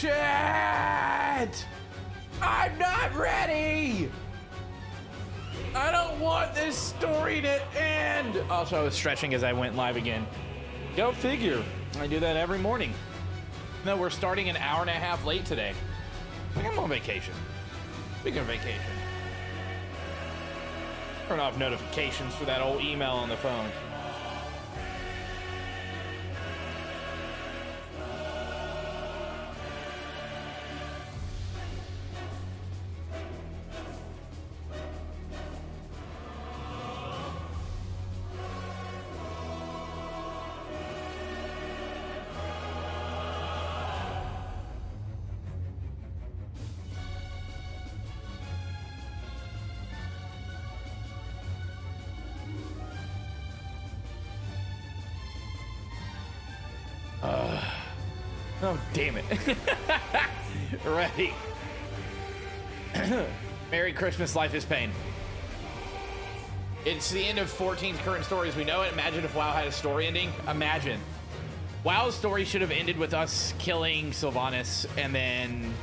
Shit! I'm not ready! I don't want this story to end! Also, I was stretching as I went live again. Go figure. I do that every morning. No, we're starting an hour and a half late today. I think I'm on vacation. Speaking of vacation. Turn off notifications for that old email on the phone. Oh, damn it. Ready. Merry Christmas, life is pain. It's the end of 14's current story as we know it. Imagine if WoW had a story ending. Imagine. WoW's story should have ended with us killing Sylvanas and then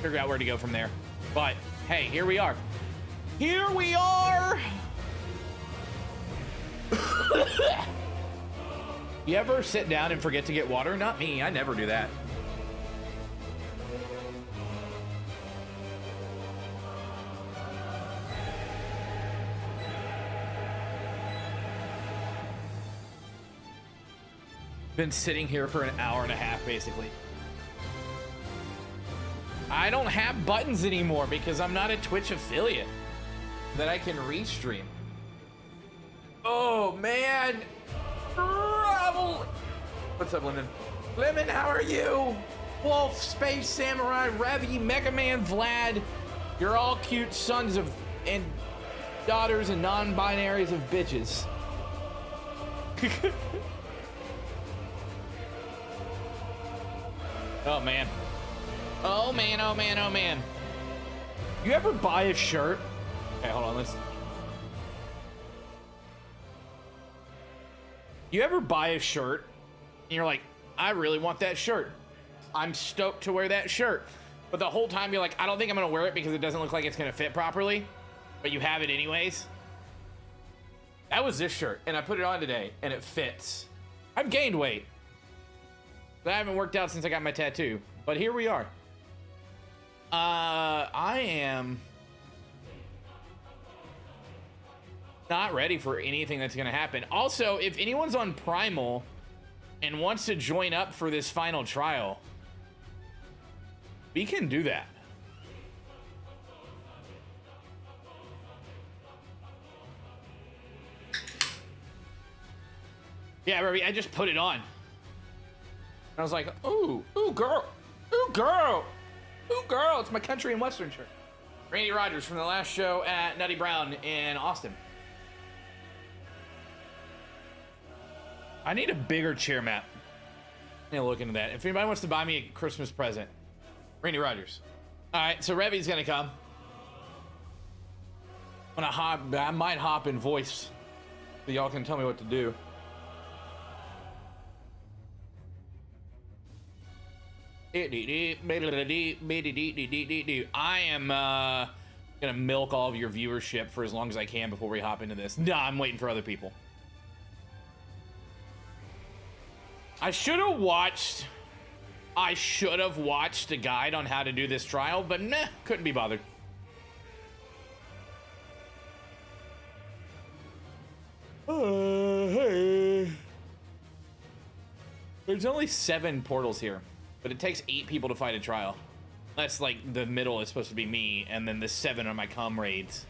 figure out where to go from there. But, hey, here we are. Here we are! You ever sit down and forget to get water? Not me, I never do that. Been sitting here for an hour and a half, basically. I don't have buttons anymore because I'm not a Twitch affiliate that I can restream. Oh, man. What's up, Lemon? Lemon, how are you? Wolf, Space Samurai, Revy, Mega Man, Vlad. You're all cute sons of and daughters and non-binaries of bitches. Oh, man. Oh, man, oh, man, oh, man. You ever buy a shirt? Okay, hold on, let's... You ever buy a shirt and you're like, I really want that shirt. I'm stoked to wear that shirt. But the whole time you're like, I don't think I'm gonna wear it because it doesn't look like it's gonna fit properly. But you have it anyways. That was this shirt and I put it on today and it fits. I've gained weight. But I haven't worked out since I got my tattoo. But here we are. I am not ready for anything that's gonna happen. Also, if anyone's on Primal and wants to join up for this final trial, we can do that. Yeah, Ruby, I just put it on. I was like, ooh, ooh, girl, ooh, girl, ooh, girl. It's my country and Western shirt. Randy Rogers from the last show at Nutty Brown in Austin. I need a bigger chair mat. I need to look into that. If anybody wants to buy me a Christmas present, Randy Rogers. All right, so Revy's gonna come. I'm gonna hop. I might hop in voice, so y'all can tell me what to do. I am gonna milk all of your viewership for as long as I can before we hop into this. Nah, I'm waiting for other people. I should have watched a guide on how to do this trial, but nah, couldn't be bothered. Hey. There's only 7 portals here, but it takes 8 people to fight a trial. That's like the middle is supposed to be me, and then the 7 are my comrades.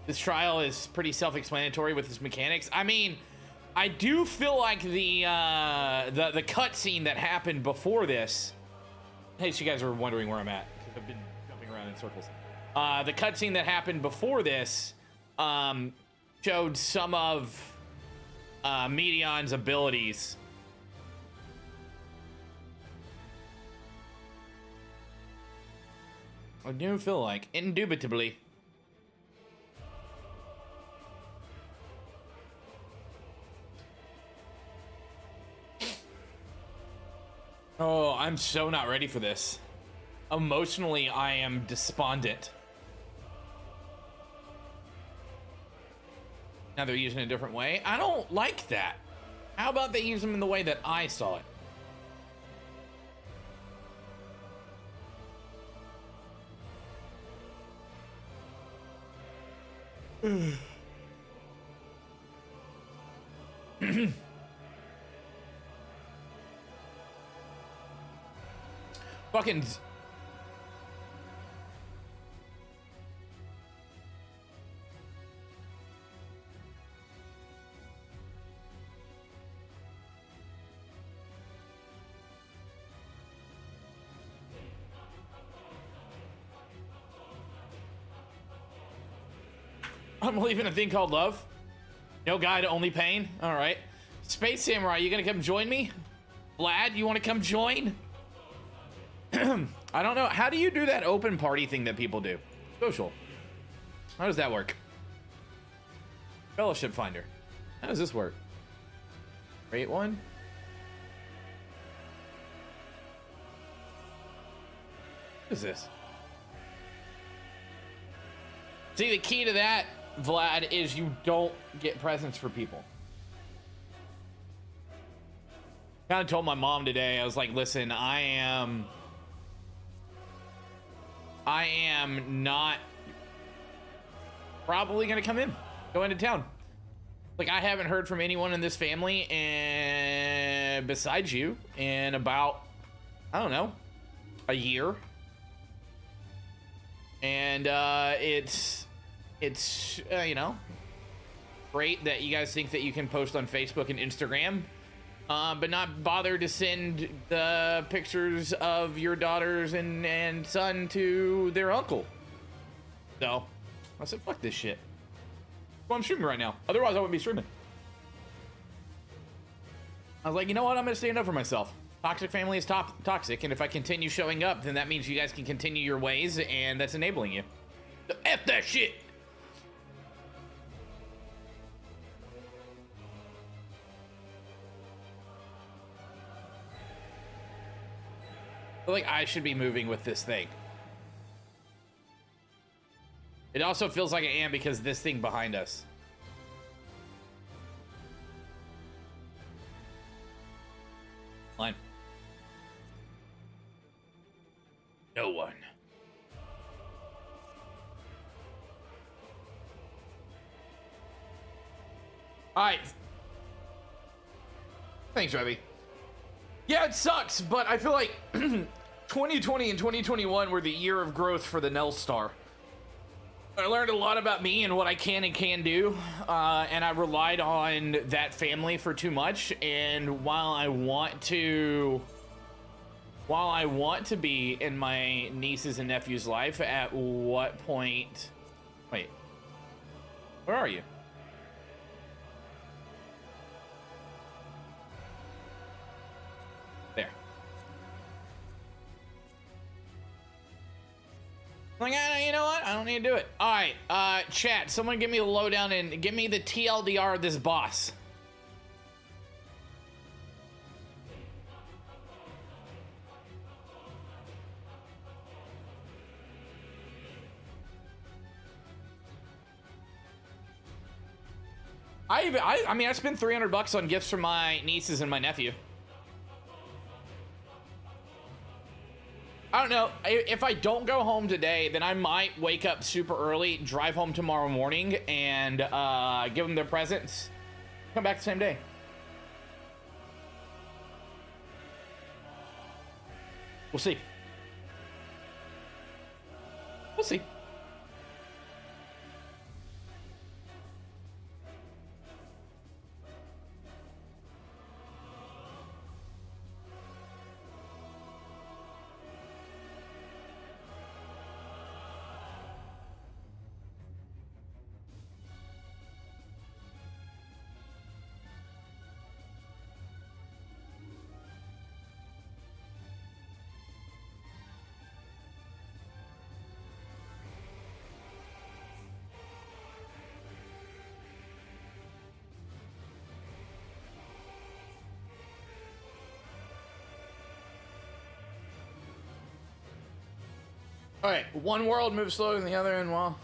This trial is pretty self-explanatory with its mechanics. I mean, I do feel like the cutscene that happened before this. In case you guys are wondering where I'm at, because I've been jumping around in circles. The cutscene that happened before this showed some of Medion's abilities. I do feel like, indubitably. Oh, I'm so not ready for this. Emotionally, I am despondent. Now they're using it a different way. I don't like that. How about they use them in the way that I saw it? Fucking I'm leaving a thing called love. No guide, only pain. All right. Space Samurai, you gonna come join me? Vlad, you want to come join? I don't know. How do you do that open party thing that people do? Social. How does that work? Fellowship Finder. How does this work? Create one? What is this? See, the key to that, Vlad, is you don't get presents for people. Kind of told my mom today, I was like, listen, I am not probably gonna go into town. Like, I haven't heard from anyone in this family and besides you in about, I don't know, a year. And it's you know, great that you guys think that you can post on Facebook and Instagram, but not bother to send the pictures of your daughters and son to their uncle. So I said, fuck this shit. Well, I'm streaming right now. Otherwise, I wouldn't be streaming. I was like, you know what? I'm going to stand up for myself. Toxic family is toxic, and if I continue showing up, then that means you guys can continue your ways, and that's enabling you. So F that shit! I feel like I should be moving with this thing. It also feels like I am because this thing behind us. Line. No one. All right. Thanks, Rebby. Yeah, it sucks, but I feel like 2020 and 2021 were the year of growth for the Nell Star. I learned a lot about me and what I can and can't do, and I relied on that family for too much. And while I want to be in my niece's and nephew's life, at what point? Wait, where are you? There. Like, you know what? I don't need to do it. All right, chat. Someone give me the lowdown and give me the TLDR of this boss. I mean, I spent $300 on gifts for my nieces and my nephew. I don't know. If I don't go home today, then I might wake up super early, drive home tomorrow morning, and give them their presents. Come back the same day. We'll see. We'll see. All right, one world moves slower than the other, and well.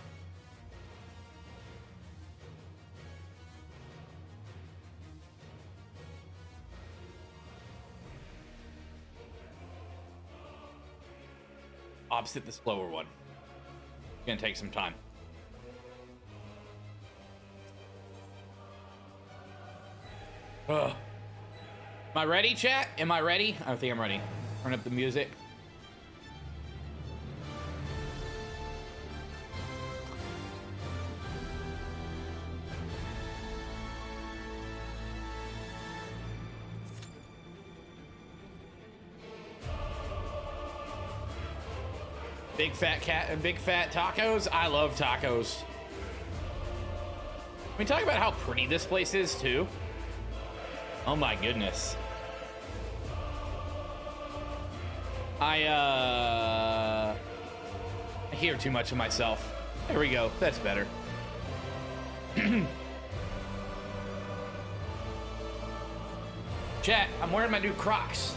Opposite the slower one. It's gonna take some time. Ugh. Am I ready, chat? Am I ready? I think I'm ready. Turn up the music. Big fat cat and big fat tacos. I love tacos. Can we talk about how pretty this place is too? Oh my goodness. I hear too much of myself. There we go. That's better. Chat, I'm wearing my new Crocs.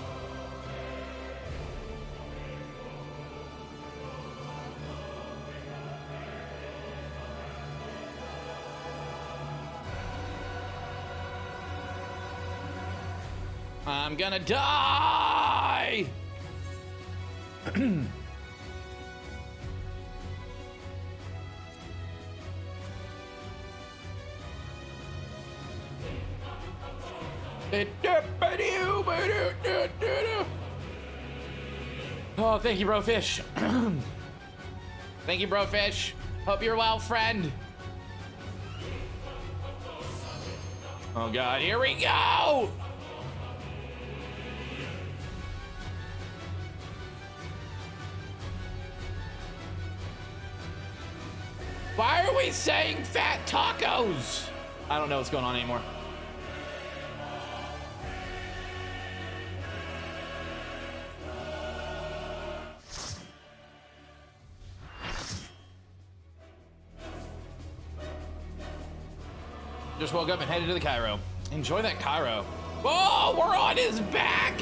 I'm gonna die! Oh, thank you, bro fish. Thank you, bro fish. Hope you're well, friend. Oh god, here we go! Why are we saying fat tacos? I don't know what's going on anymore. Just woke up and headed to the Cairo. Enjoy that Cairo. Oh, we're on his back!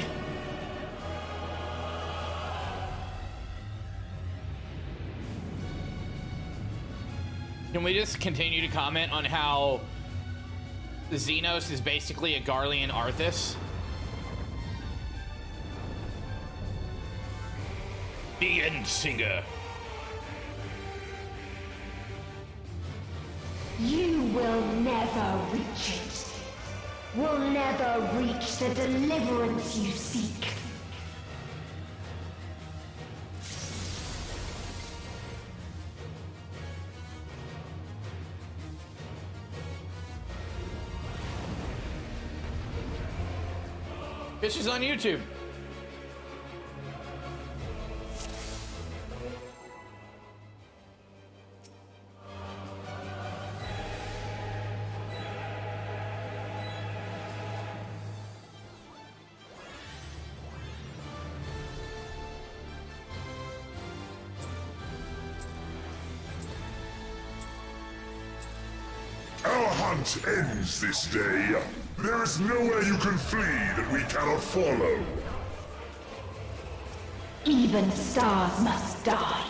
Can we just continue to comment on how Xenos is basically a Garlean Arthas? The End Singer. You will never reach it. Will never reach the deliverance you seek. Bitch is on YouTube. Our hunt ends this day. There is nowhere you can flee that we cannot follow. Even stars must die.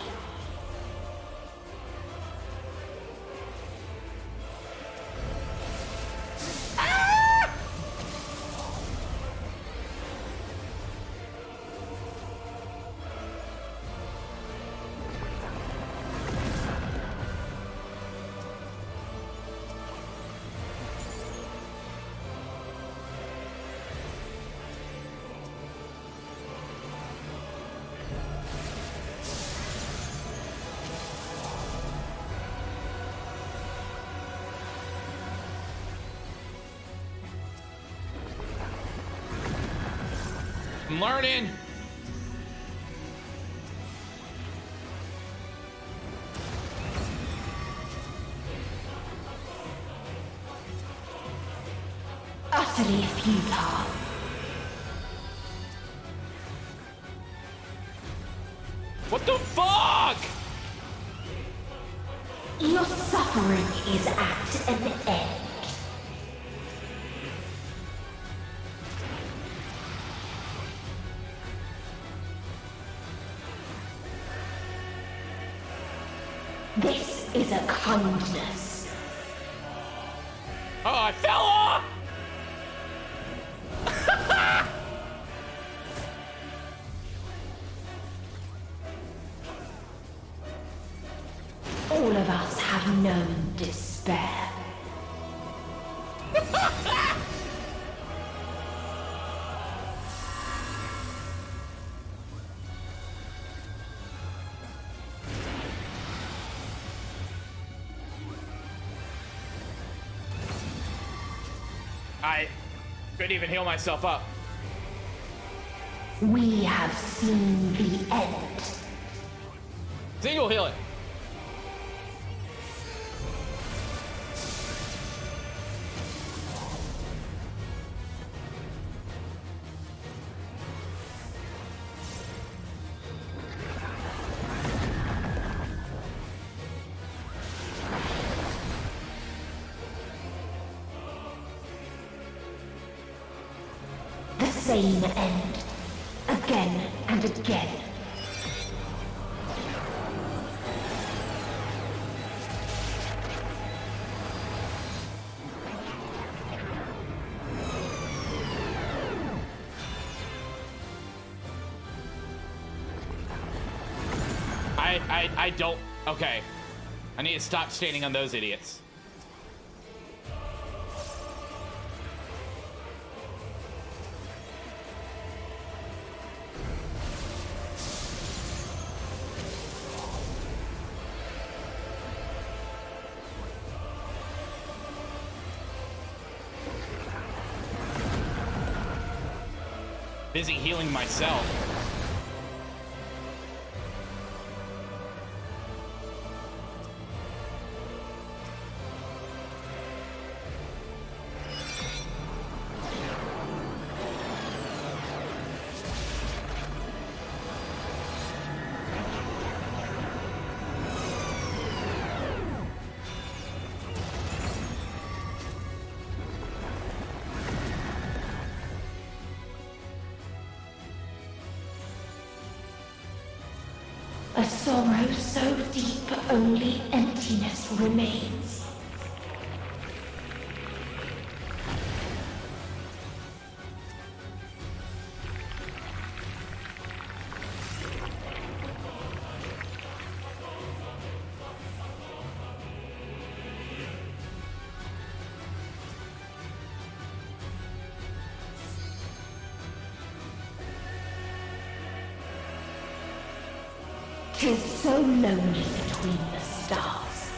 I'm learning. Utterly futile. What the fuck? Your suffering is at an end. This is a kindness. Oh, I fell off! All of us have known despair. I couldn't even heal myself up. We have seen the end. Single heal it. The same end. Again and again. I don't. Okay. I need to stop standing on those idiots. Busy healing myself. A sorrow so deep only emptiness remains. Tis so lonely between the stars.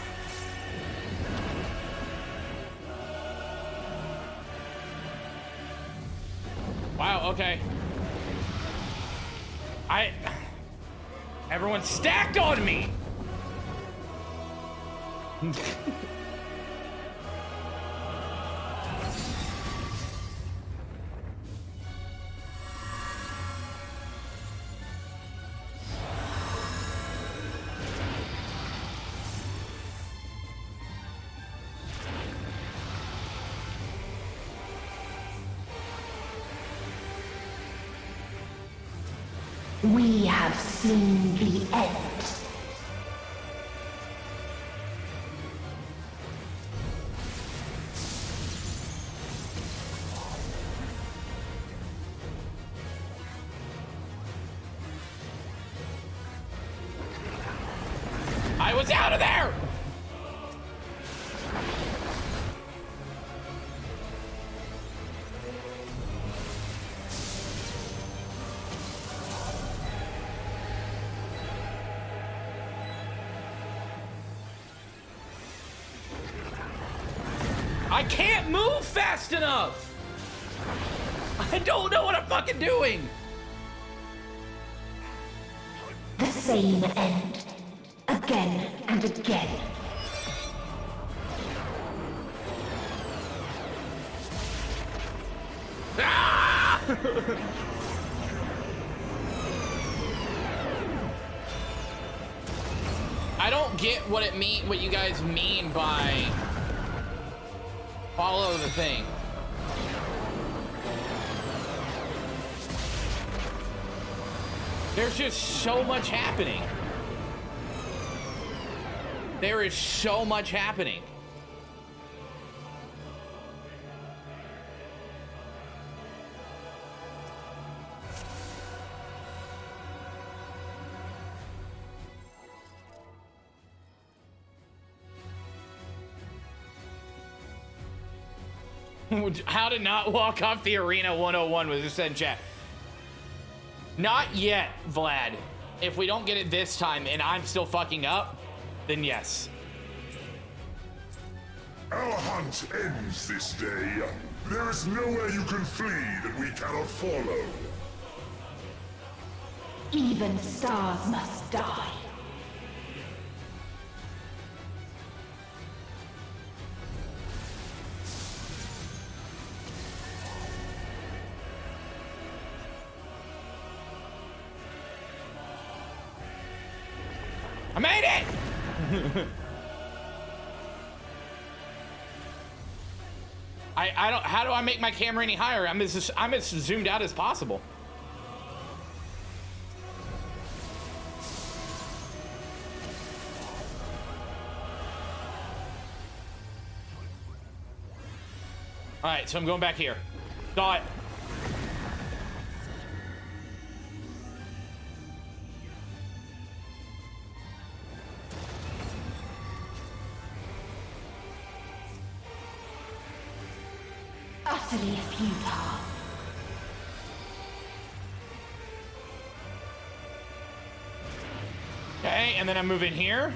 Wow, okay. Everyone's stacked on me! We have seen the end. I was out of there! I can't move fast enough! I don't know what I'm fucking doing! The same end. Again and again. Ah! I don't get what you guys mean by follow the thing. There's just so much happening. There is so much happening. How to not walk off the arena 101 was just said in chat. Not yet, Vlad. If we don't get it this time and I'm still fucking up, then yes. Our hunt ends this day. There is nowhere you can flee that we cannot follow. Even stars must die. I made it! I don't, how do I make my camera any higher? I'm as zoomed out as possible. All right, so I'm going back here. Saw it. Utterly futile. Okay, and then I move in here.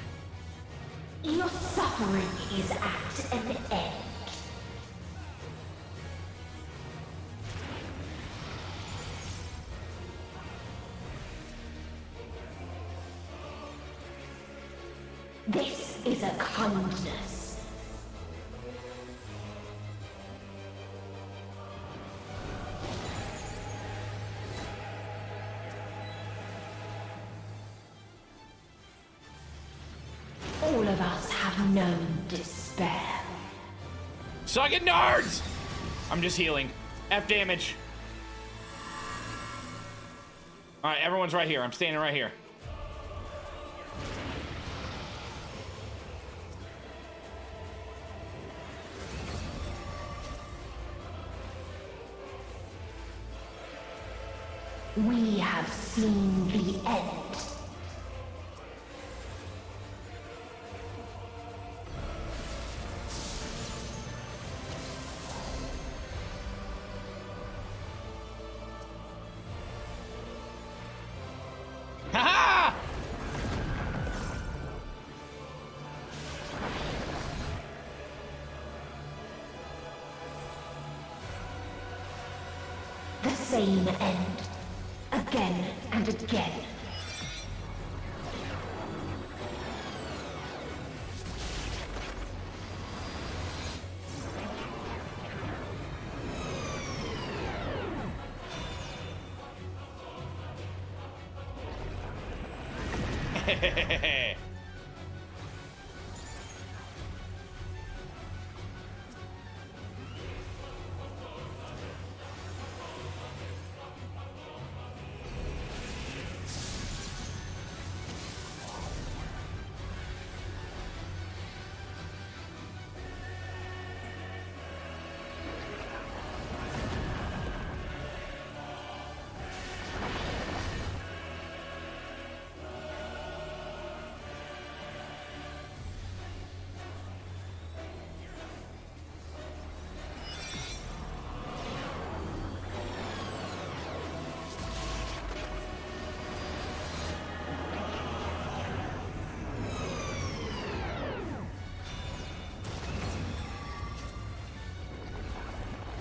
Your suffering is at an end. This is a kindness. All of us have known despair. Suck it, nerds! I'm just healing. F damage. All right, everyone's right here. I'm standing right here. We have seen the end. Ha-ha! The same end. Again and again.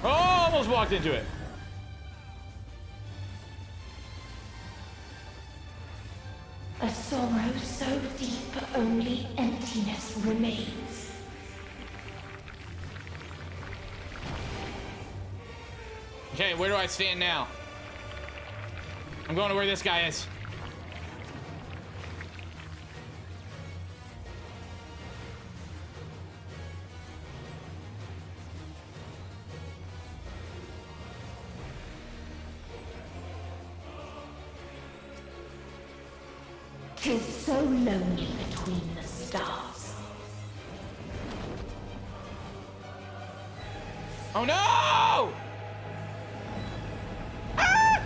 Almost walked into it. A sorrow so deep only emptiness remains. Okay, where do I stand now? I'm going to where this guy is. Tis so lonely between the stars. Oh no! Ah!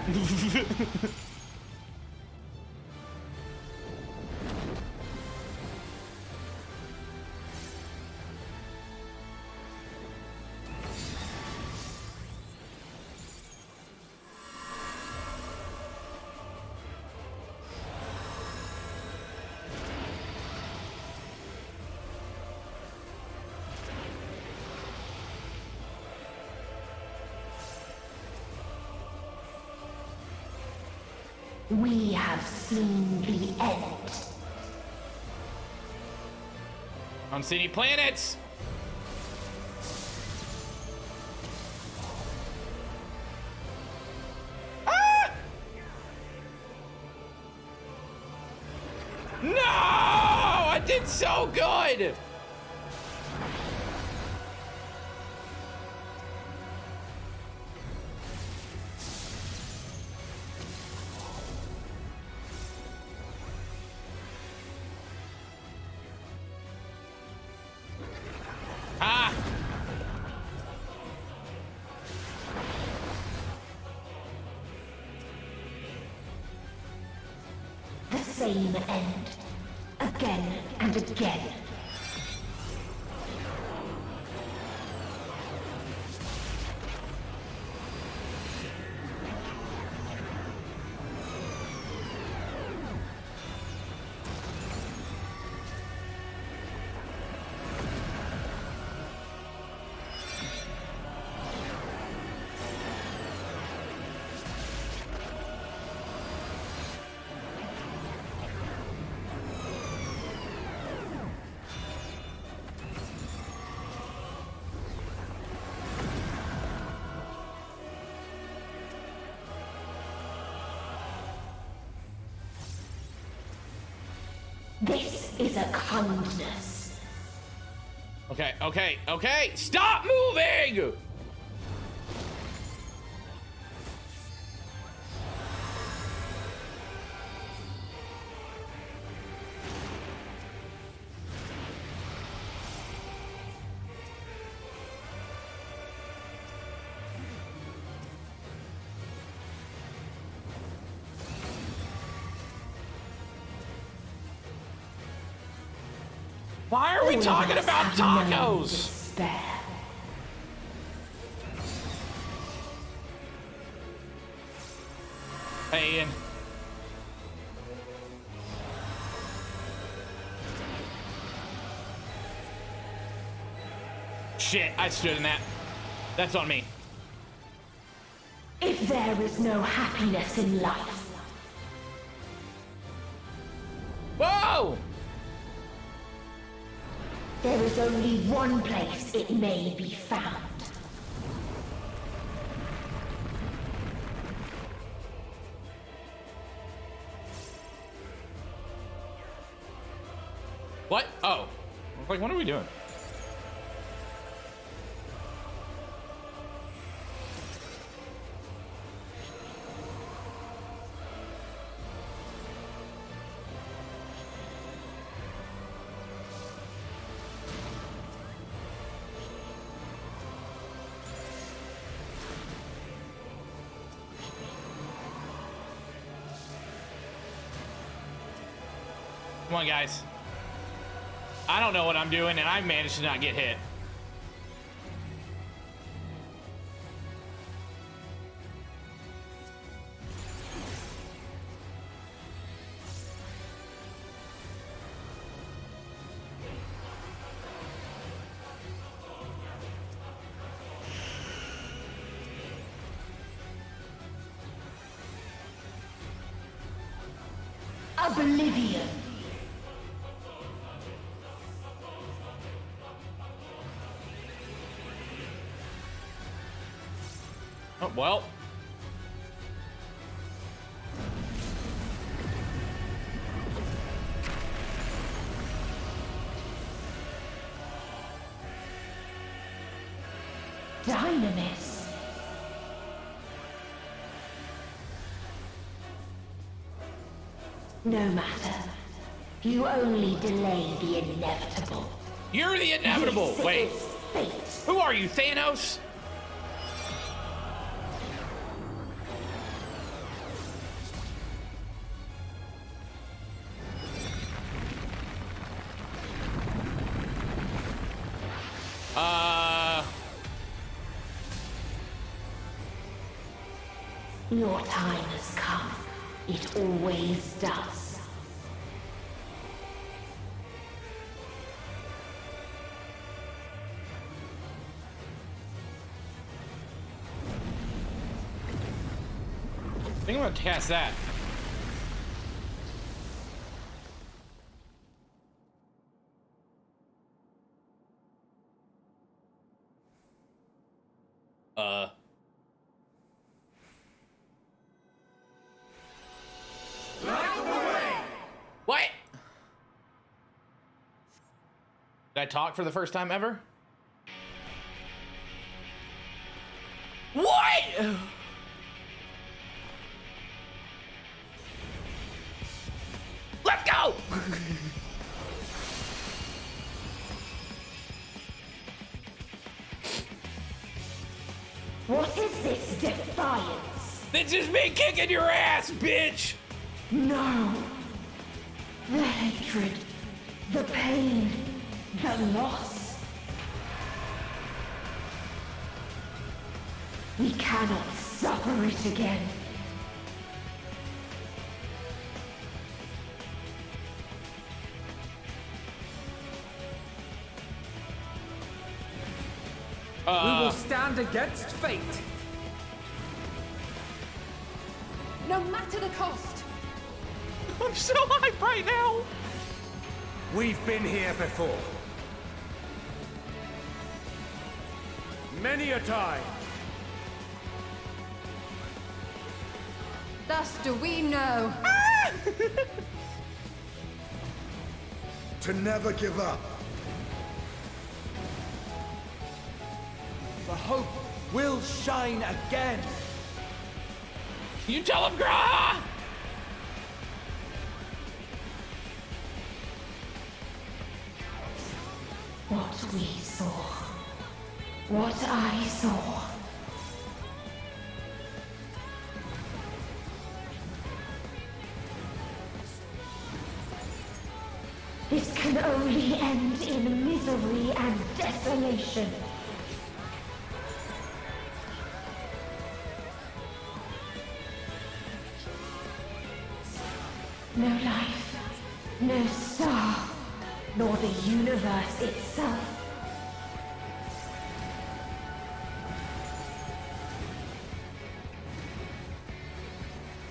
We have seen the end. I don't see any planets. Ah! No! I did so good. Ah! The same end. Again and again. This is a kindness. Okay, okay, okay. Stop moving! Why are we talking about tacos? Despair. Hey, Ian. Shit, I stood in that. That's on me. If there is no happiness in life, Whoa! there is only one place it may be found. What? Oh. Like, what are we doing? Come on, guys. I don't know what I'm doing, and I managed to not get hit. Oblivion. Oh, well. Dynamis. No matter. You only delay the inevitable. You're the inevitable. This Wait. is fate. Who are you, Thanos? Your time has come. It always does. I think I'm gonna cast that. What? Did I talk for the first time ever? What? Let's go! What is this defiance? This is me kicking your ass, bitch! No. The hatred, the pain, the loss. We cannot suffer it again. We will stand against fate. No matter the cost. I'm so hyped right now! We've been here before. Many a time. Thus do we know. To never give up. The hope will shine again. You tell him, Gra! What we saw. What I saw. This can only end in misery and desolation. No life, no star, nor the universe itself.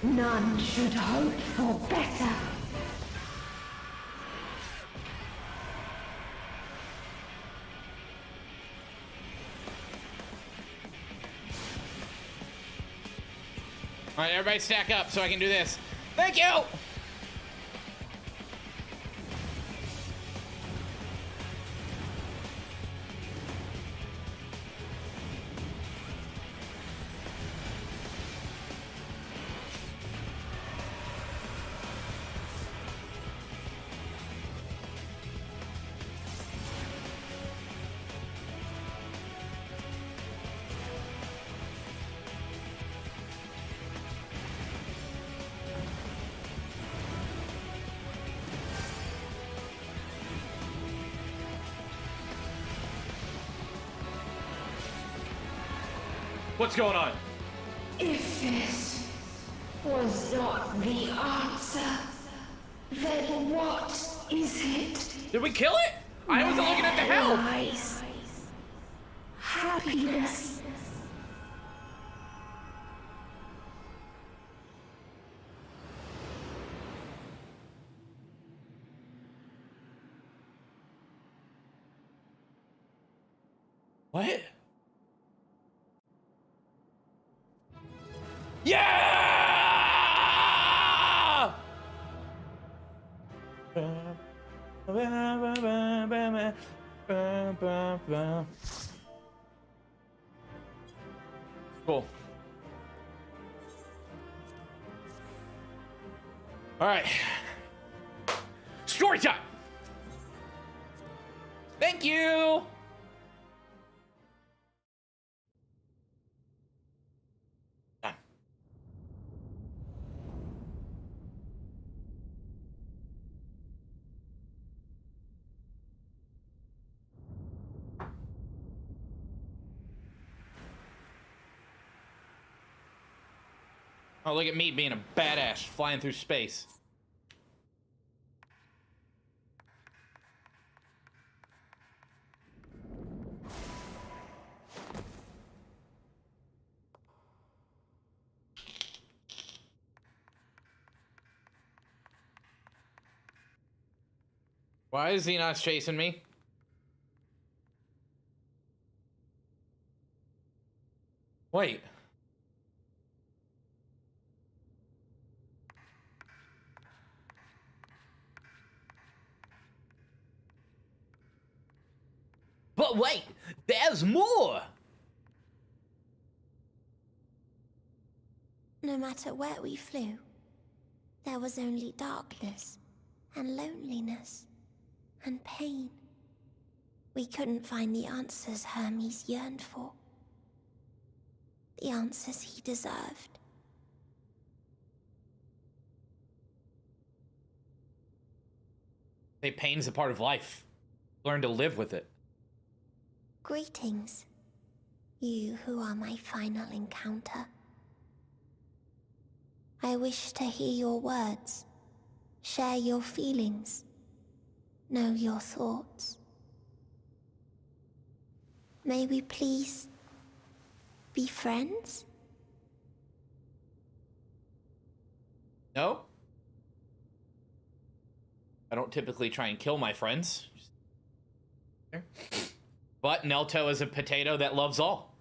None should hope for better. All right, everybody stack up so I can do this. Thank you! What's going on? If this was not the answer, then what is it? Did we kill it? I wasn't looking at the health. Lies. Happiness. What? Yeah! Cool. All right. Story time. Thank you. Done. Oh, look at me being a badass flying through space. Why is he not chasing me? Wait. But wait, there's more! No matter where we flew, there was only darkness and loneliness and pain. We couldn't find the answers Hermes yearned for. The answers he deserved. Say pain's a part of life. Learn to live with it. Greetings, you who are my final encounter. I wish to hear your words, share your feelings, know your thoughts. May we please be friends? No? I don't typically try and kill my friends. But Nelto is a potato that loves all.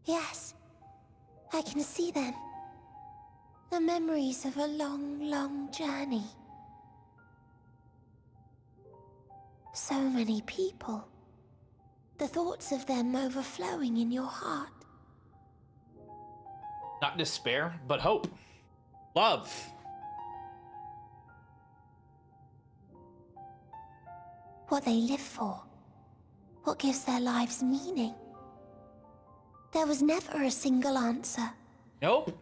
Yes, I can see them. The memories of a long, long journey. So many people. The thoughts of them overflowing in your heart. Not despair, but hope. Love. What they live for. What gives their lives meaning. There was never a single answer. Nope.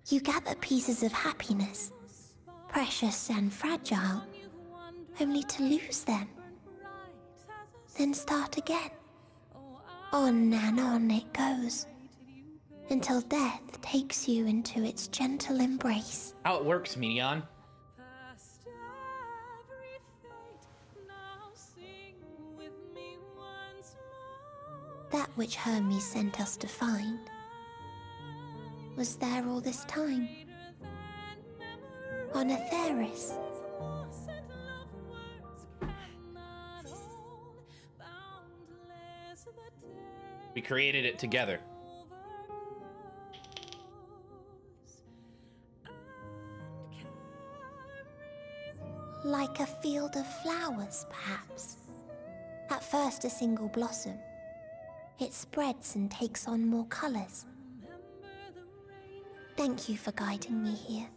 You gather pieces of happiness, precious and fragile, only to lose them. Then start again. On and on it goes, until death takes you into its gentle embrace. How it works, Minion. That which Hermes sent us to find was there all this time, on Atheris. We created it together. Like a field of flowers, perhaps. At first a single blossom. It spreads and takes on more colors. Thank you for guiding me here.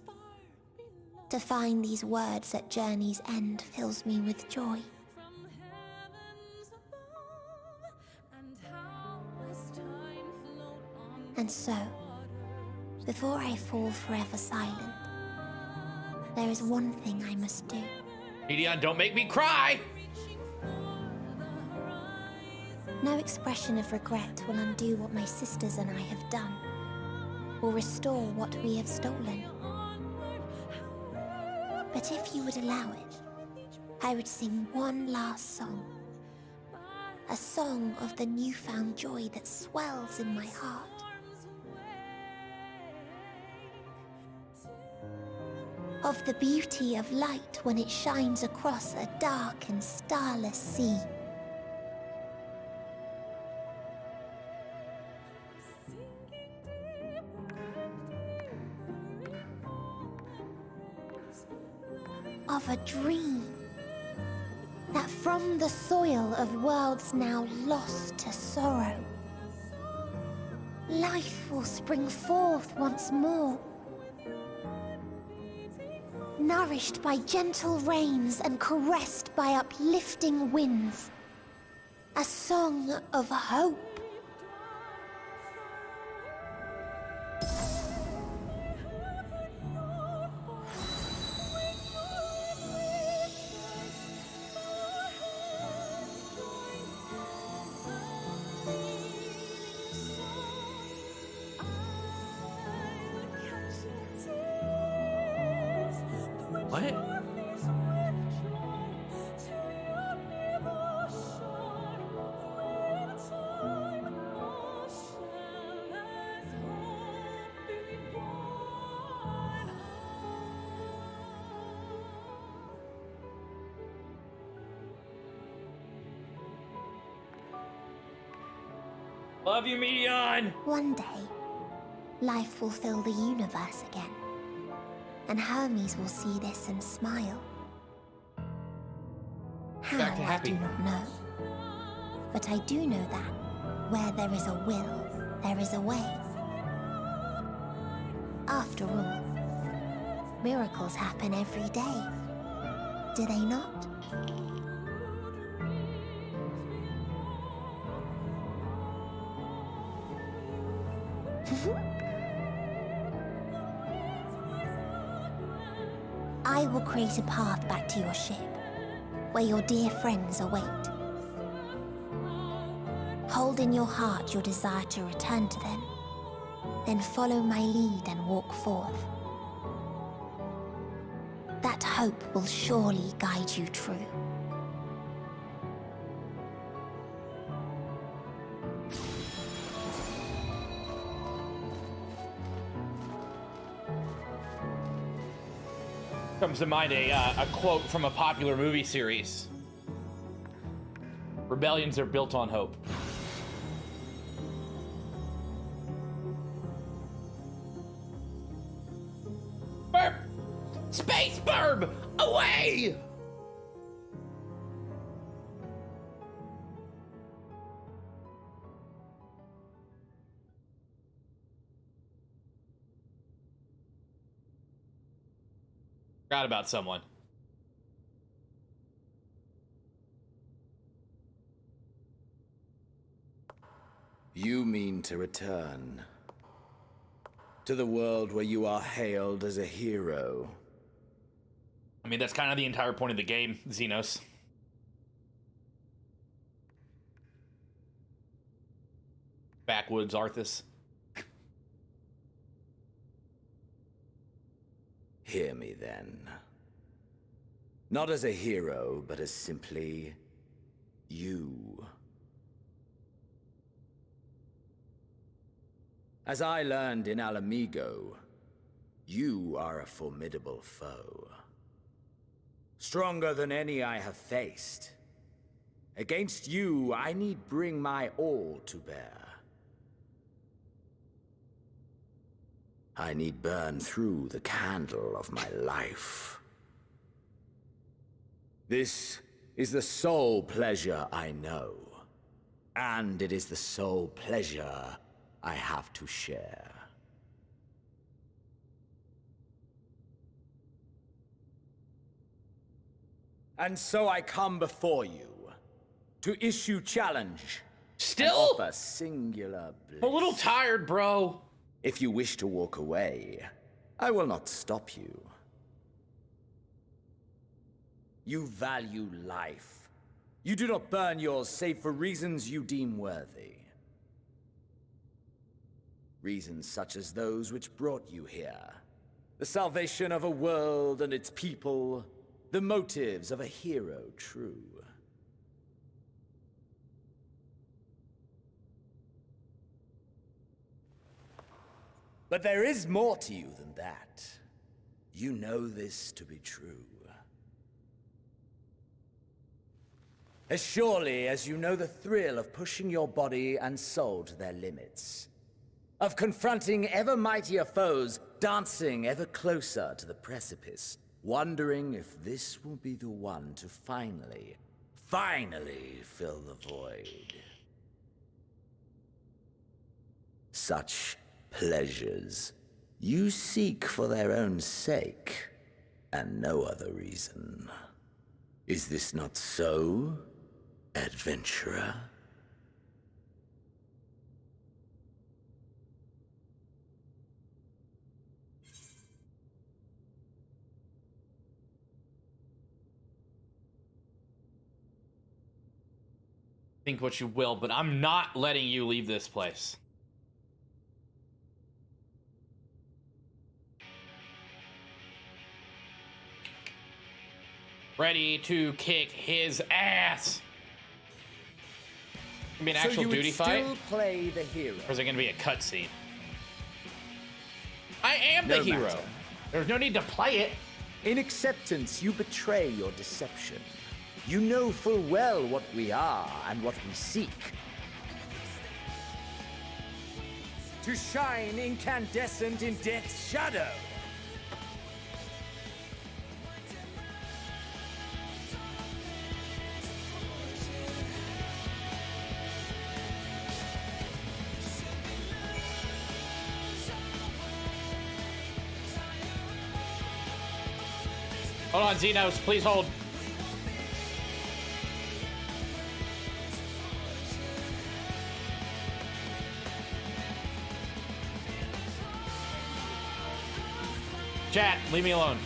To find these words at journey's end fills me with joy. And so, before I fall forever silent, there is one thing I must do. Minion, don't make me cry! No expression of regret will undo what my sisters and I have done, or restore what we have stolen. But if you would allow it, I would sing one last song. A song of the newfound joy that swells in my heart. Of the beauty of light when it shines across a dark and starless sea. Of a dream that from the soil of worlds now lost to sorrow, life will spring forth once more, nourished by gentle rains and caressed by uplifting winds. A song of hope. Love you, Medion! One day, life will fill the universe again. And Hermes will see this and smile. How, Back to I happy. do not know. But I do know that where there is a will, there is a way. After all, miracles happen every day. Do they not? I will create a path back to your ship, where your dear friends await. Hold in your heart your desire to return to them, then follow my lead and walk forth. That hope will surely guide you true. Comes to mind a quote from a popular movie series. Rebellions are built on hope. Burb! Space burb! Away! Forgot about someone. You mean to return to the world where you are hailed as a hero. I mean, that's kind of the entire point of the game, Xenos. Backwoods Arthas. Hear me then. Not as a hero, but as simply you. As I learned in Alamigo, you are a formidable foe. Stronger than any I have faced. Against you, I need bring my all to bear. I need burn through the candle of my life. This is the sole pleasure I know, and it is the sole pleasure I have to share. And so I come before you to issue challenge. Still? And offer singular bliss. I'm a little tired, bro. If you wish to walk away, I will not stop you. You value life. You do not burn yours save for reasons you deem worthy. Reasons such as those which brought you here. The salvation of a world and its people. The motives of a hero true. But there is more to you than that. You know this to be true. As surely as you know the thrill of pushing your body and soul to their limits. Of confronting ever mightier foes, dancing ever closer to the precipice, wondering if this will be the one to finally fill the void. Such pleasures you seek for their own sake, and no other reason. Is this not so, adventurer? Think what you will, but I'm not letting you leave this place. Ready to kick his ass. Gonna be an actual duty fight? So you would still play the hero? Or is it gonna be a cutscene? I am the No hero. matter. There's no need to play it. In acceptance, you betray your deception. You know full well what we are and what we seek. to shine incandescent in death's shadow. Hold on, Xenos, please hold. Chat, leave me alone.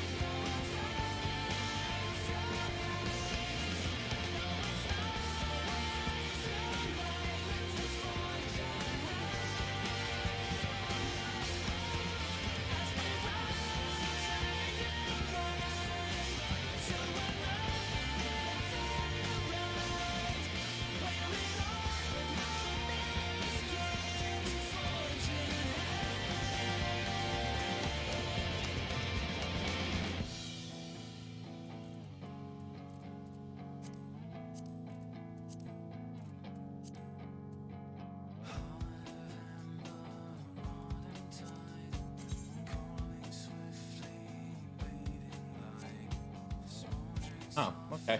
Oh, okay.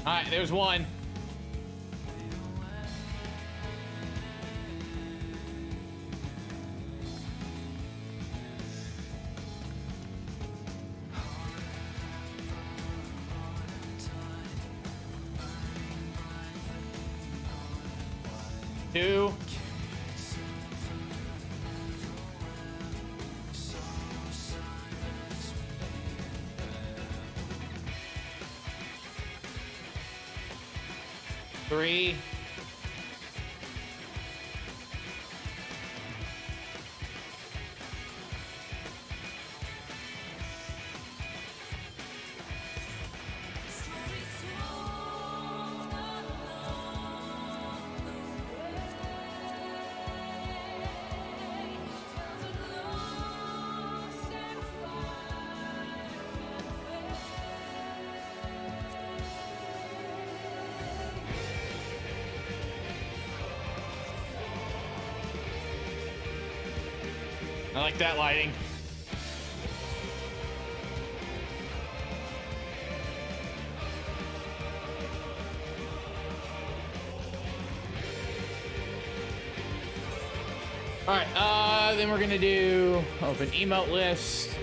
All right, there's one. Two. Three. I like that lighting. All right, then we're gonna do open emote list.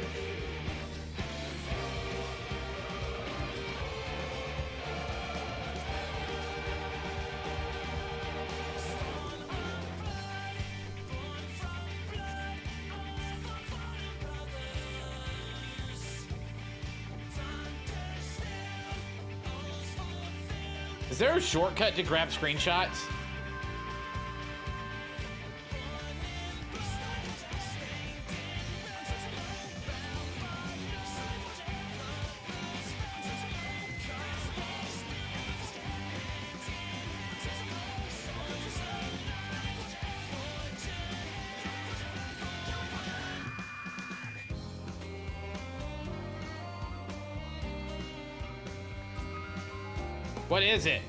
Is there a shortcut to grab screenshots? What is it?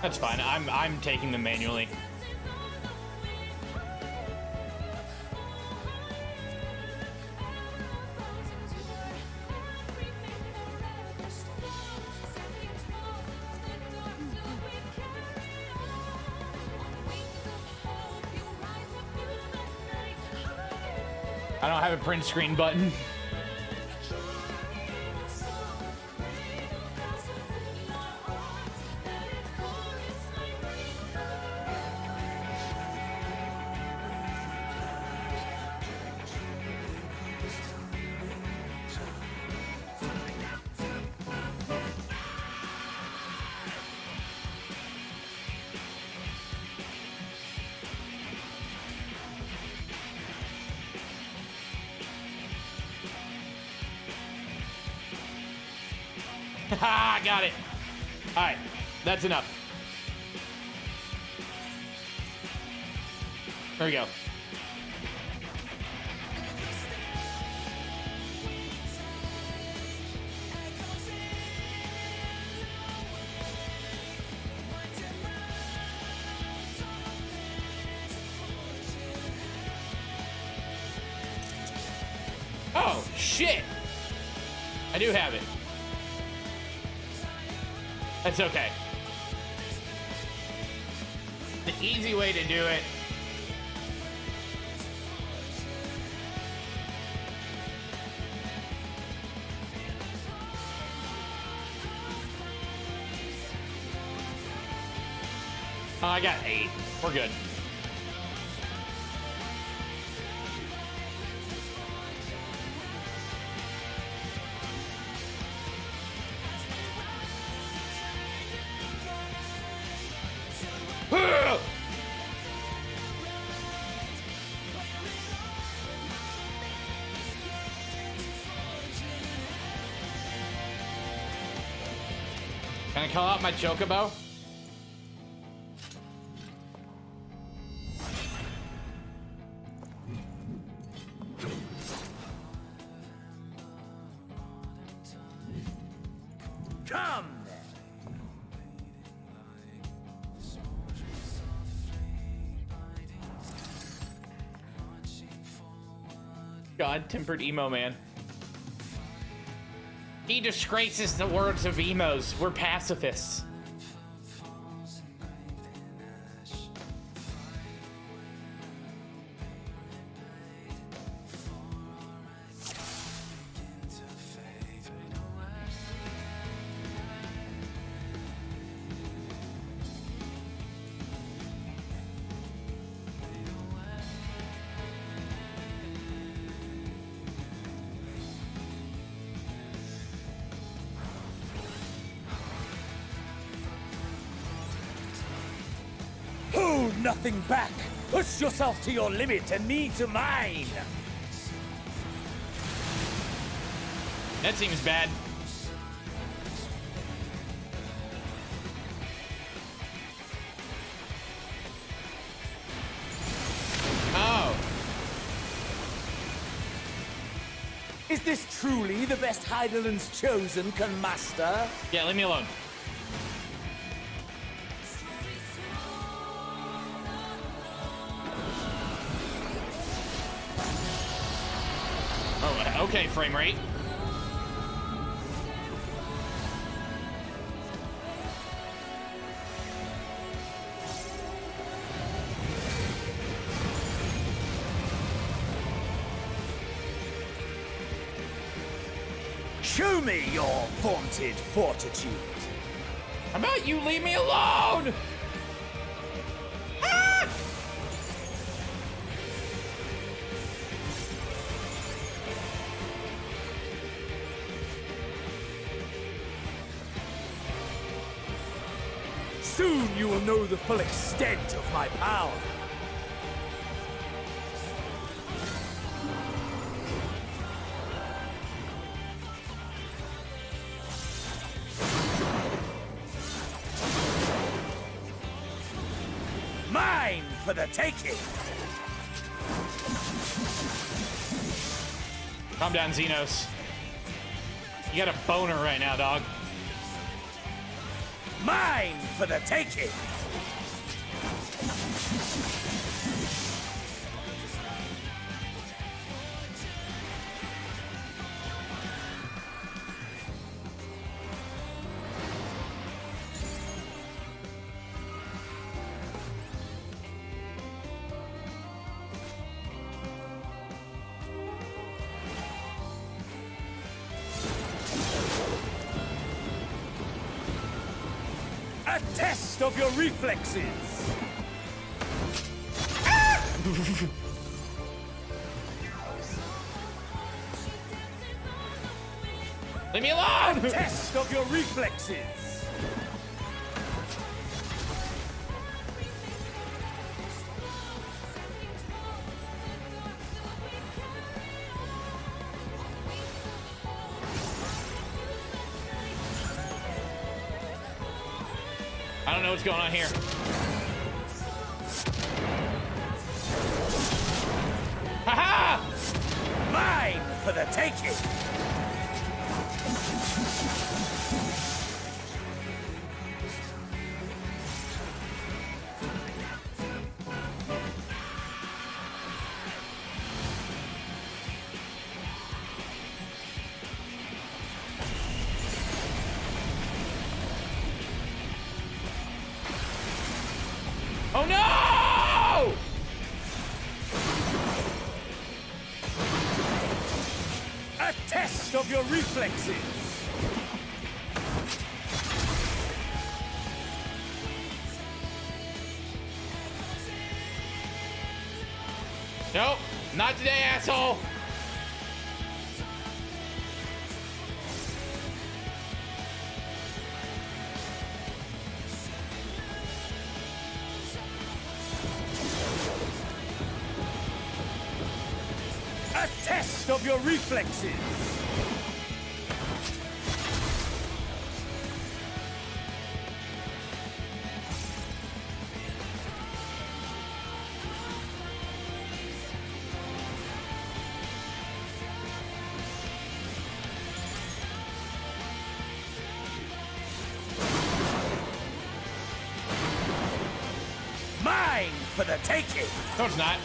That's fine. I'm taking them manually. I don't have a print screen button. Ha! Got it. All right, that's enough. There we go. Oh, shit! I do have it. That's okay. The easy way to do it. Oh, I got 8. We're good. Can I call out my chocobo? Come! God-tempered emo man. He disgraces the words of emos. We're pacifists. Hold nothing back! Push yourself to your limit and me to mine! That seems bad. Oh. Is this truly the best Heideland's chosen can master? Yeah, leave me alone. Oh, okay, frame rate. Show me your vaunted fortitude. How about you leave me alone? Ah! Soon you will know the full extent of my power. Mine for the taking! Calm down, Xenos. You got a boner right now, dog. Mine for the taking! A test of your reflexes! Leave me alone! A test of your reflexes! I don't know what's going on here. Ha-ha! Mine for the taking! Oh no! A test of your reflexes! Nope, not today, asshole. A test of your reflexes! Mine for the taking! No, it's not.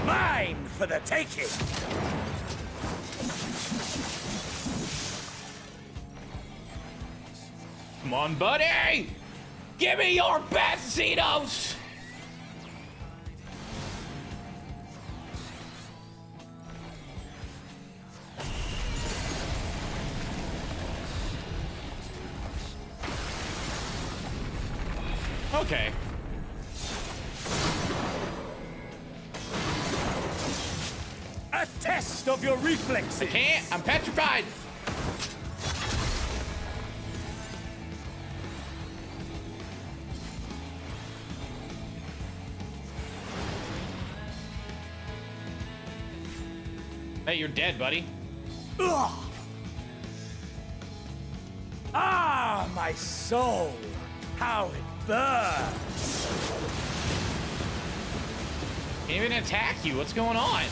Mine for the taking! Come on, buddy! Give me your best, Xenos! Okay. A test of your reflexes! I can't. I'm petrified. Hey, you're dead, buddy. Ugh. Ah, my soul! How it burns! Can't even attack you. What's going on?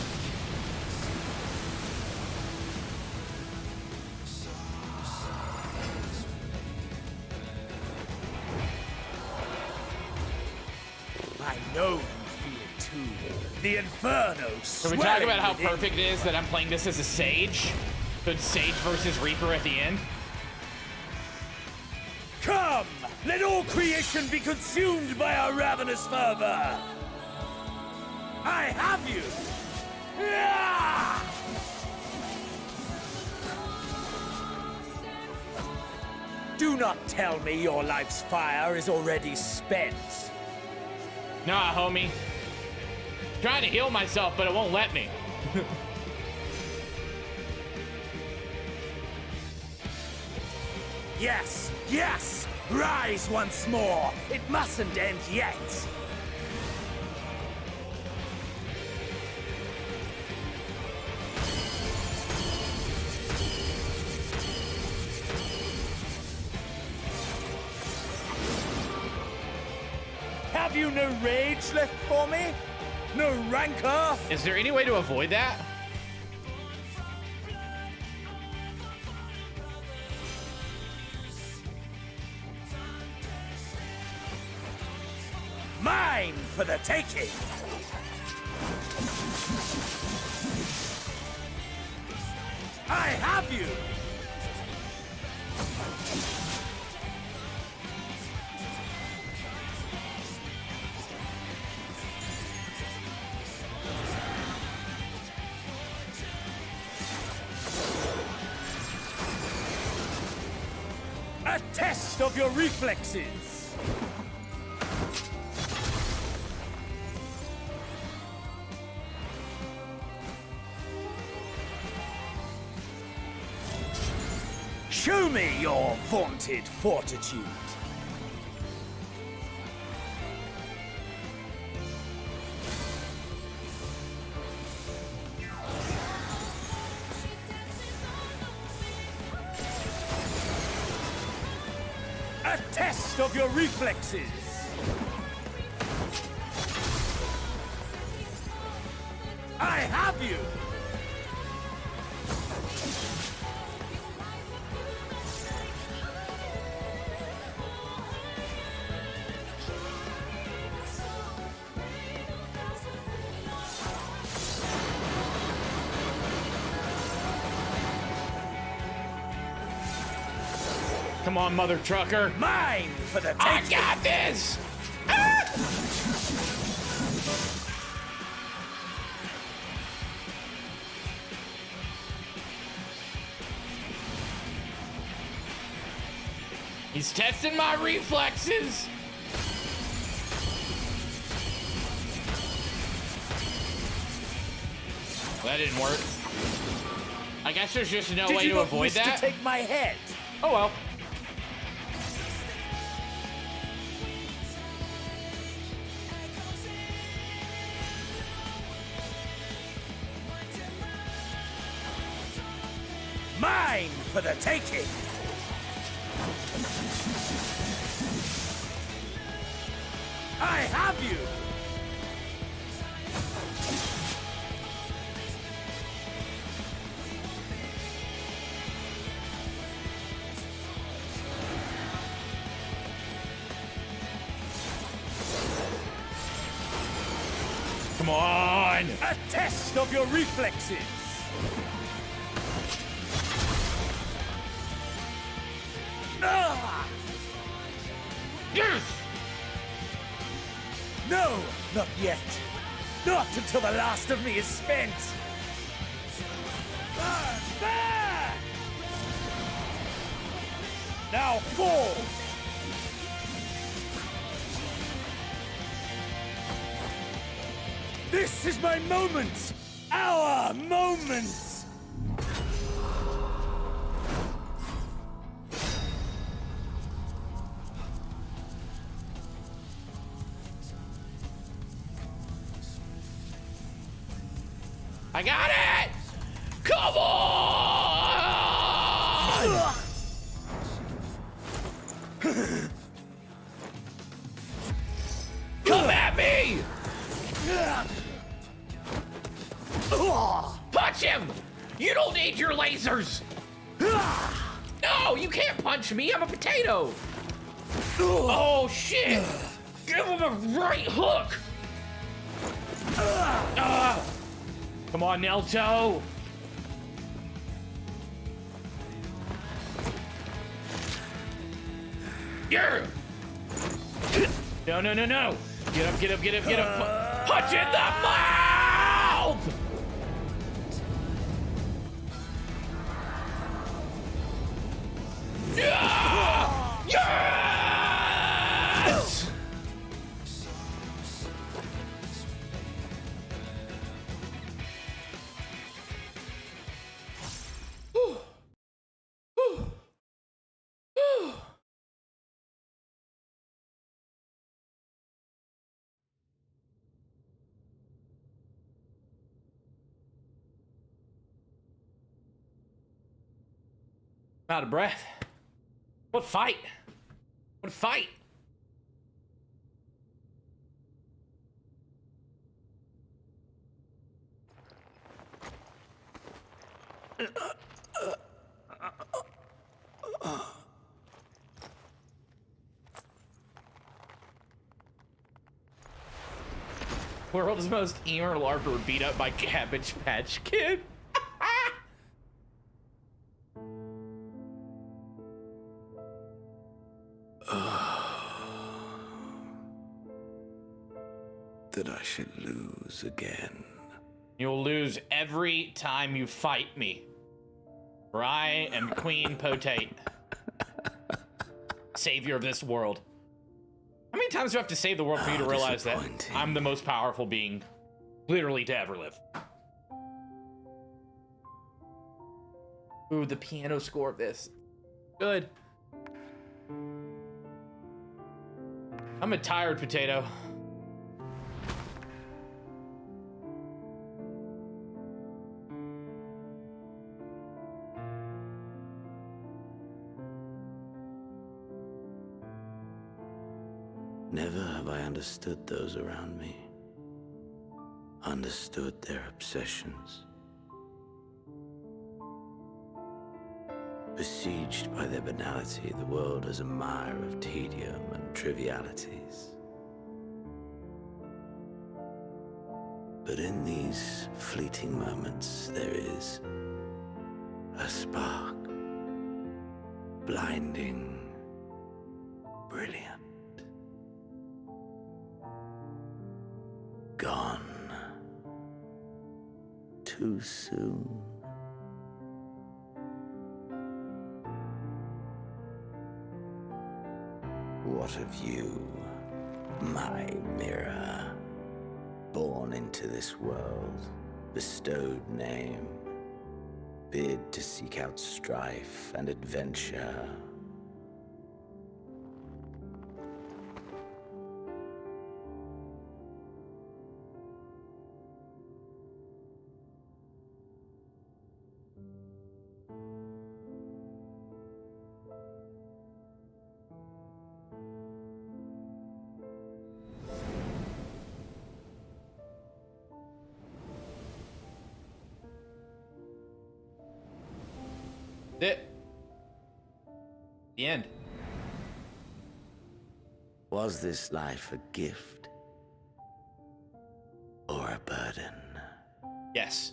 I know you feel it too. The Inferno. Can we talk about how perfect it is that I'm playing this as a Sage? So it's Sage versus Reaper at the end. Come! Let all creation be consumed by our ravenous fervor! I have you! Ah! Do not tell me your life's fire is already spent. Nah, homie. Trying to heal myself, but it won't let me. Yes, yes! Rise once more! It mustn't end yet! Have you no rage left for me? No rancor? Is there any way to avoid that? Mine for the taking! I have you! A test of your reflexes! Show me your vaunted fortitude. A test of your reflexes. I have you! Come on, mother trucker. Mine for the I taking! got this! Ah! He's testing my reflexes. That didn't work. I guess there's just no way Did you to not avoid wish that. to take my head? Oh well. Mine for the taking! I have you! Come on. A test of your reflexes! Ah! Yes! No, not yet. Not until the last of me is spent. There! Now fall! This is my moment! Our moment! I got it! Come on! Come at me! Punch him! You don't need your lasers! No, you can't punch me. I'm a potato. Oh, shit! Give him a right hook! Come on, Nelto! Yeah! No, no, no, no! Get up, get up, get up, get up! Punch in the mouth! Yeah! Yes! Out of breath. What fight? What fight? World's most emo LARPer beat up by Cabbage Patch Kid. That I should lose again. You'll lose every time you fight me. For I am Queen Potate. Savior of this world. How many times do I have to save the world for you to realize that I'm the most powerful being literally to ever live? Ooh, the piano score of this. Good. I'm a tired potato. Never have I understood those around me. Understood their obsessions. Besieged by their banality, the world is a mire of tedium and trivialities. But in these fleeting moments, there is a spark, blinding, brilliant. Gone too soon. What of you, my mirror? Born into this world, bestowed name, bid to seek out strife and adventure. It. The end. Was this life a gift or a burden? Yes.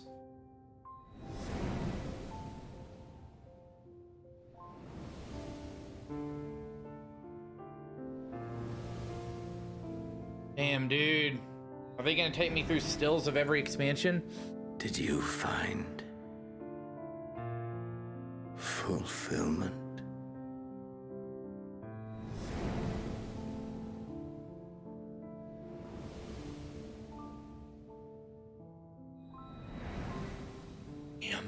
Damn, dude. Are they gonna take me through stills of every expansion? Did you find fulfillment? Damn.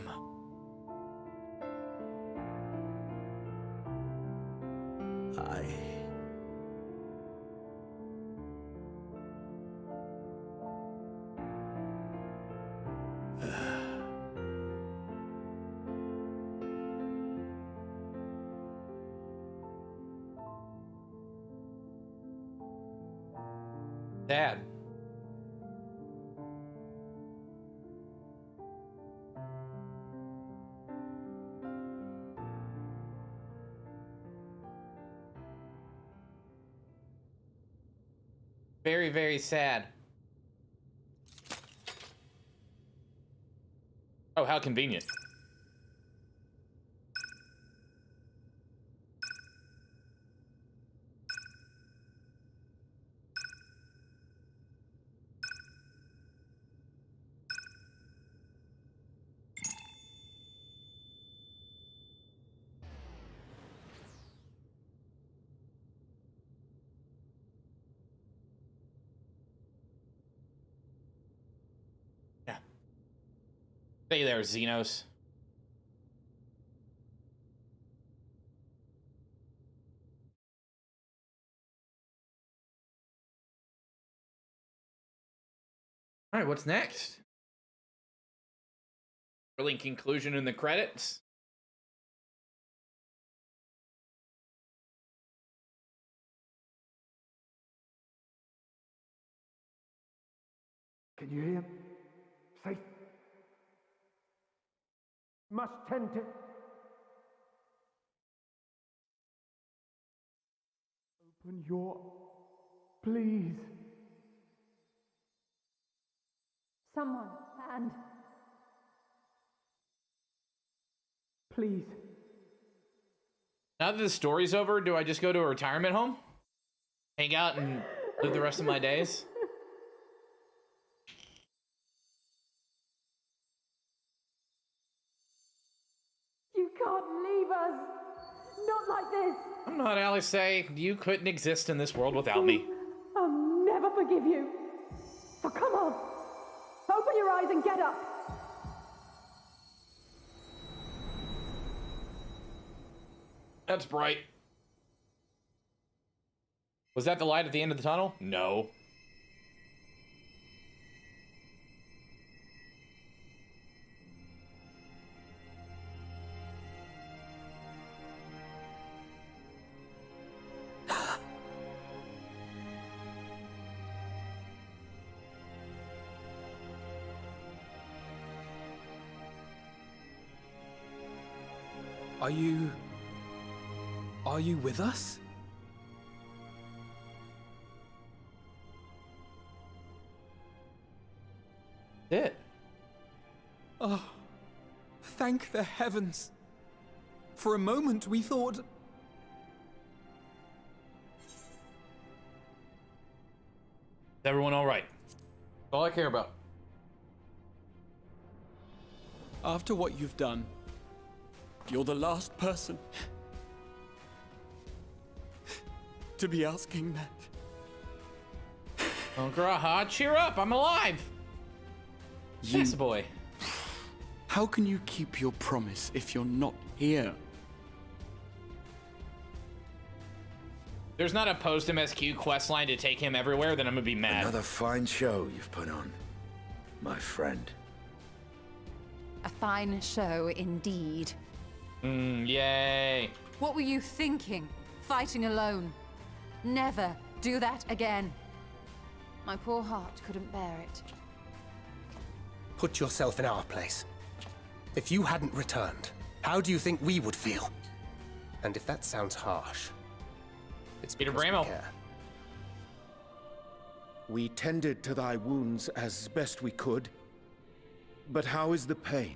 Dad. Very, very sad. Oh, how convenient. Yeah. Stay there, Xenos. All right, what's next? Thrilling conclusion in the credits. Can you hear? Safe. Must tend to. Open your. Please. Someone, and Please. Now that the story's over, do I just go to a retirement home? Hang out and live the rest of my days? you can't leave us. Not like this. I'm not Alice. Say you couldn't exist in this world without me. I'll never forgive you. So come on. Open your eyes and get up. That's bright. Was that the light at the end of the tunnel? No. Are you with us? It. Oh, thank the heavens. For a moment we thought... Is everyone all right? That's all I care about. After what you've done, you're the last person to be asking that. Oh, Graha, cheer up! I'm alive! Yes, boy. How can you keep your promise if you're not here? There's not a post-MSQ questline to take him everywhere, then I'm gonna be mad. Another fine show you've put on, my friend. A fine show indeed. Yay. What were you thinking? Fighting alone? Never do that again. My poor heart couldn't bear it. Put yourself in our place. If you hadn't returned, how do you think we would feel? And if that sounds harsh, it's Peter because we Bramall. care. We tended to thy wounds as best we could. But how is the pain?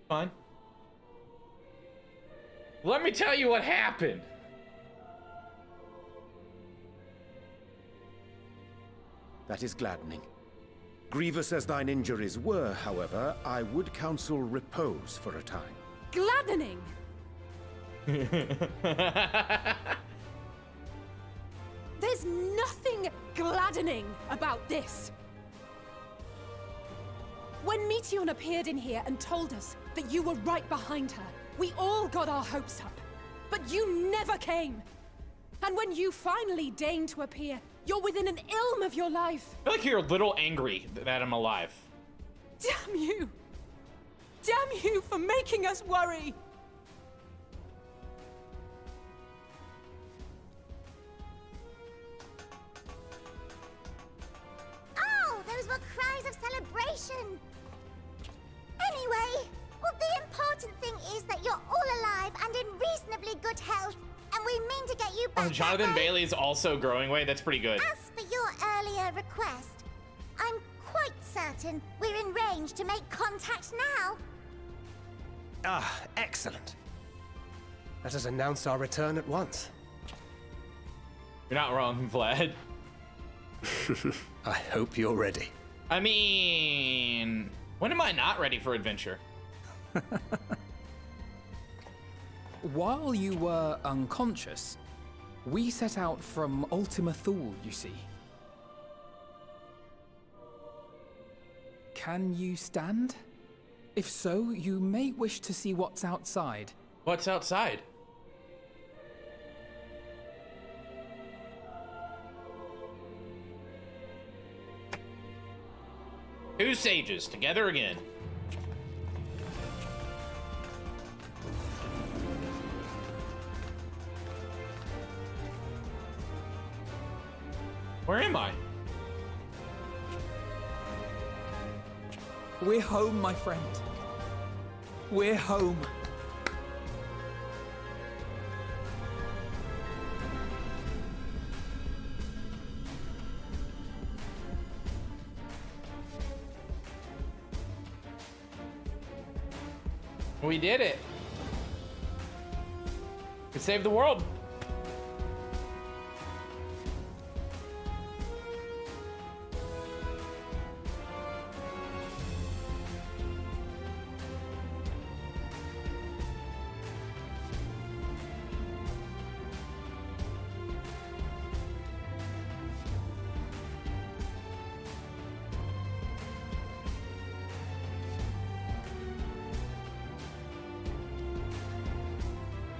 Fine. Let me tell you what happened. That is gladdening. Grievous as thine injuries were, however, I would counsel repose for a time. Gladdening! There's nothing gladdening about this. When Meteion appeared in here and told us that you were right behind her, we all got our hopes up. But you never came. And when you finally deigned to appear, you're within an ilm of your life. I feel like you're a little angry that I'm alive. Damn you! Damn you for making us worry! Oh, those were cries of celebration! Anyway, well, the important thing is that you're all alive and in reasonably good health, and we mean to get you back. Oh, Jonathan Bailey is also growing weight. That's pretty good. As for your earlier request, I'm quite certain we're in range to make contact now. Ah, excellent. Let us announce our return at once. You're not wrong, Vlad. I hope you're ready. I mean, when am I not ready for adventure? While you were unconscious, we set out from Ultima Thule, you see. Can you stand? If so, you may wish to see what's outside. What's outside? Two sages together again. Where am I? We're home, my friend. We're home. We did it. We saved the world.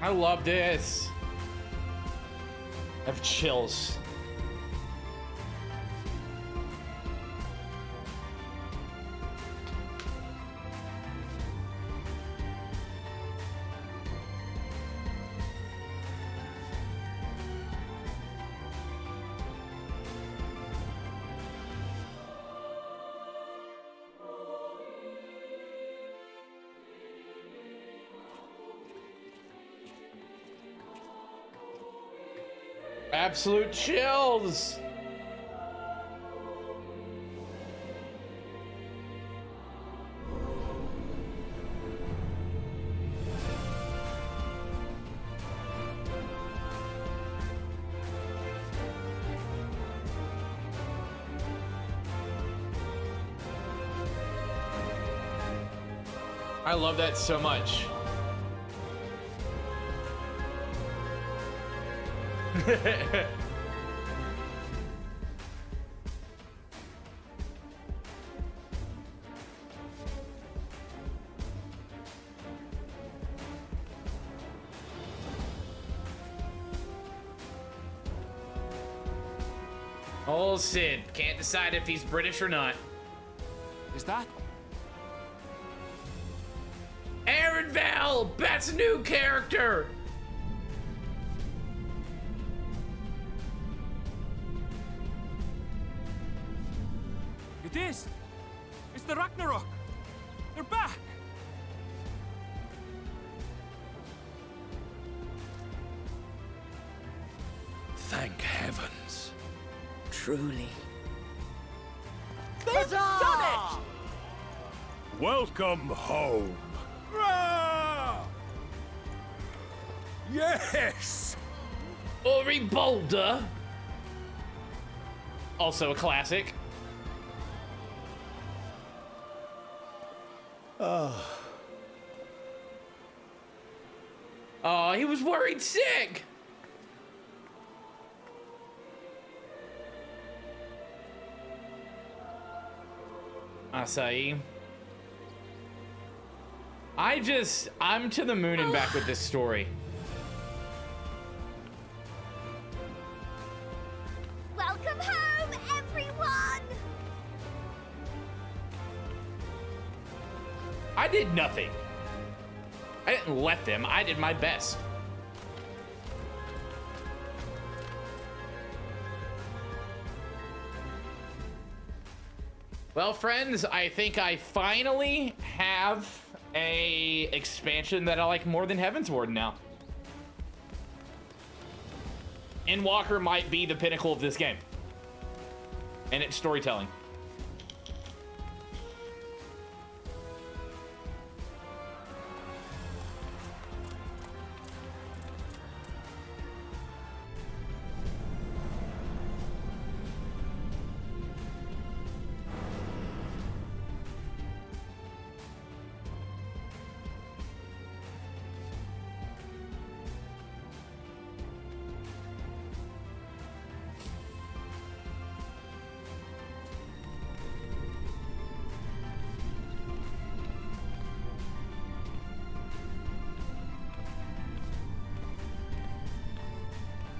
I love this. I have chills. Absolute chills. I love that so much. Old Sid can't decide if he's British or not. Is that? Aaron Val, that's a new character. It is! It's the Ragnarok! They're back! Thank heavens. Truly. They've done it! Welcome home. Yes! Ori Boulder. Also a classic. Oh, he was worried sick. Acai. I'm to the moon and back with this story. Welcome home, everyone! I did nothing. I didn't let them. I did my best. Well, friends, I think I finally have a expansion that I like more than Heaven's Ward now. Endwalker might be the pinnacle of this game. And its storytelling.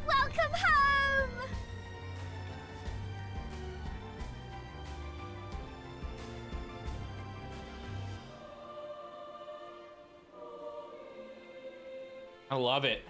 Welcome home! I love it.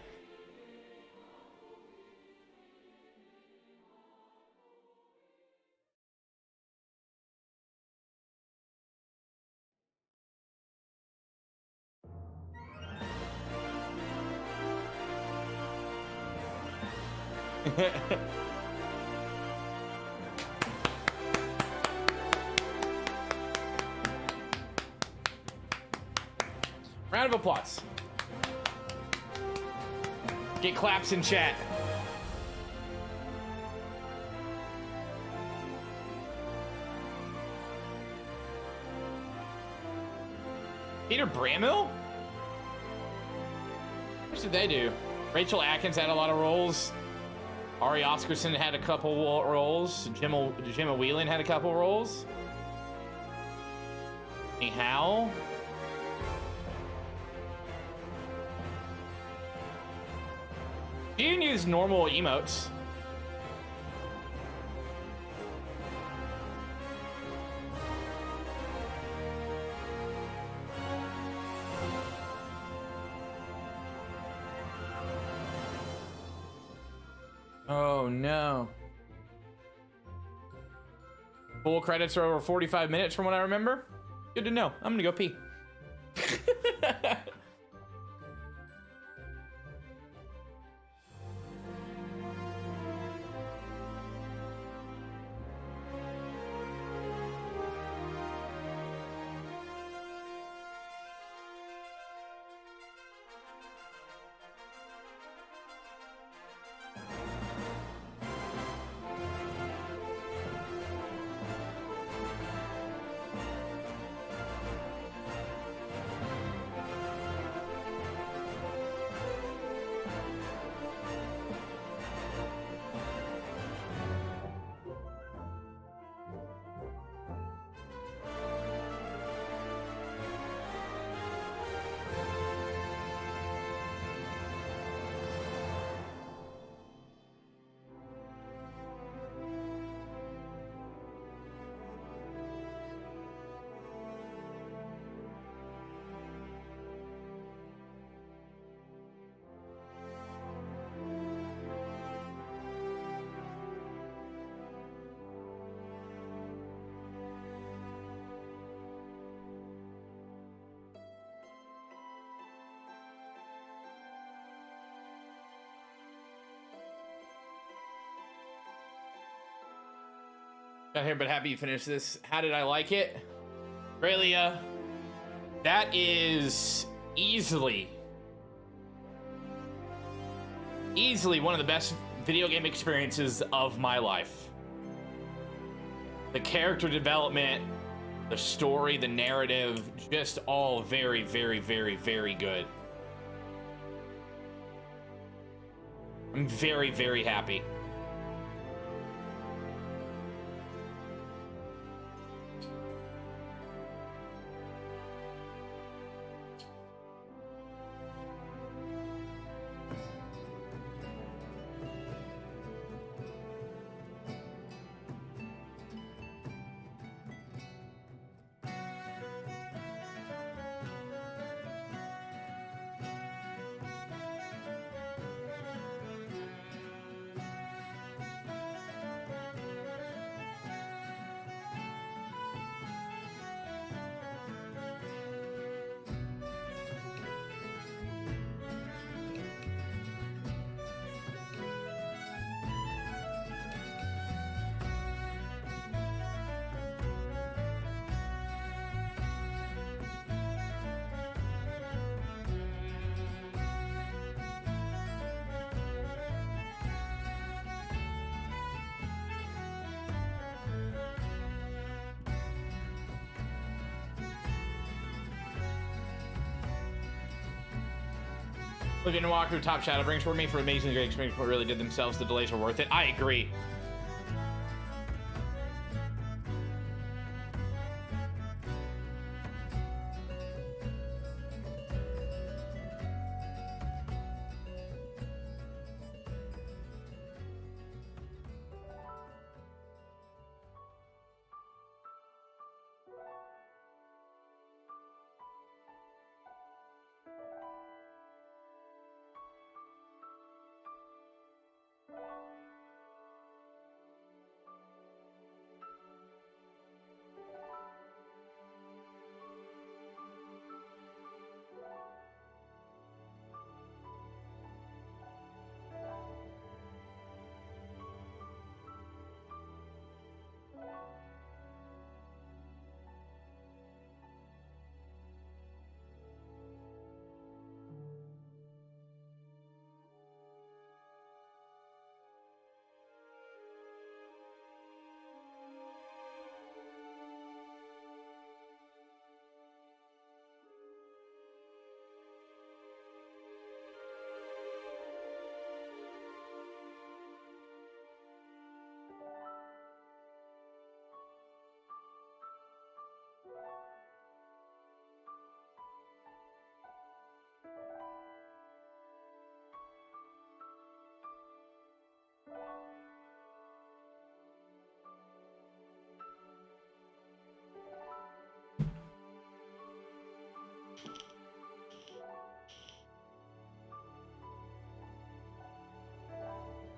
Round of applause. Get claps in chat. Peter Brammill? What did they do? Rachel Atkins had a lot of roles. Ari Oscarson had a couple roles. Gemma Whelan had a couple roles. How? You can use normal emotes. Oh no. Full credits are over 45 minutes from what I remember. Good to know. I'm gonna go pee. Got here, but happy you finished this. How did I like it? Aurelia, that is easily one of the best video game experiences of my life. The character development, the story, the narrative, just all very, very, very, very good. I'm very, very happy. Look at Endwalker top shadow brings for me for amazing great experience. What really did themselves. The delays were worth it. I agree.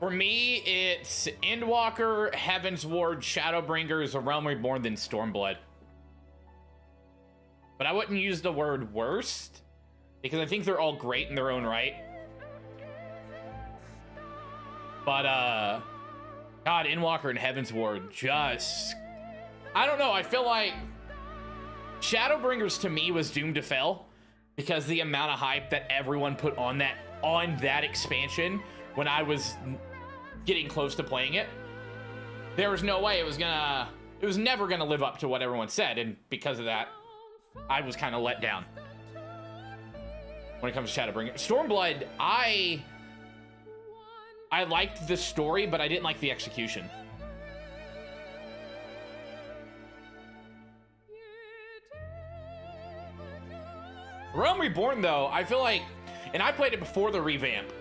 For me, it's Endwalker, Heaven's Ward, Shadowbringers, A Realm Reborn, then Stormblood. But I wouldn't use the word worst, because I think they're all great in their own right. But, God, Endwalker and Heaven's Ward just... I don't know, I feel like Shadowbringers to me was doomed to fail because the amount of hype that everyone put on that expansion when I was getting close to playing it. There was no way it was never gonna live up to what everyone said, and because of that, I was kind of let down when it comes to Shadowbringers. Stormblood, I liked the story, but I didn't like the execution. Realm Reborn, though, I feel like, and I played it before the revamp.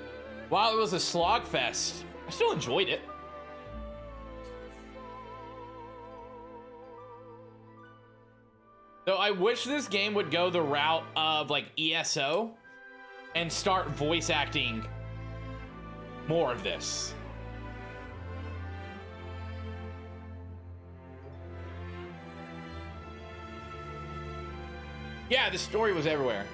While it was a slog fest, I still enjoyed it. Though I wish this game would go the route of like ESO and start voice acting more of this. Yeah, the story was everywhere.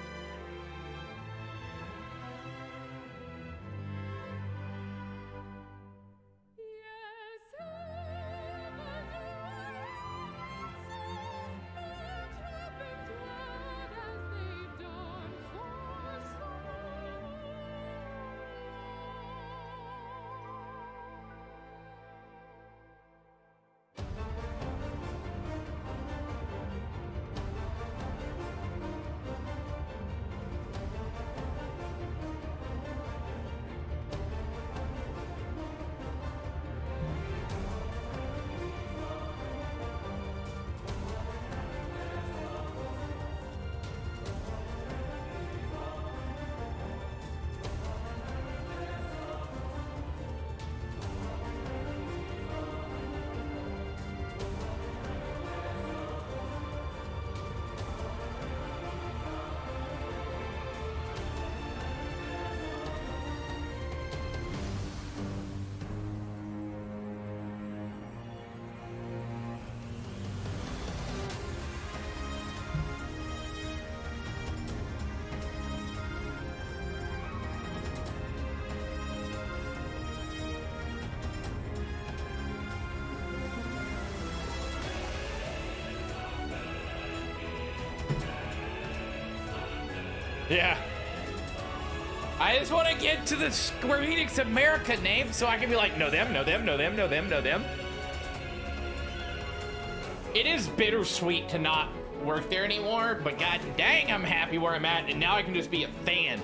Yeah. I just want to get to the Square Enix America name so I can be like, no them, no them, no them, no them, no them. It is bittersweet to not work there anymore, but god dang, I'm happy where I'm at, and now I can just be a fan.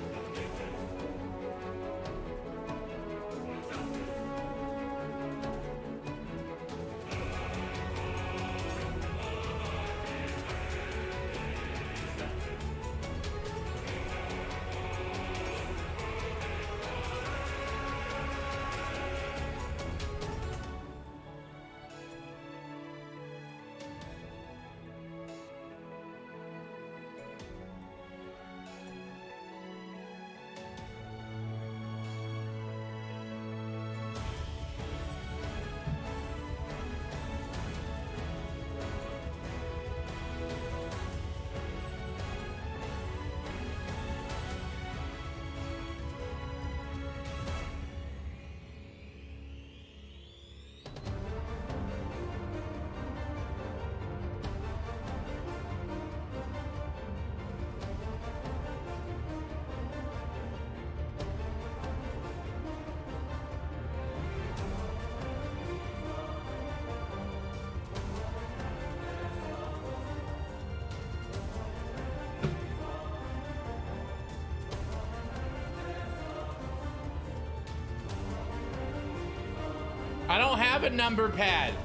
I don't have a number pad.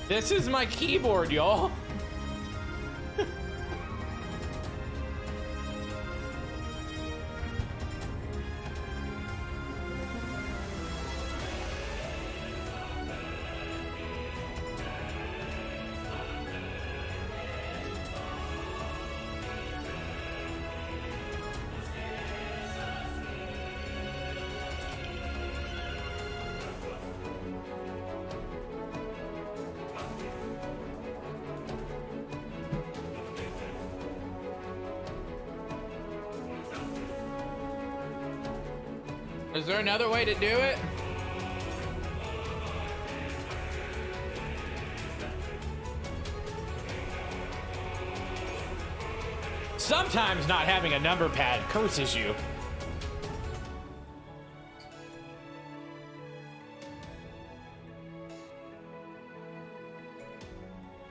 This is my keyboard, y'all. Is there another way to do it? Sometimes not having a number pad curses you.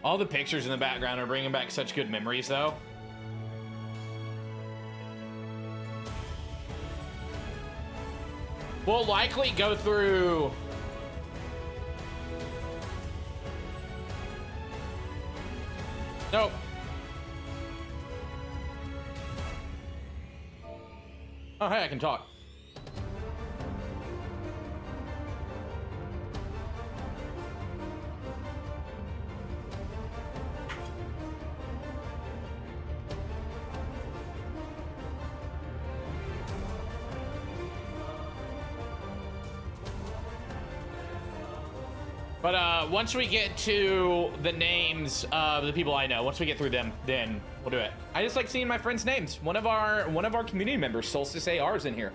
All the pictures in the background are bringing back such good memories, though. We'll likely go through... Nope. Oh, hey, I can talk. But once we get to the names of the people I know, once we get through them, then we'll do it. I just like seeing my friends' names. One of our community members, Solstice AR, is in here.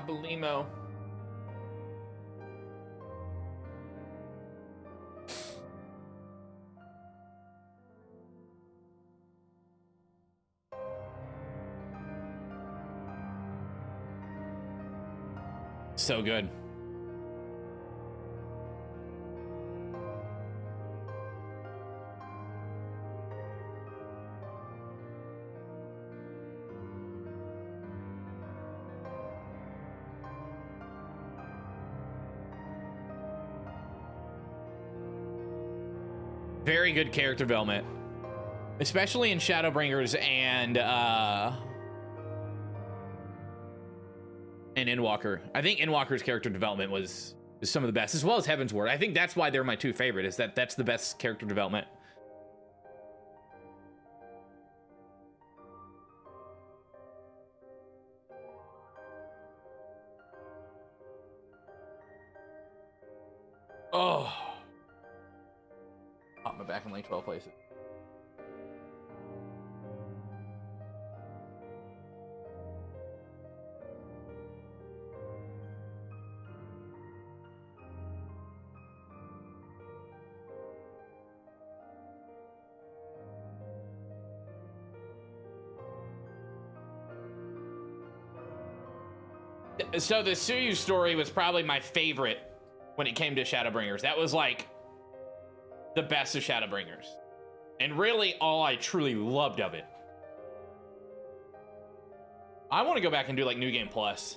Belimo. So good. Very good character development, especially in Shadowbringers and Endwalker. I think Endwalker's character development is some of the best, as well as Heaven's Word. I think that's why they're my two favorite, is that's the best character development. Oh. My back in like 12 places. So the Suyu story was probably my favorite when it came to Shadowbringers. That was like the best of Shadowbringers, and really all I truly loved of it. I want to go back and do like New Game Plus.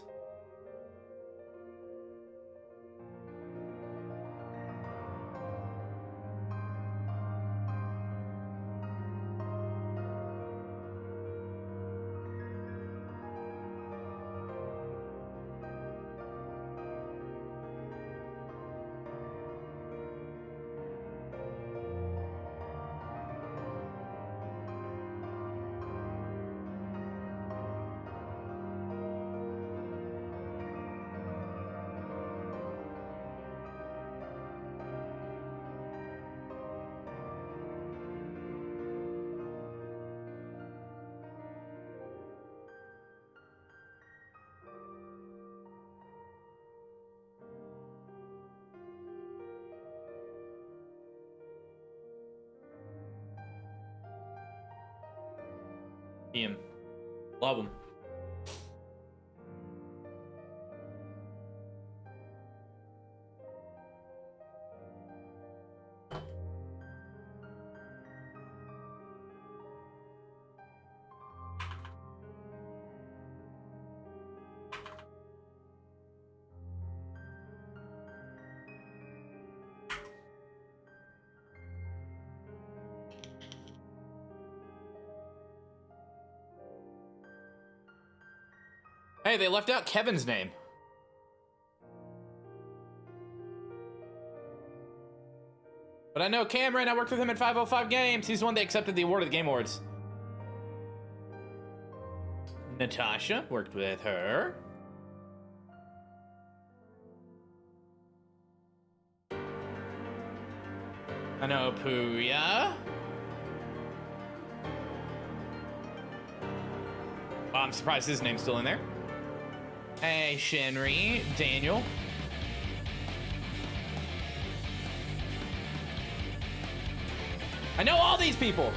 Ian, love him. Hey, they left out Kevin's name. But I know Cameron. I worked with him at 505 Games. He's the one that accepted the award at the Game Awards. Natasha, worked with her. I know Puya. I'm surprised his name's still in there. Hey, Shenry, Daniel. I know all these people.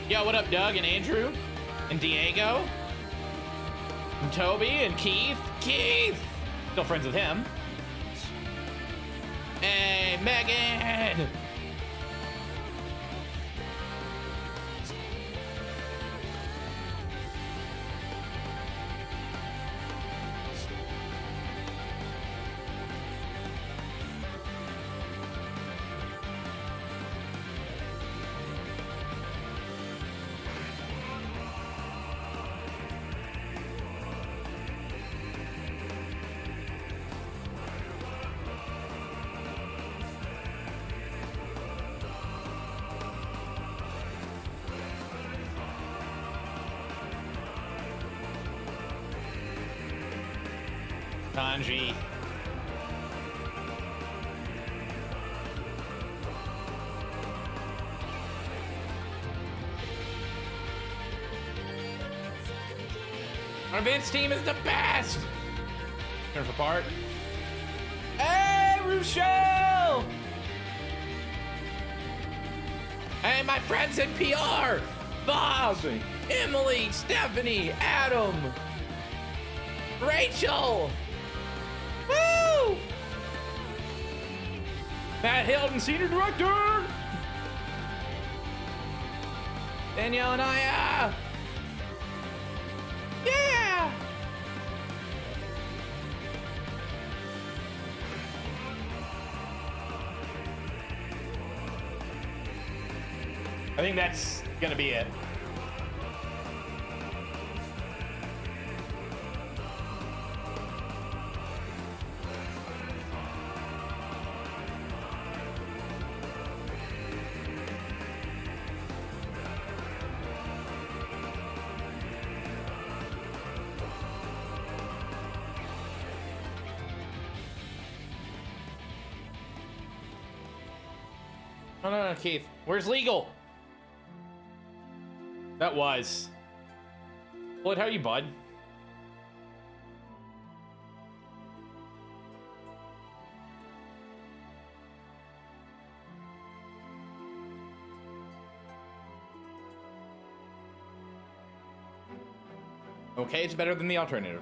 Yo, what up, Doug and Andrew and Diego and Toby and Keith? Keith! Still friends with him. Hey, Megan! Kanji. Our events team is the best! Turn for part. Hey, Rochelle! Hey, my friends in PR! Bob, Emily, Stephanie, Adam, Rachel! Woo! Matt Hilton, Senior Director! Danielle and I, yeah! I think that's gonna be it. No, Keith. Where's legal? That was. Bullet, how are you, bud? Okay, it's better than the alternative.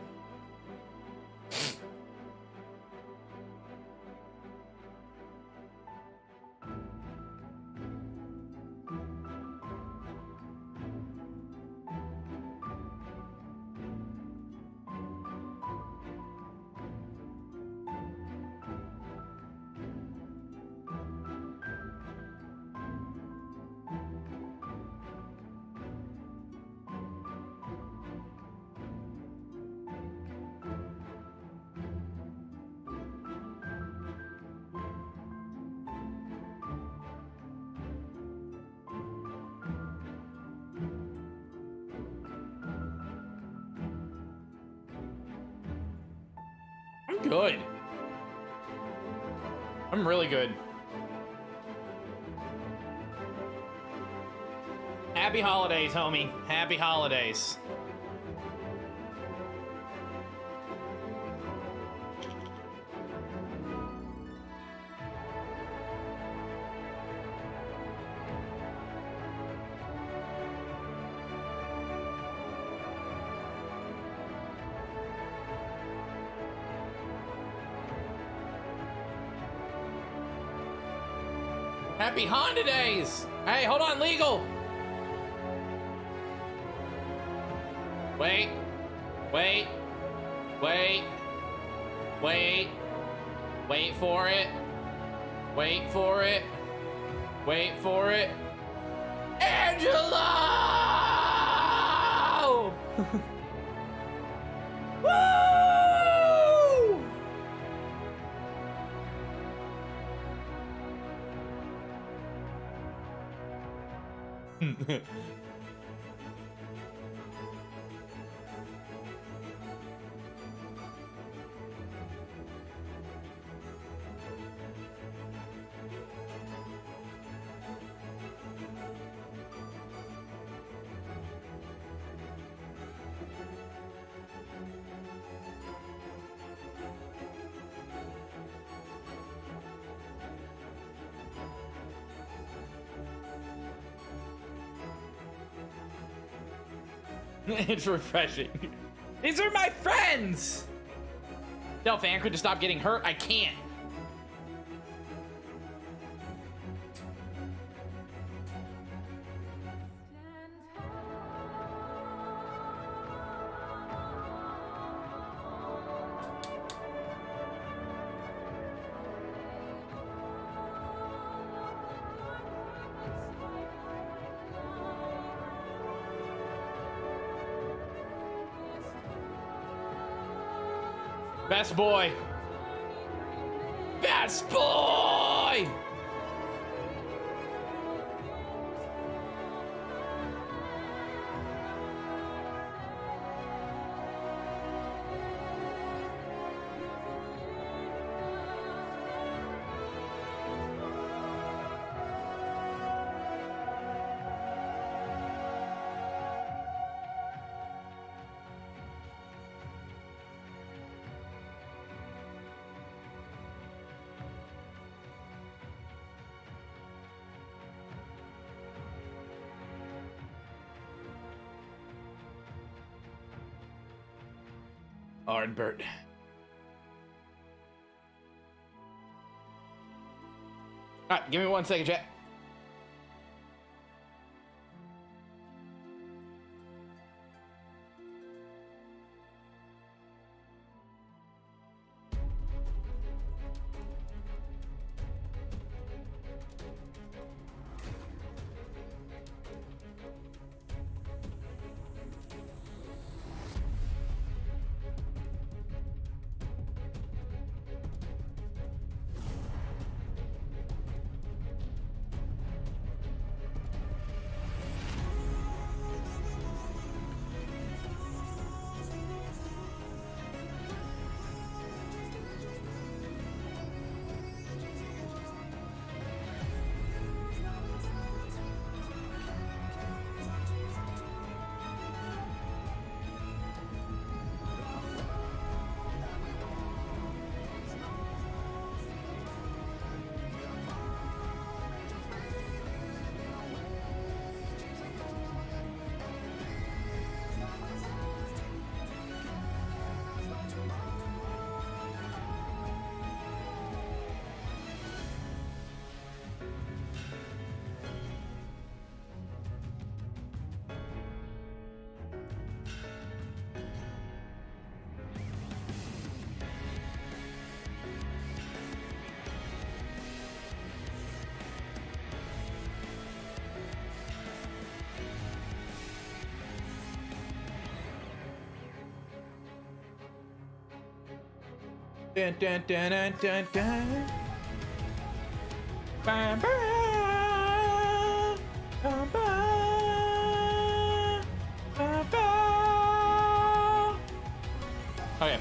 Good. I'm really good. Happy holidays, homie. Happy holidays. Happy Honda Days! Hey, hold on, legal! Wait. Wait. Wait. Wait. Wait for it. Wait for it. Wait for it. Angelo! Woo! It's refreshing. These are my friends! Tell Fancred to stop getting hurt. I can't. Best boy. Best boy! Ardbert. Alright, give me 1 second, chat. Dun, dun, dun, dun, dun, dun. Bam, bam, bam, bam, bam, bam. Okay.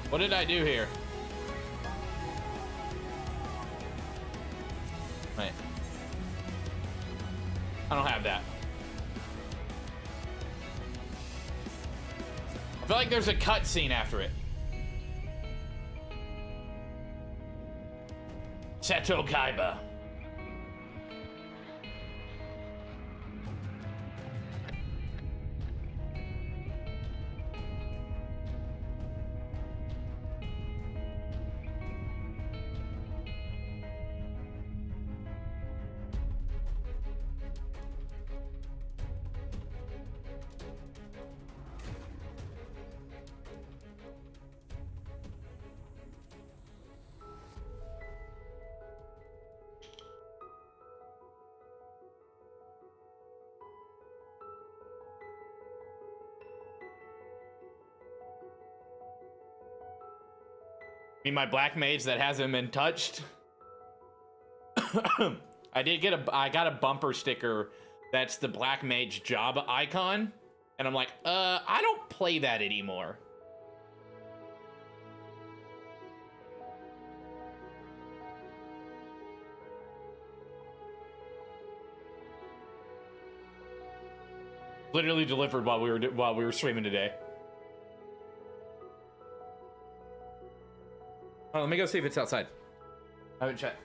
What did I do here? Wait. I don't have that. I feel like there's a cutscene after it. Seto Kaiba. Be my black mage that hasn't been touched. I got a bumper sticker that's the black mage job icon, and I'm like, I don't play that anymore. Literally delivered while we were streaming today. Oh, let me go see if it's outside. I haven't checked.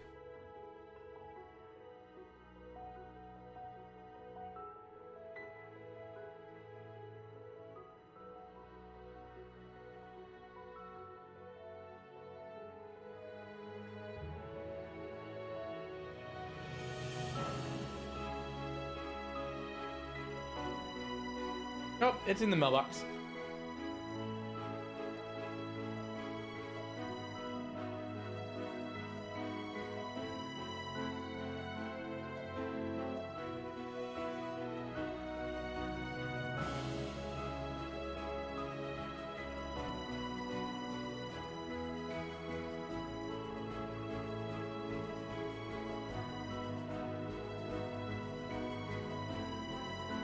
Oh, it's in the mailbox.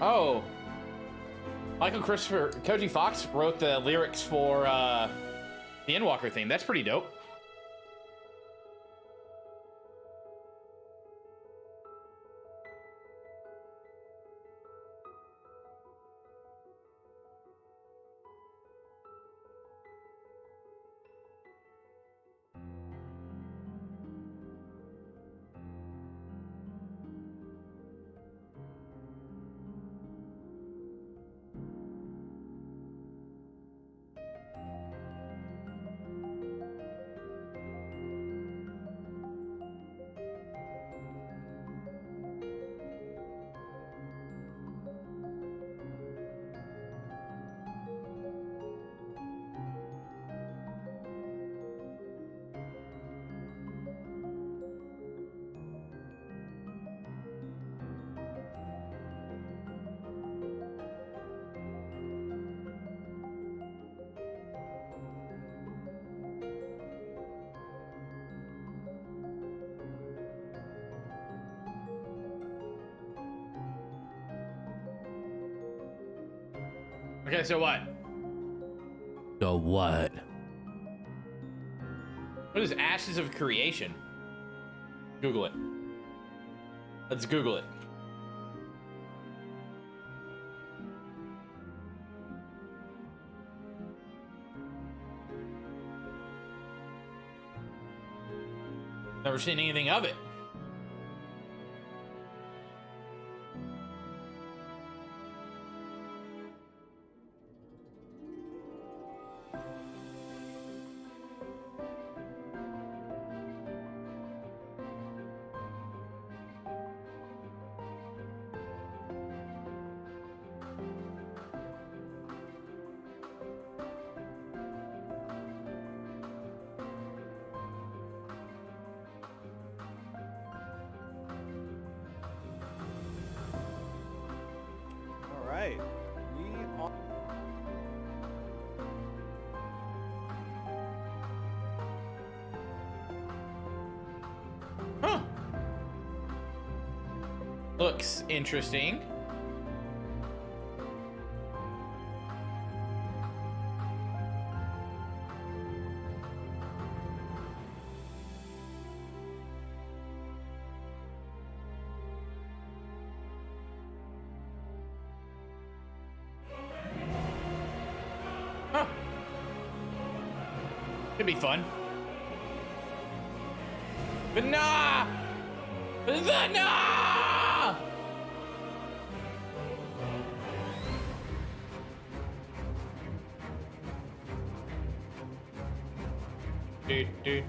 Oh. Michael Christopher, Koji Fox wrote the lyrics for the Endwalker theme. That's pretty dope. Okay, so what? So what? What is Ashes of Creation? Google it. Let's Google it. Never seen anything of it. Looks interesting. Huh. Could be fun. But nah! Dude.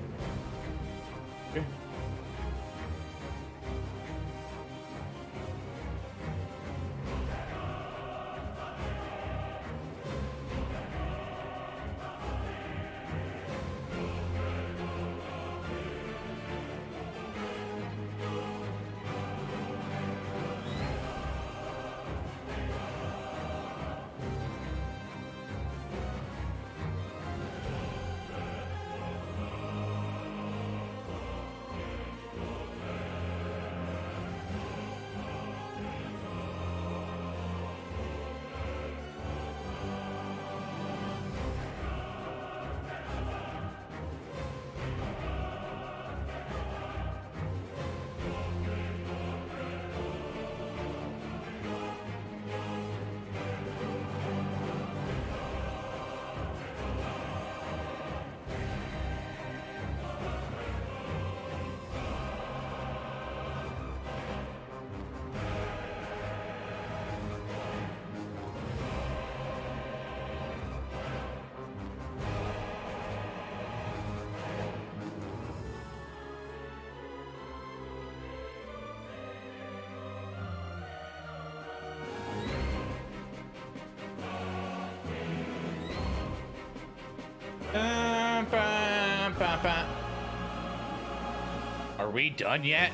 Are we done yet?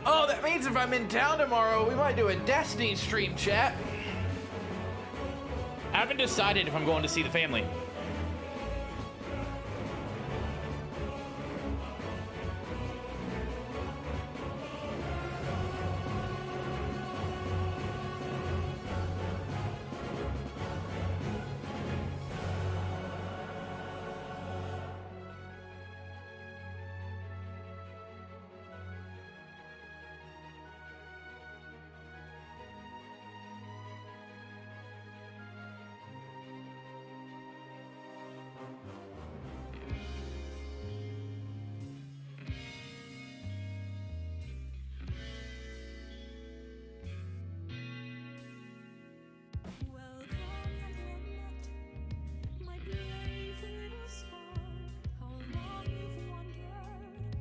Oh, that means if I'm in town tomorrow, we might do a Destiny stream, chat. I haven't decided if I'm going to see the family.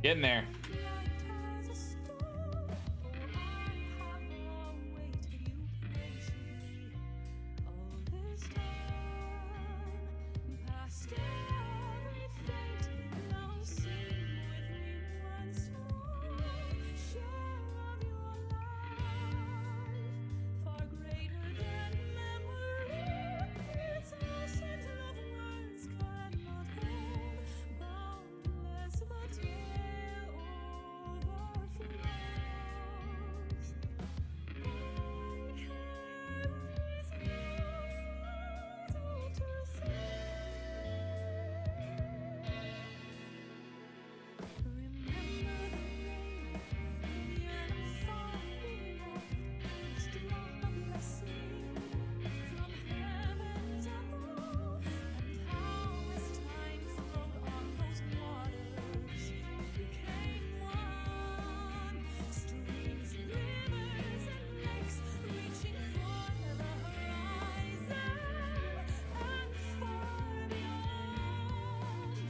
Getting there.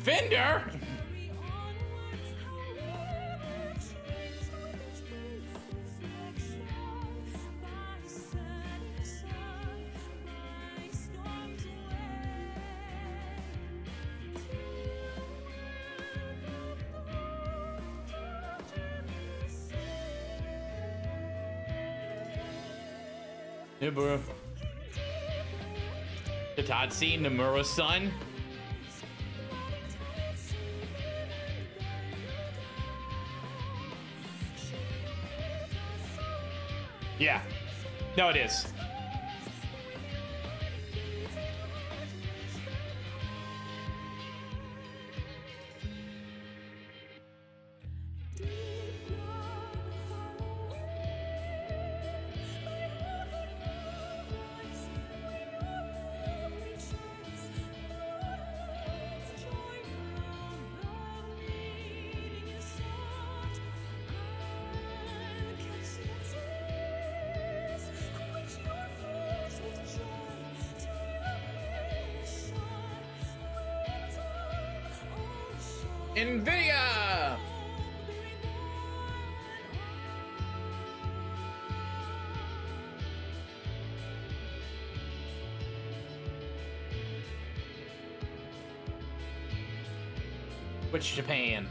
Fender? Yeah, bro. The Tatsi, Nomura's son. Yeah. No, it is. NVIDIA! Which Japan?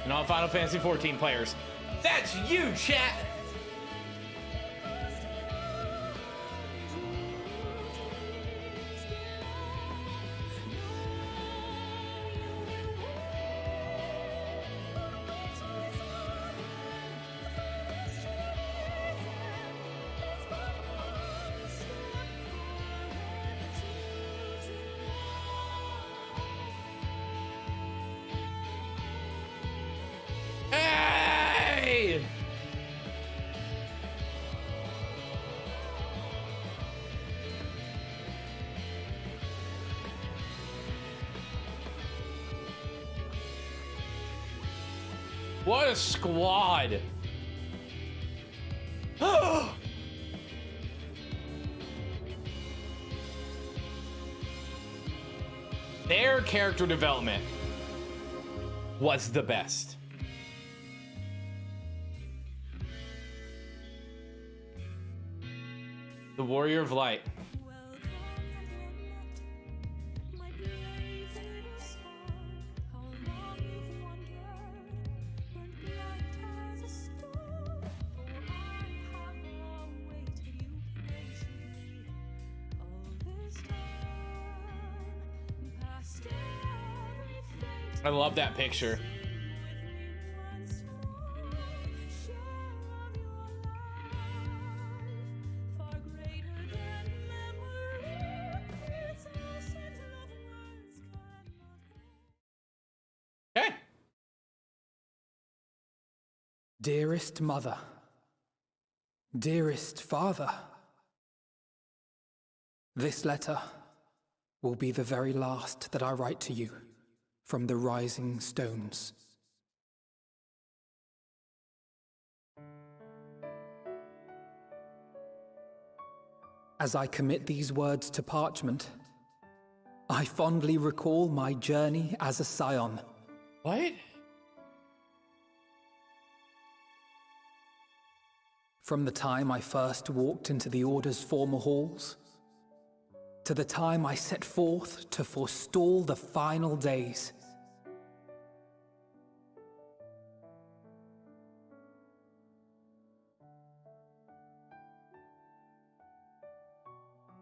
And all Final Fantasy XIV players. That's you, chat! Hey! What a squad! Their character development was the best. The Warrior of Light. I love that picture. Okay. Dearest mother, dearest father, this letter will be the very last that I write to you from the rising stones. As I commit these words to parchment, I fondly recall my journey as a scion. What? From the time I first walked into the Order's former halls, to the time I set forth to forestall the final days.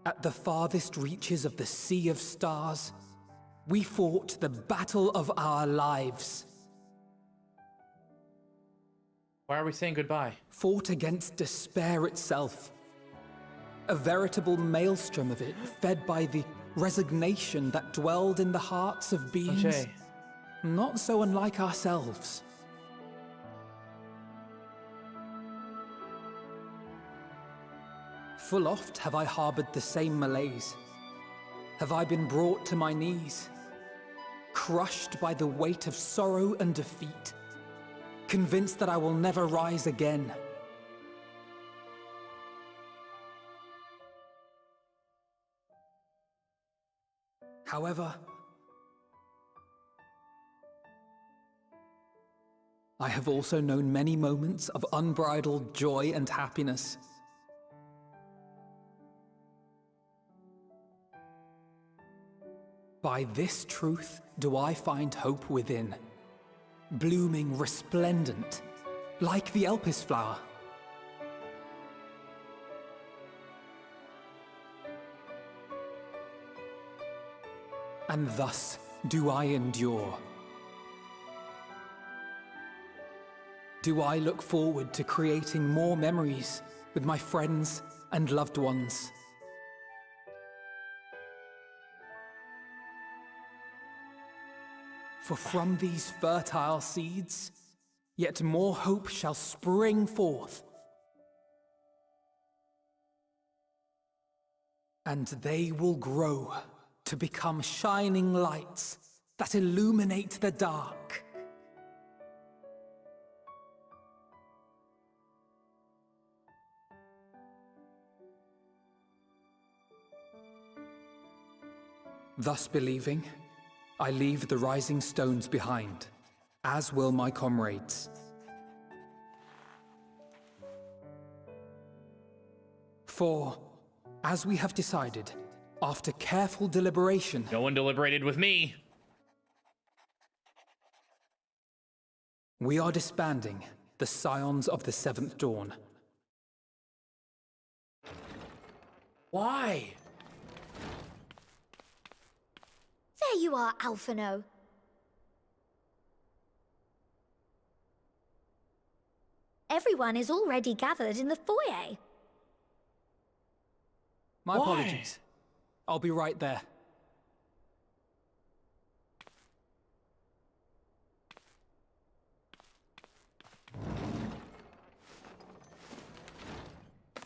At the farthest reaches of the Sea of Stars, we fought the battle of our lives. Why are we saying goodbye? Fought against despair itself. A veritable maelstrom of it, fed by the resignation that dwelled in the hearts of beings not so unlike ourselves. Full oft have I harbored the same malaise. Have I been brought to my knees, crushed by the weight of sorrow and defeat, convinced that I will never rise again. However, I have also known many moments of unbridled joy and happiness. By this truth do I find hope within, blooming resplendent, like the Elpis flower. And thus do I endure. Do I look forward to creating more memories with my friends and loved ones. For from these fertile seeds, yet more hope shall spring forth. And they will grow to become shining lights that illuminate the dark. Thus believing, I leave the rising stones behind, as will my comrades. For, as we have decided, after careful deliberation... No one deliberated with me. We are disbanding the Scions of the Seventh Dawn. Why? There you are, Alphino. Everyone is already gathered in the foyer. My apologies. I'll be right there.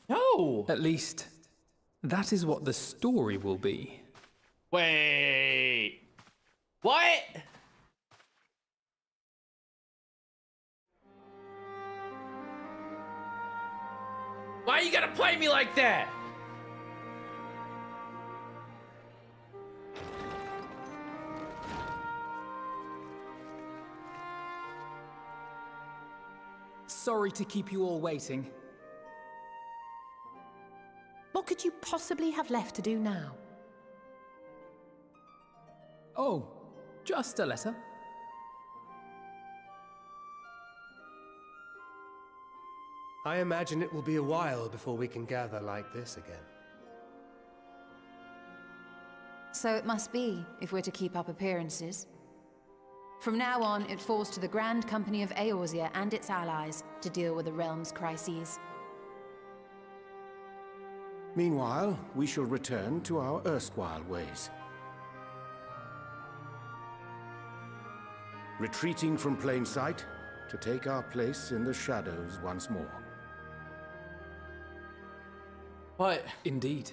No! At least, that is what the story will be. Wait. What? Why you gotta play me like that? Sorry to keep you all waiting. What could you possibly have left to do now? Oh, just a letter. I imagine it will be a while before we can gather like this again. So it must be, if we're to keep up appearances. From now on, it falls to the Grand Company of Eorzea and its allies to deal with the realm's crises. Meanwhile, we shall return to our erstwhile ways. Retreating from plain sight to take our place in the shadows once more. What? Indeed.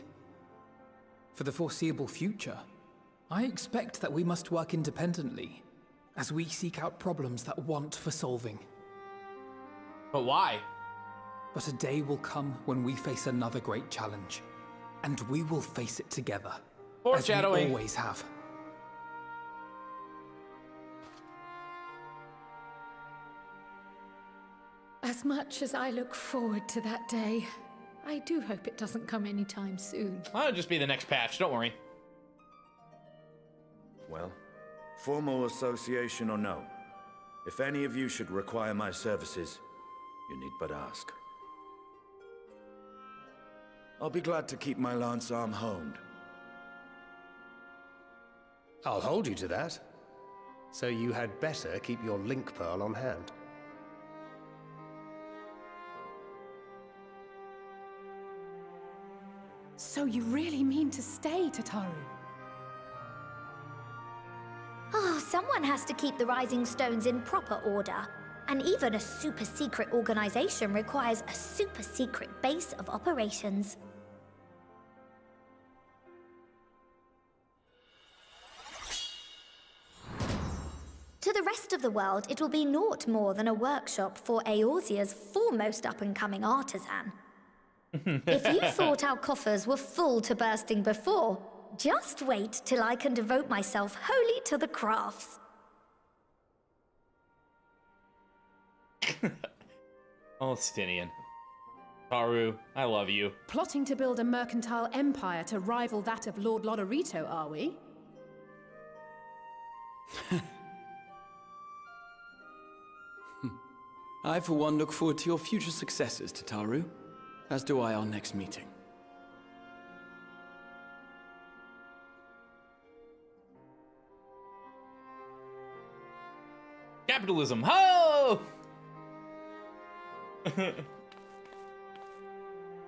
For the foreseeable future, I expect that we must work independently as we seek out problems that want for solving. But why? But a day will come when we face another great challenge, and we will face it together, as we always have. As much as I look forward to that day, I do hope it doesn't come anytime soon. I'll just be the next patch, don't worry. Well, formal association or no, if any of you should require my services, you need but ask. I'll be glad to keep my lance arm honed. I'll hold you to that. So you had better keep your link pearl on hand. So you really mean to stay, Tataru? Oh, someone has to keep the Rising Stones in proper order. And even a super-secret organization requires a super-secret base of operations. To the rest of the world, it will be naught more than a workshop for Eorzea's foremost up-and-coming artisan. If you thought our coffers were full to bursting before, just wait till I can devote myself wholly to the crafts. Oh, Stinian. Taru, I love you. Plotting to build a mercantile empire to rival that of Lord Lodorito, are we? I, for one, look forward to your future successes, Tataru. As do I our next meeting. Capitalism, ho!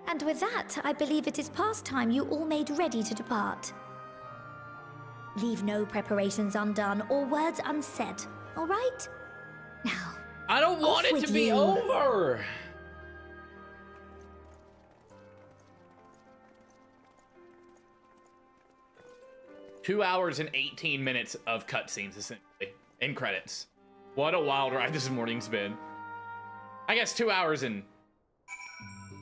And with that, I believe it is past time you all made ready to depart. Leave no preparations undone or words unsaid, all right? Now, I don't want it to be over! Two hours and 18 minutes of cutscenes, essentially, in credits. What a wild ride this morning's been. I guess 2 hours and...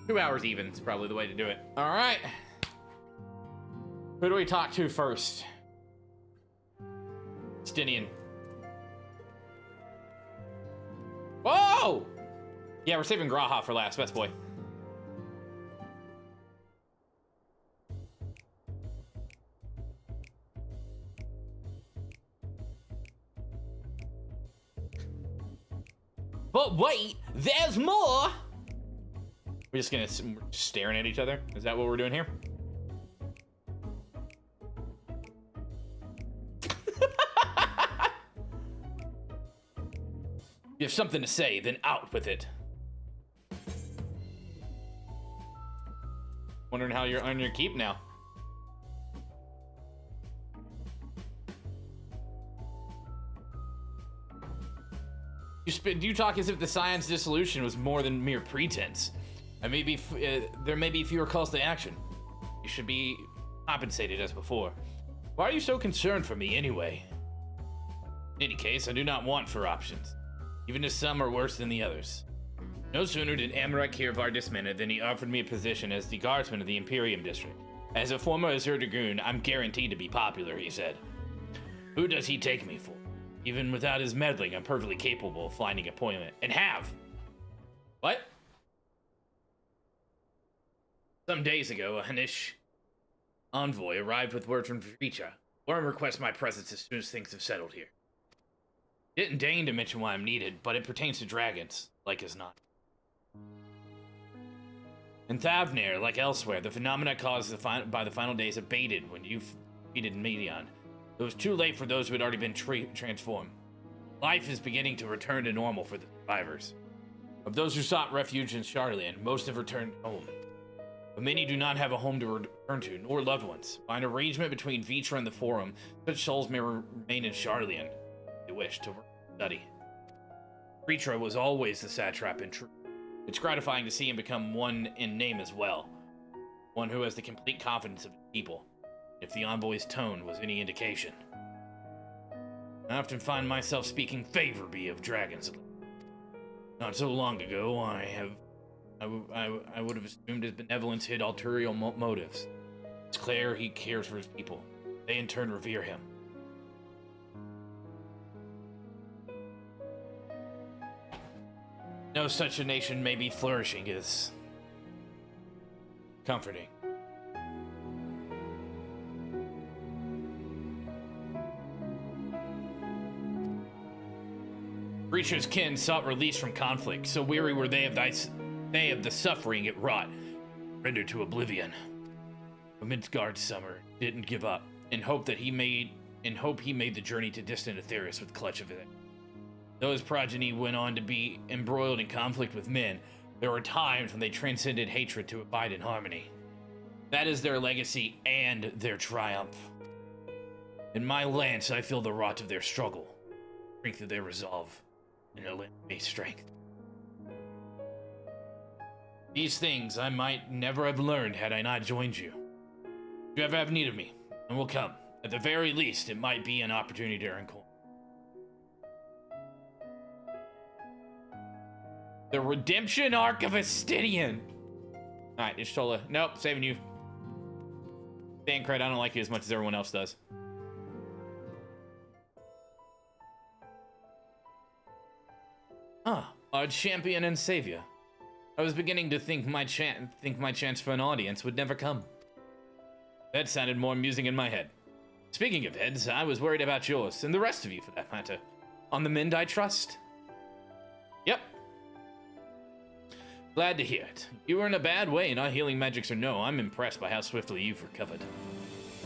2 hours even is probably the way to do it. All right. Who do we talk to first? Stinian. Whoa! Yeah, we're saving Graha for last, best boy. But wait, there's more! We're just gonna staring at each other? Is that what we're doing here? You have something to say, then out with it. Wondering how you're on your keep now. You talk as if the science dissolution was more than mere pretense. And maybe there may be fewer calls to action. You should be compensated as before. Why are you so concerned for me anyway? In any case, I do not want for options, even if some are worse than the others. No sooner did Amarak hear of our dismissal than he offered me a position as the guardsman of the Imperium District. As a former Azure Dragoon, I'm guaranteed to be popular, he said. Who does he take me for? Even without his meddling, I'm perfectly capable of finding appointment, and have. What? Some days ago, a Hanish envoy arrived with word from Vicha. Worm requests my presence as soon as things have settled here. Didn't deign to mention why I'm needed, but it pertains to dragons, like as not. In Thavnir, like elsewhere, the phenomena caused by the final days abated when you defeated Medion. It was too late for those who had already been transformed. Life is beginning to return to normal for the survivors. Of those who sought refuge in Sharlayan, most have returned home. But many do not have a home to return to, nor loved ones. By an arrangement between Vitra and the Forum, such souls may remain in Sharlayan if they wish to study. Vitra was always the satrap in truth. It's gratifying to see him become one in name as well. One who has the complete confidence of the people, if the envoy's tone was any indication. I often find myself speaking favorably of dragons. Not so long ago, I would have assumed his benevolence hid ulterior motives. It's clear he cares for his people. They in turn revere him. No such a nation may be flourishing is comforting. Breacher's kin sought release from conflict, so weary were they of the suffering it wrought, rendered to oblivion. But Midgard's summer didn't give up, in hope he made the journey to distant Aetheris with clutch of it. Though his progeny went on to be embroiled in conflict with men, there were times when they transcended hatred to abide in harmony. That is their legacy and their triumph. In my lance, I feel the rot of their struggle, strength of their resolve, and their limited strength. These things I might never have learned had I not joined you. If you ever have need of me, and will come. At the very least, it might be an opportunity to earn coin. The redemption arc of Astidian. Alright, Ishtola. Nope, saving you. Bancred, I don't like you as much as everyone else does. Ah, our champion and savior. I was beginning to think my chance for an audience would never come. That sounded more amusing in my head. Speaking of heads, I was worried about yours, and the rest of you for that matter. On the mend, I trust? Yep. Glad to hear it. You were in a bad way, not healing magics or no. I'm impressed by how swiftly you've recovered.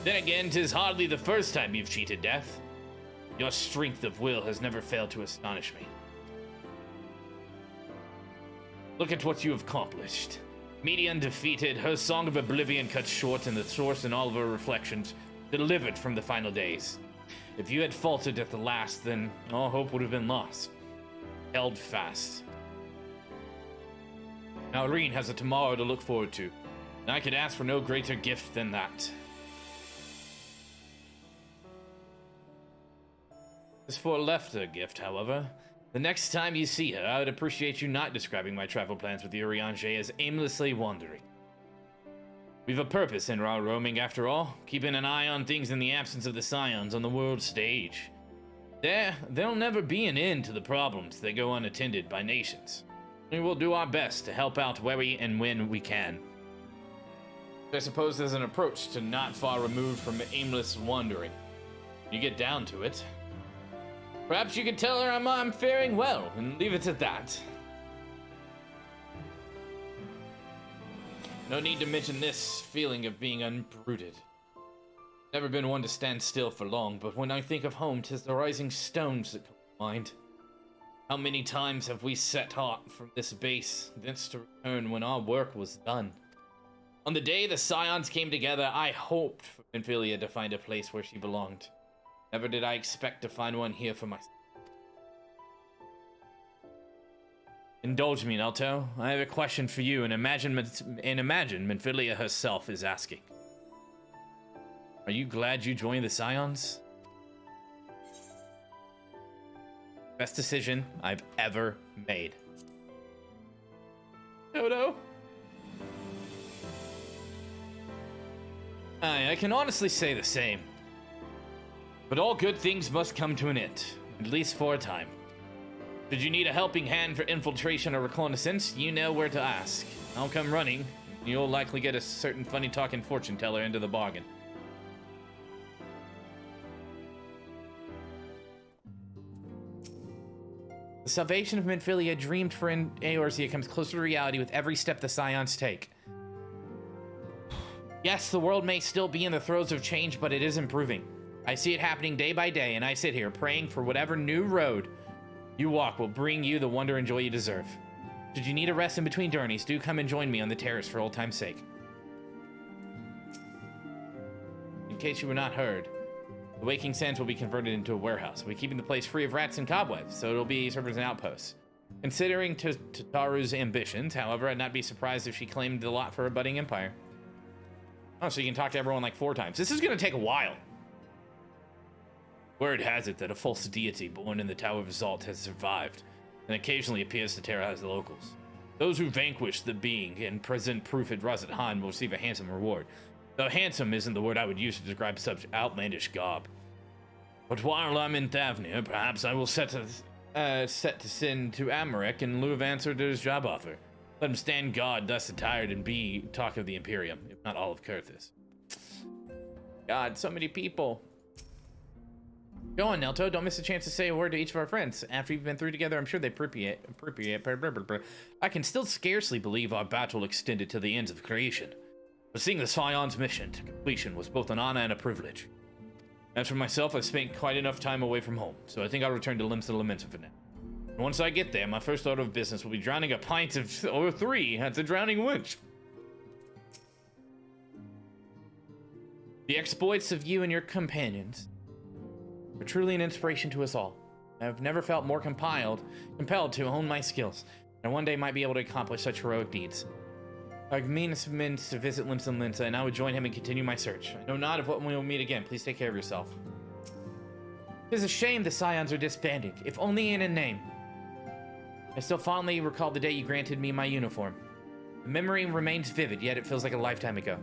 Then again, 'tis hardly the first time you've cheated death. Your strength of will has never failed to astonish me. Look at what you have accomplished. Medion defeated, her Song of Oblivion cut short, and the source and all of her reflections delivered from the final days. If you had faltered at the last, then all hope would have been lost. Held fast. Now Irene has a tomorrow to look forward to, and I could ask for no greater gift than that. As for a Lefter gift, however, the next time you see her, I would appreciate you not describing my travel plans with the Urianger as aimlessly wandering. We've a purpose in our roaming, after all, keeping an eye on things in the absence of the Scions on the world stage. There'll never be an end to the problems that go unattended by nations. We will do our best to help out where and when we can. I suppose there's an approach to not far removed from aimless wandering. You get down to it. Perhaps you could tell her I'm faring well, and leave it at that. No need to mention this feeling of being uprooted. Never been one to stand still for long, but when I think of home, 'tis the rising stones that come to mind. How many times have we set out from this base, thence to return when our work was done? On the day the Scions came together, I hoped for Minfilia to find a place where she belonged. Never did I expect to find one here for myself. Indulge me, Nalto. I have a question for you, and imagine Minfilia herself is asking. Are you glad you joined the Scions? Best decision I've ever made. Dodo? I can honestly say the same. But all good things must come to an end, at least for a time. Should you need a helping hand for infiltration or reconnaissance, you know where to ask. I'll come running. You'll likely get a certain funny-talking fortune teller into the bargain. The salvation of Minfilia dreamed for Eorzea comes closer to reality with every step the Scions take. Yes, the world may still be in the throes of change, but it is improving. I see it happening day by day, and I sit here praying for whatever new road you walk will bring you the wonder and joy you deserve. Should you need a rest in between journeys, do come and join me on the terrace for old time's sake. In case you were not heard, the Waking Sands will be converted into a warehouse. We'll be keeping the place free of rats and cobwebs, so it'll be served as an outpost. Considering Tataru's ambitions, however, I'd not be surprised if she claimed the lot for a budding empire. Oh, so you can talk to everyone like 4 times. This is going to take a while. Word has it that a false deity born in the Tower of Zalt has survived, and occasionally appears to terrorize the locals. Those who vanquish the being and present proof at Razat Han will receive a handsome reward. Though handsome isn't the word I would use to describe such outlandish garb. But while I'm in Thavnir, perhaps I will set to send to Amarek in lieu of answer to his job offer. Let him stand guard, thus attired, and be talk of the Imperium, if not all of Kurthus. God, so many people. Go on, Nelto. Don't miss a chance to say a word to each of our friends. After we've been through together, I'm sure they appropriate. I can still scarcely believe our battle extended to the ends of creation. But seeing the Scion's mission to completion was both an honor and a privilege. As for myself, I've spent quite enough time away from home, so I think I'll return to Limsa Lamentum for now. And once I get there, my first order of business will be drowning a pint of, or 3 at the Drowning Winch. The exploits of you and your companions are truly an inspiration to us all. I've never felt more compelled to hone my skills, and one day might be able to accomplish such heroic deeds. Agmenis means to visit Limsa Lamentum, and I would join him and continue my search. I know not of what we will meet again. Please take care of yourself. It is a shame the Scions are disbanding, if only in a name. I still fondly recall the day you granted me my uniform. The memory remains vivid, yet it feels like a lifetime ago.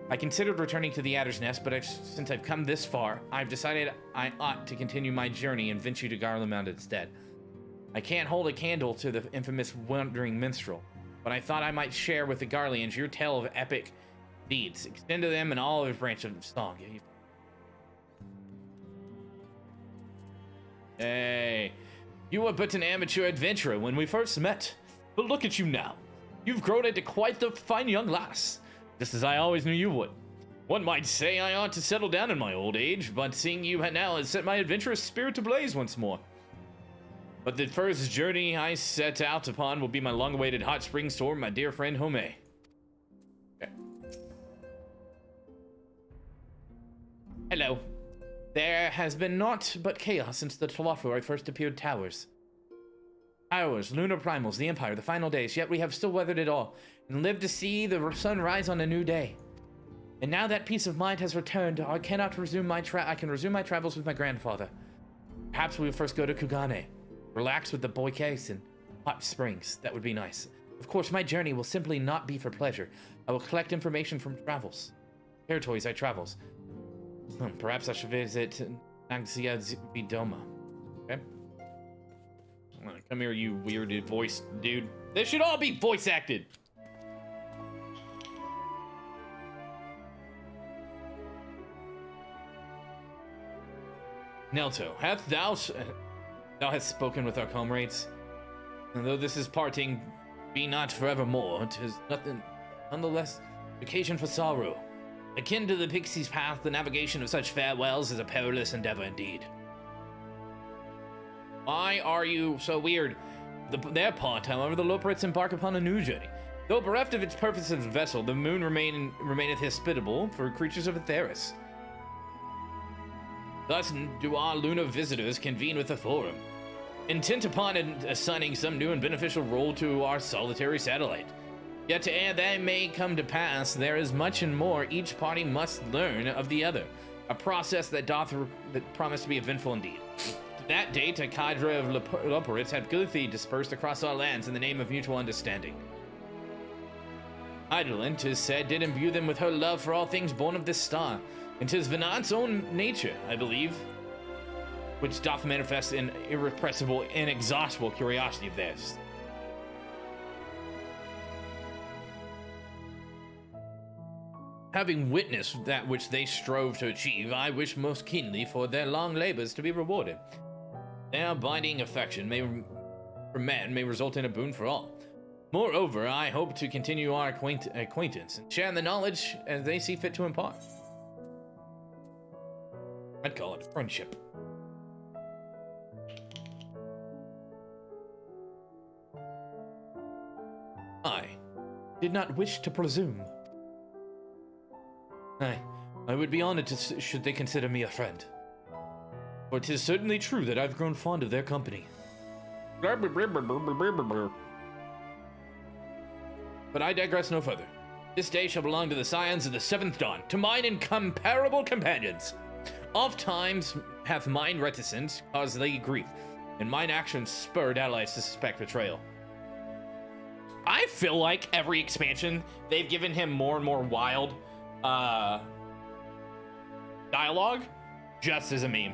I considered returning to the Adder's Nest, but since I've come this far, I've decided I ought to continue my journey and venture to Garlemald instead. I can't hold a candle to the infamous Wandering Minstrel, but I thought I might share with the Garleans your tale of epic deeds. Extend to them in all of his branches of song. Hey, you were but an amateur adventurer when we first met, but look at you now. You've grown into quite the fine young lass. Just as I always knew you would. One might say I ought to settle down in my old age, but seeing you now has set my adventurous spirit ablaze once more. But the first journey I set out upon will be my long-awaited hot springs tour with my dear friend Home. Okay. Hello. There has been naught but chaos since the Tlafur first appeared towers. Hours, lunar primals, the Empire, the final days, yet we have still weathered it all, and lived to see the sun rise on a new day. And now that peace of mind has returned, I can resume my travels with my grandfather. Perhaps we will first go to Kugane, relax with the Boykes and hot springs. That would be nice. Of course, my journey will simply not be for pleasure. I will collect information from territories I travels. Perhaps I should visit Nagsia Vidoma. Okay. Come here, you weirded voice dude. They should all be voice acted. Nelto, thou hast spoken with our comrades, and though this is parting, be not forevermore. 'Tis nothing, nonetheless, occasion for sorrow. Akin to the Pixie's path, the navigation of such farewells is a perilous endeavor indeed. Why are you so weird? Their part, however, the Loporits embark upon a new journey. Though bereft of its purpose as a vessel, the moon remaineth hospitable for creatures of Aetheris. Thus do our lunar visitors convene with the Forum, intent upon assigning some new and beneficial role to our solitary satellite. Yet ere that may come to pass, there is much and more each party must learn of the other, a process that promised to be eventful indeed. To that date, a cadre of Loporits had guiltily dispersed across our lands in the name of mutual understanding. Eidolon, 'tis said, did imbue them with her love for all things born of this star, and 'tis Venant's own nature, I believe. which doth manifest an irrepressible, inexhaustible curiosity of theirs. Having witnessed that which they strove to achieve, I wish most keenly for their long labors to be rewarded. Their abiding affection for man may result in a boon for all. Moreover, I hope to continue our acquaintance and share the knowledge as they see fit to impart. I'd call it friendship. I did not wish to presume. I would be honored should they consider me a friend. For 'tis certainly true that I've grown fond of their company. But I digress no further. This day shall belong to the scions of the seventh dawn, to mine incomparable companions. Oft times hath mine reticence caused thee grief, and mine actions spurred allies to suspect betrayal. I feel like every expansion, they've given him more and more wild dialogue, just as a meme.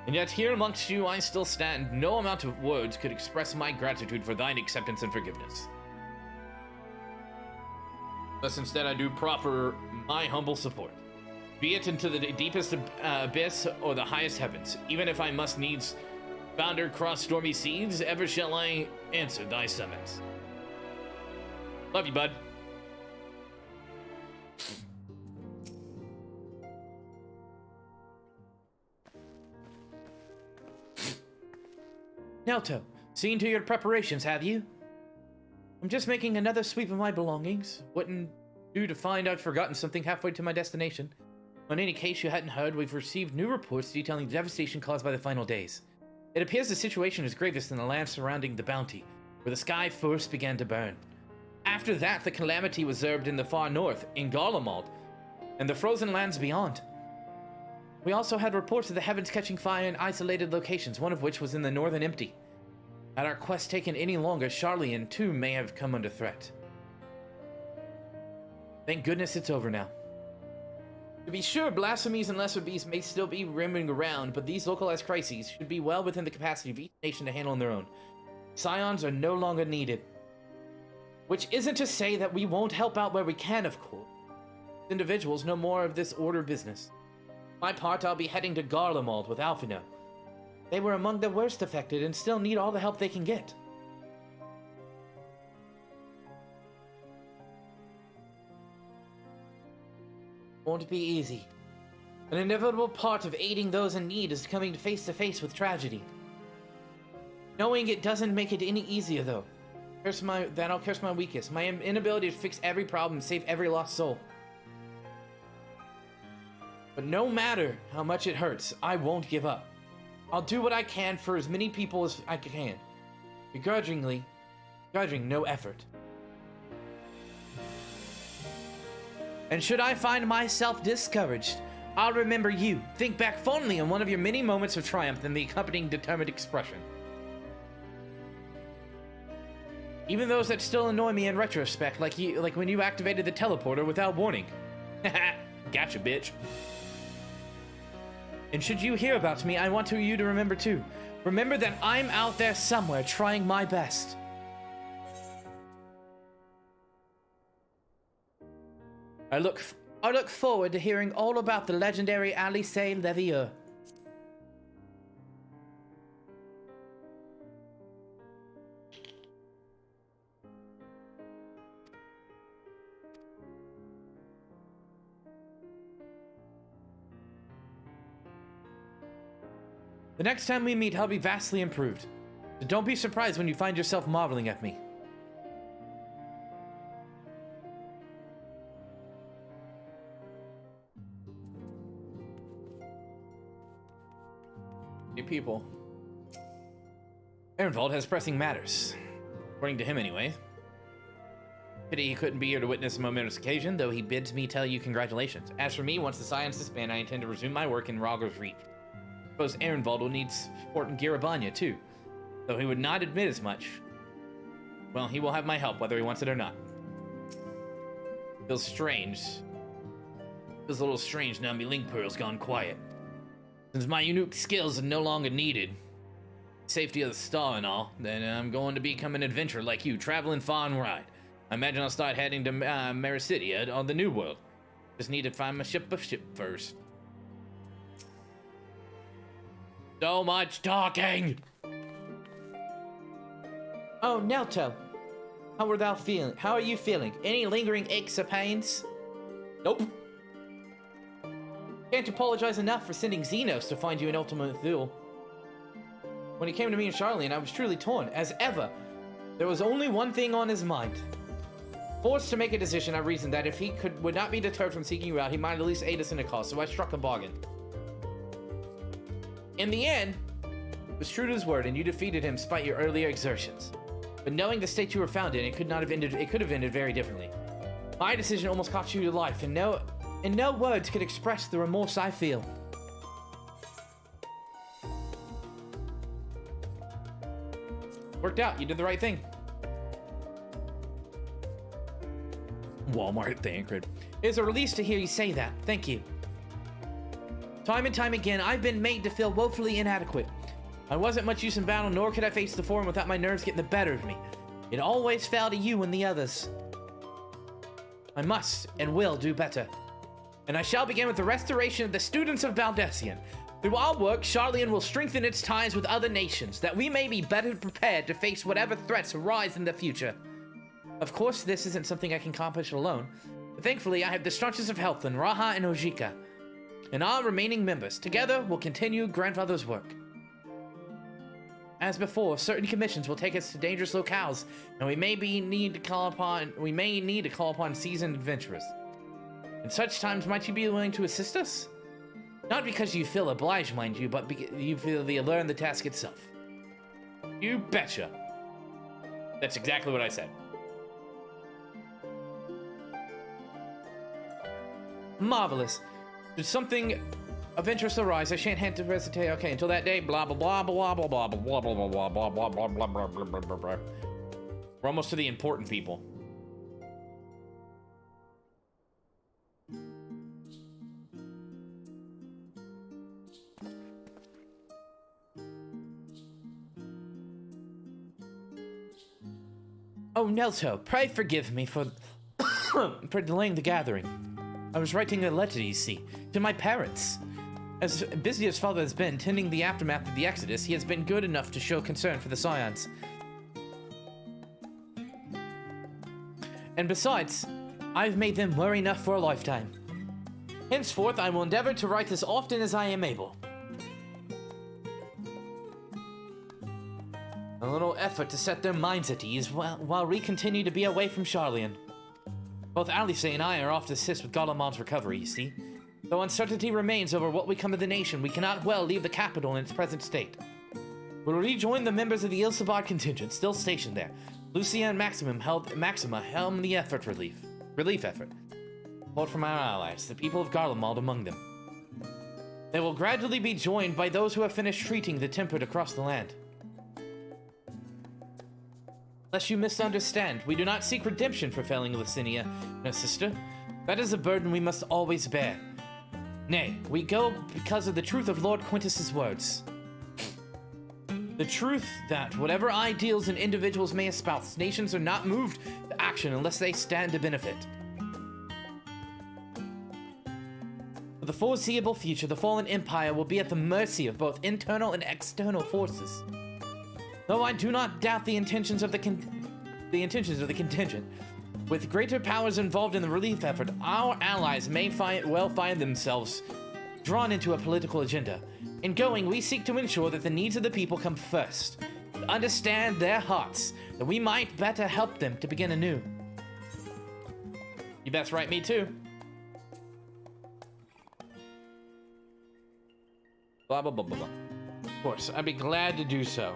And yet here amongst you I still stand. No amount of words could express my gratitude for thine acceptance and forgiveness. Thus instead I do proffer my humble support, be it into the deepest abyss or the highest heavens. Even if I must needs founder cross stormy seas, ever shall I answer thy summons. Love you, bud. Nelto, seen to your preparations, have you? I'm just making another sweep of my belongings. Wouldn't do to find I'd forgotten something halfway to my destination. In any case you hadn't heard, we've received new reports detailing the devastation caused by the final days. It appears the situation is gravest in the land surrounding the Bounty, where the sky first began to burn. After that, the calamity was observed in the far north, in Garlemald, and the frozen lands beyond. We also had reports of the heavens catching fire in isolated locations, one of which was in the northern Empty. Had our quest taken any longer, Charlian too may have come under threat. Thank goodness it's over now. To be sure, blasphemies and lesser beasts may still be roaming around, but these localized crises should be well within the capacity of each nation to handle on their own. Scions are no longer needed. Which isn't to say that we won't help out where we can, of course. Individuals know more of this order business. For my part, I'll be heading to Garlemald with Alphino. They were among the worst affected and still need all the help they can get. Won't be easy. An inevitable part of aiding those in need is coming face to face with tragedy. Knowing it doesn't make it any easier, though. That'll curse my weakest. My inability to fix every problem, save every lost soul. But no matter how much it hurts, I won't give up. I'll do what I can for as many people as I can. Begrudging no effort. And should I find myself discouraged, I'll remember you. Think back fondly on one of your many moments of triumph and the accompanying determined expression. Even those that still annoy me in retrospect, like when you activated the teleporter without warning. Gotcha, bitch. And should you hear about me, I want you to remember too. Remember that I'm out there somewhere trying my best. I look forward to hearing all about the legendary Alice Levieux. The next time we meet, I'll be vastly improved. So don't be surprised when you find yourself marveling at me. Hey, people. Ehrenwald has pressing matters. According to him, anyway. Pity he couldn't be here to witness a momentous occasion, though he bids me tell you congratulations. As for me, once the science disband, I intend to resume my work in Rogger's Reach. I suppose Ehrenwald will need support in Garabanya, too. Though he would not admit as much. Well, he will have my help, whether he wants it or not. Feels strange. Feels a little strange now my link pearl's gone quiet. Since my unique skills are no longer needed, safety of the star and all, then I'm going to become an adventurer like you, traveling far and wide. I imagine I'll start heading to Mericidia on the New World. Just need to find my ship first. So much talking! Oh, Nelto. How are you feeling? Any lingering aches or pains? Nope. Can't apologize enough for sending Xenos to find you an ultimate duel. When he came to me and Charlene, I was truly torn. As ever, there was only one thing on his mind. Forced to make a decision, I reasoned that if he would not be deterred from seeking you out, he might at least aid us in a cause, so I struck a bargain. In the end, he was true to his word, and you defeated him despite your earlier exertions. But knowing the state you were found in, it could have ended very differently. My decision almost cost you your life, and no words could express the remorse I feel. Worked out, you did the right thing. Walmart Thancred. It is a release to hear you say that. Thank you. Time and time again, I've been made to feel woefully inadequate. I wasn't much use in battle, nor could I face the Forum without my nerves getting the better of me. It always fell to you and the others. I must and will do better. And I shall begin with the restoration of the students of Baldessian. Through our work, Charlian will strengthen its ties with other nations, that we may be better prepared to face whatever threats arise in the future. Of course, this isn't something I can accomplish alone, but thankfully I have the strongest of health in Raha and Ojika. And our remaining members, together, will continue grandfather's work. As before, certain commissions will take us to dangerous locales, and we may need to call upon seasoned adventurers. In such times, might you be willing to assist us? Not because you feel obliged, mind you, but because you feel you learn the task itself. You betcha. That's exactly what I said. Marvelous. Should something of interest arise, I shan't hesitate. Okay, until that day, blah blah blah blah blah blah blah blah blah blah blah blah blah blah blah blah blah blah blah. We're almost to the important people. Oh, Nelto, pray forgive me for for delaying the gathering. I was writing a letter, you see, to my parents. As busy as father has been tending the aftermath of the Exodus, he has been good enough to show concern for the Scions. And besides, I've made them worry enough for a lifetime. Henceforth, I will endeavor to write as often as I am able. A little effort to set their minds at ease while we continue to be away from Charlian. Both Alice and I are off to assist with Garlemald's recovery, you see. Though uncertainty remains over what become of the nation, we cannot well leave the capital in its present state. We'll rejoin the members of the Ilsabad contingent still stationed there. Lucia and Maxima helm the relief effort. Lord from our allies, the people of Garlemald among them. They will gradually be joined by those who have finished treating the tempered across the land. Lest you misunderstand, we do not seek redemption for failing Lucinia, no sister. That is a burden we must always bear. Nay, we go because of the truth of Lord Quintus's words. The truth that whatever ideals and individuals may espouse, nations are not moved to action unless they stand to benefit. For the foreseeable future, the fallen empire will be at the mercy of both internal and external forces. Though I do not doubt the intentions of the contingent, with greater powers involved in the relief effort, our allies may find themselves drawn into a political agenda. In going, we seek to ensure that the needs of the people come first, to understand their hearts, that we might better help them to begin anew. You best write me too. Blah blah blah blah blah. Of course, I'd be glad to do so.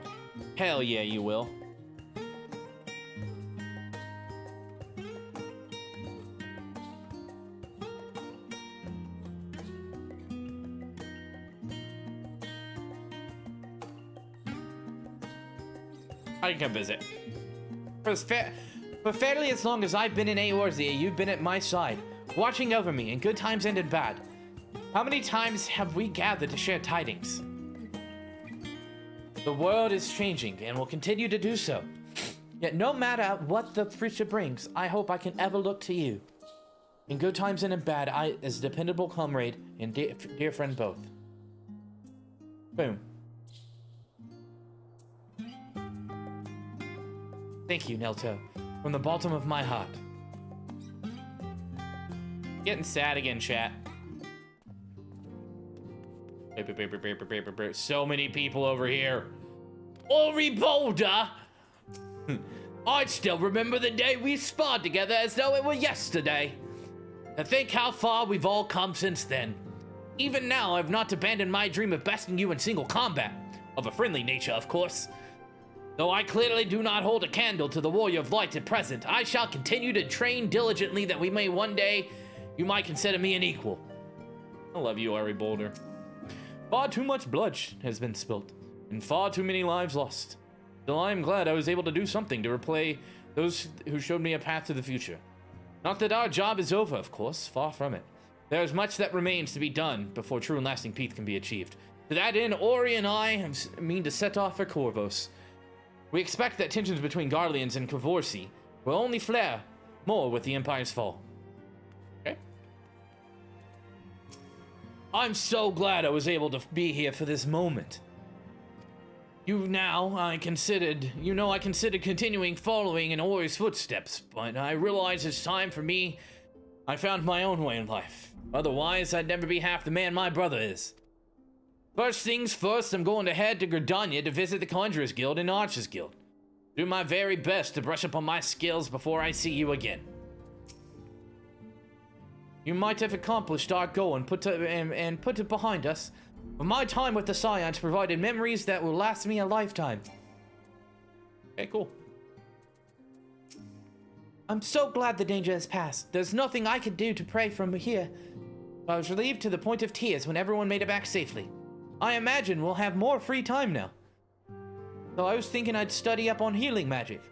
Hell yeah, you will. I can come visit. For fairly as long as I've been in Eorzea, you've been at my side, watching over me in good times and in bad. How many times have we gathered to share tidings? The world is changing and will continue to do so. Yet no matter what the future brings, I hope I can ever look to you. In good times and in bad, I as a dependable comrade and dear friend both. Boom. Thank you, Nelto, from the bottom of my heart. Getting sad again, chat. So many people over here. Ori Boulder! I still remember the day we sparred together as though it were yesterday. And think how far we've all come since then. Even now, I've not abandoned my dream of besting you in single combat. Of a friendly nature, of course. Though I clearly do not hold a candle to the warrior of light at present, I shall continue to train diligently that we may one day, you might consider me an equal. I love you, Ori Boulder. Far too much blood has been spilt, and far too many lives lost. Still, I am glad I was able to do something to repay those who showed me a path to the future. Not that our job is over, of course, far from it. There is much that remains to be done before true and lasting peace can be achieved. To that end, Ori and I mean to set off for Corvos. We expect that tensions between Garleans and Corvorsi will only flare more with the Empire's fall. Okay. I'm so glad I was able to be here for this moment. I considered continuing following in Ori's footsteps, but I realized it's time for me. I found my own way in life. Otherwise, I'd never be half the man my brother is. First things first, I'm going to head to Gridania to visit the Conjurer's Guild and Archer's Guild. Do my very best to brush up on my skills before I see you again. You might have accomplished our goal and put it behind us, but my time with the Scions provided memories that will last me a lifetime. Okay, cool. I'm so glad the danger has passed. There's nothing I could do to pray from here. I was relieved to the point of tears when everyone made it back safely. I imagine we'll have more free time now. So I was thinking I'd study up on healing magic,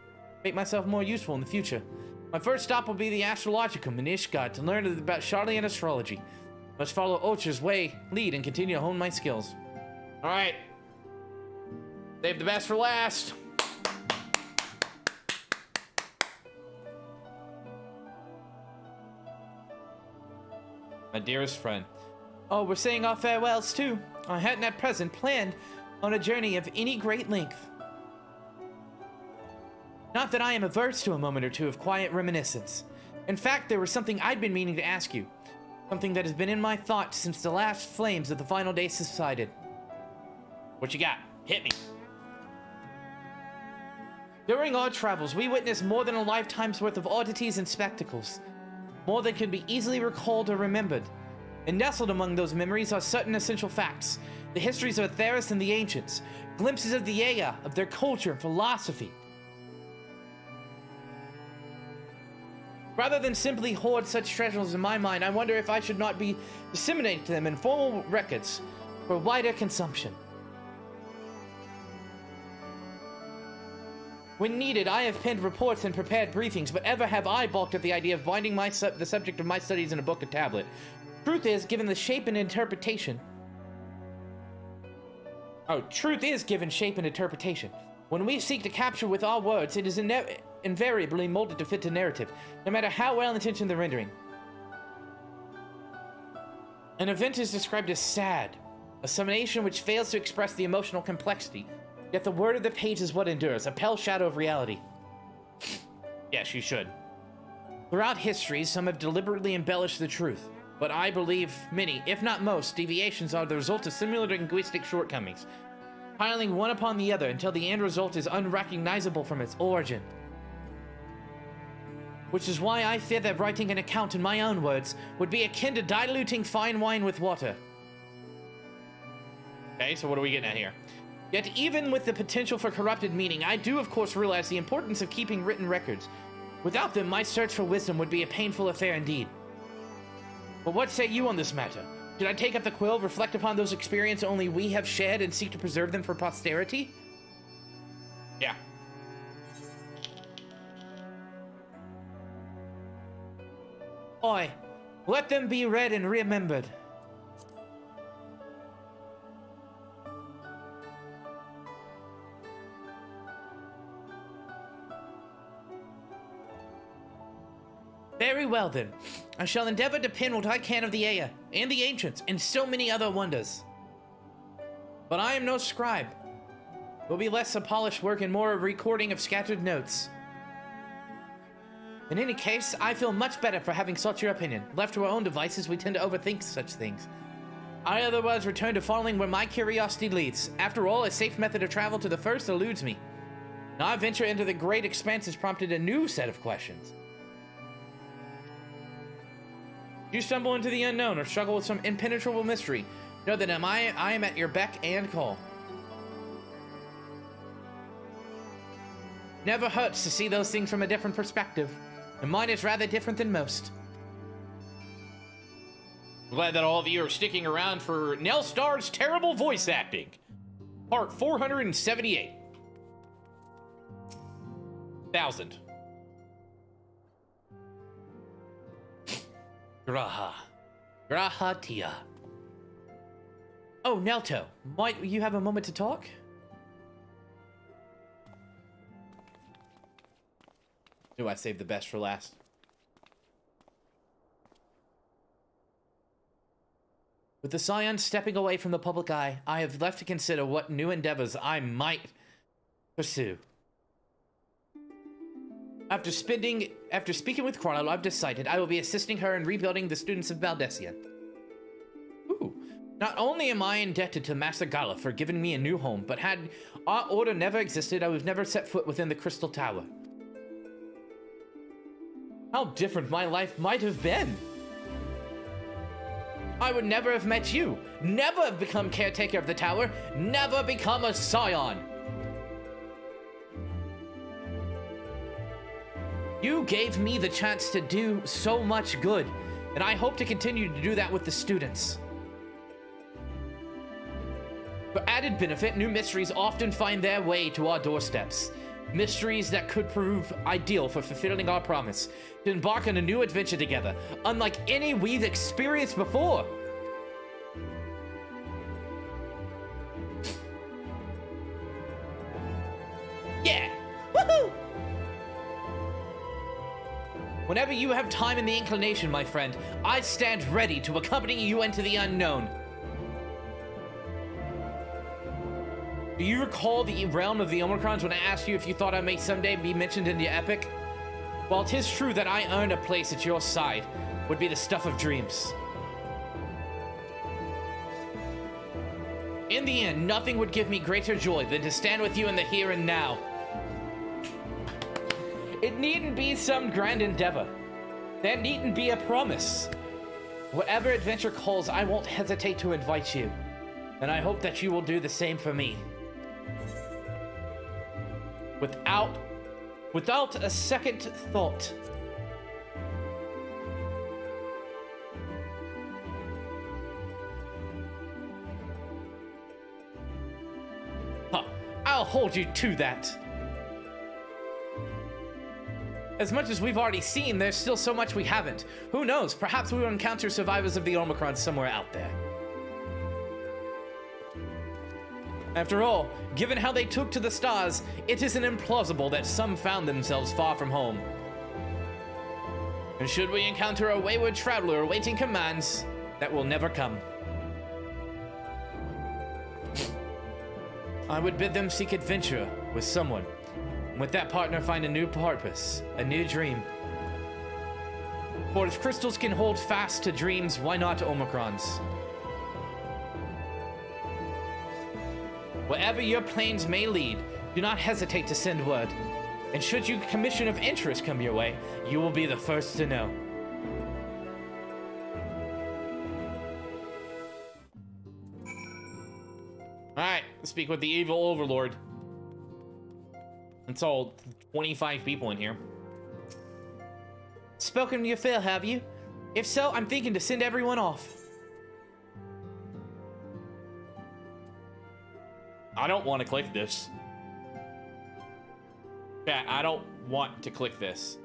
make myself more useful in the future. My first stop will be the Astrologicum in Ishgard to learn about Charlian astrology. I must follow Ulcher's lead and continue to hone my skills. All right. Save the best for last. My dearest friend. Oh, we're saying our farewells too. I hadn't at present planned on a journey of any great length. Not that I am averse to a moment or two of quiet reminiscence. In fact, there was something I'd been meaning to ask you. Something that has been in my thoughts since the last flames of the final day subsided. What you got? Hit me. During our travels, we witnessed more than a lifetime's worth of oddities and spectacles. More than can be easily recalled or remembered. And nestled among those memories are certain essential facts. The histories of Theros and the ancients. Glimpses of the Ea, of their culture and philosophy. Rather than simply hoard such treasures in my mind, I wonder if I should not be disseminating them in formal records for wider consumption. When needed, I have penned reports and prepared briefings, but ever have I balked at the idea of binding the subject of my studies in a book or tablet. Truth is, given shape and interpretation. When we seek to capture with our words, it is invariably molded to fit the narrative, no matter how well-intentioned the rendering. An event is described as sad, a summation which fails to express the emotional complexity, yet the word of the page is what endures, a pale shadow of reality. Yes, you should. Throughout history, some have deliberately embellished the truth, but I believe many, if not most, deviations are the result of similar linguistic shortcomings, piling one upon the other until the end result is unrecognizable from its origin. Which is why I fear that writing an account in my own words would be akin to diluting fine wine with water. Okay, so what are we getting at here? Yet even with the potential for corrupted meaning, I do of course realize the importance of keeping written records. Without them, my search for wisdom would be a painful affair indeed. But what say you on this matter? Should I take up the quill, reflect upon those experiences only we have shared, and seek to preserve them for posterity? Yeah. Oi, let them be read and remembered. well then. I shall endeavor to pin what I can of the Aya, and the ancients, and so many other wonders. But I am no scribe. It will be less of polished work and more a recording of scattered notes. In any case, I feel much better for having sought your opinion. Left to our own devices, we tend to overthink such things. I otherwise return to following where my curiosity leads. After all, a safe method of travel to the first eludes me. Now I venture into the great expanse has prompted a new set of questions. You stumble into the unknown or struggle with some impenetrable mystery, know that I am at your beck and call. Never hurts to see those things from a different perspective, and mine is rather different than most. I'm glad that all of you are sticking around for Nell Star's terrible voice acting. Part 478. 1,000. Graha Tia. Oh, Nelto, might you have a moment to talk? Do I save the best for last? With the Scion stepping away from the public eye, I have left to consider what new endeavors I might pursue. After speaking with Chronolo, I've decided I will be assisting her in rebuilding the students of Valdesian. Ooh. Not only am I indebted to Master Gala for giving me a new home, but had our order never existed, I would have never set foot within the Crystal Tower. How different my life might have been. I would never have met you, never have become caretaker of the tower, never become a Scion. You gave me the chance to do so much good, and I hope to continue to do that with the students. For added benefit, new mysteries often find their way to our doorsteps. Mysteries that could prove ideal for fulfilling our promise to embark on a new adventure together, unlike any we've experienced before. Yeah! Woohoo! Whenever you have time and the inclination, my friend, I stand ready to accompany you into the unknown. Do you recall the realm of the Omicrons when I asked you if you thought I may someday be mentioned in the epic? While 'tis true that I earned a place at your side, would be the stuff of dreams. In the end, nothing would give me greater joy than to stand with you in the here and now. It needn't be some grand endeavor. There needn't be a promise. Whatever adventure calls, I won't hesitate to invite you. And I hope that you will do the same for me. Without a second thought. Huh, I'll hold you to that. As much as we've already seen, there's still so much we haven't. Who knows? Perhaps we will encounter survivors of the Omicron somewhere out there. After all, given how they took to the stars, it isn't implausible that some found themselves far from home. And should we encounter a wayward traveler awaiting commands, that will never come. I would bid them seek adventure with someone, and with that partner find a new purpose, a new dream. For if crystals can hold fast to dreams, why not Omicrons? Wherever your plans may lead, do not hesitate to send word. And should you commission of interest come your way, you will be the first to know. Alright, let's speak with the evil overlord. It's all 25 people in here. Spoken to your fill, have you? If so, I'm thinking to send everyone off. I don't want to click this. Chat, I don't want to click this.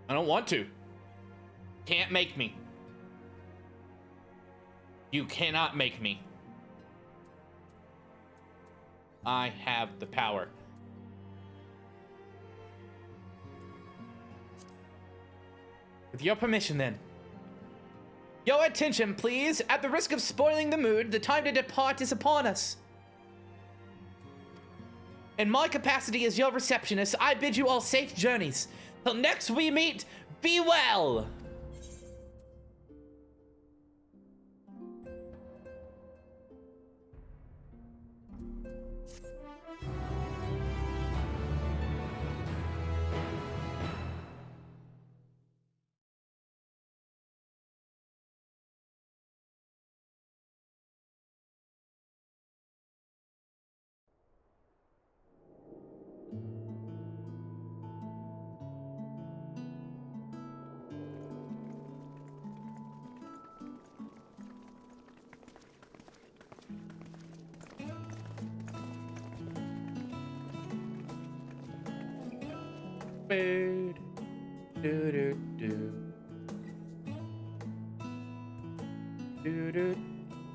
I don't want to. Can't make me. You cannot make me. I have the power. With your permission, then. Your attention, please. At the risk of spoiling the mood, the time to depart is upon us. In my capacity as your receptionist, I bid you all safe journeys. Till next we meet, be well!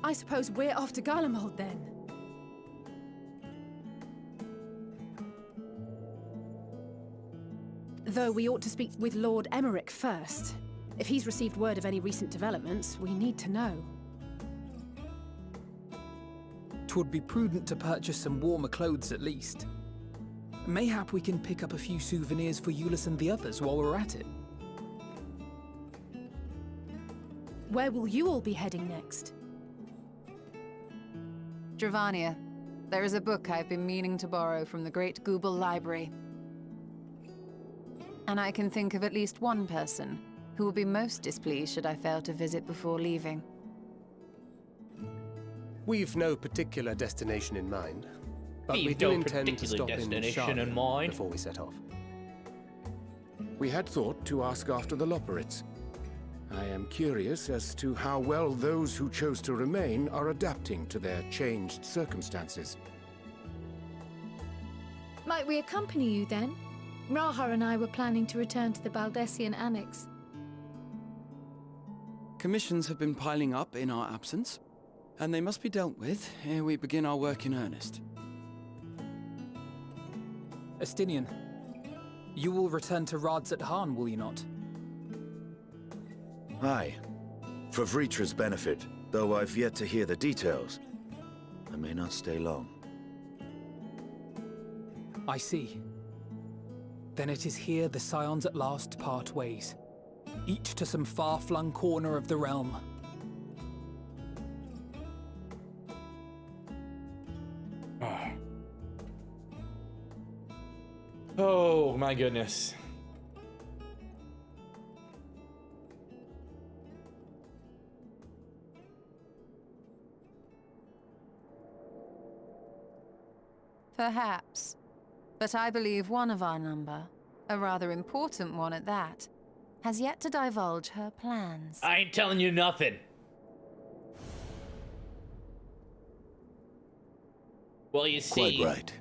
I suppose we're off to Garlemald then. Though we ought to speak with Lord Emmerich first. If he's received word of any recent developments, we need to know. 'Twould be prudent to purchase some warmer clothes at least. Mayhap we can pick up a few souvenirs for Euless and the others while we're at it. Where will you all be heading next? Dravania, there is a book I've been meaning to borrow from the Great Google Library. And I can think of at least one person who will be most displeased should I fail to visit before leaving. We've no particular destination in mind, but we We've do no intend to particular stop in destination in Sharlayan mind. before we set off. We had thought to ask after the Loporrits. I am curious as to how well those who chose to remain are adapting to their changed circumstances. Might we accompany you then? Raha and I were planning to return to the Baldessian Annex. Commissions have been piling up in our absence, and they must be dealt with ere we begin our work in earnest. Estinian, you will return to Rads at Han, will you not? Aye. For Vritra's benefit, though I've yet to hear the details. I may not stay long. I see. Then it is here the Scions at last part ways, each to some far-flung corner of the realm. Oh my goodness. Perhaps. But I believe one of our number, a rather important one at that, has yet to divulge her plans. I ain't telling you nothing. Well, you see, Quite right.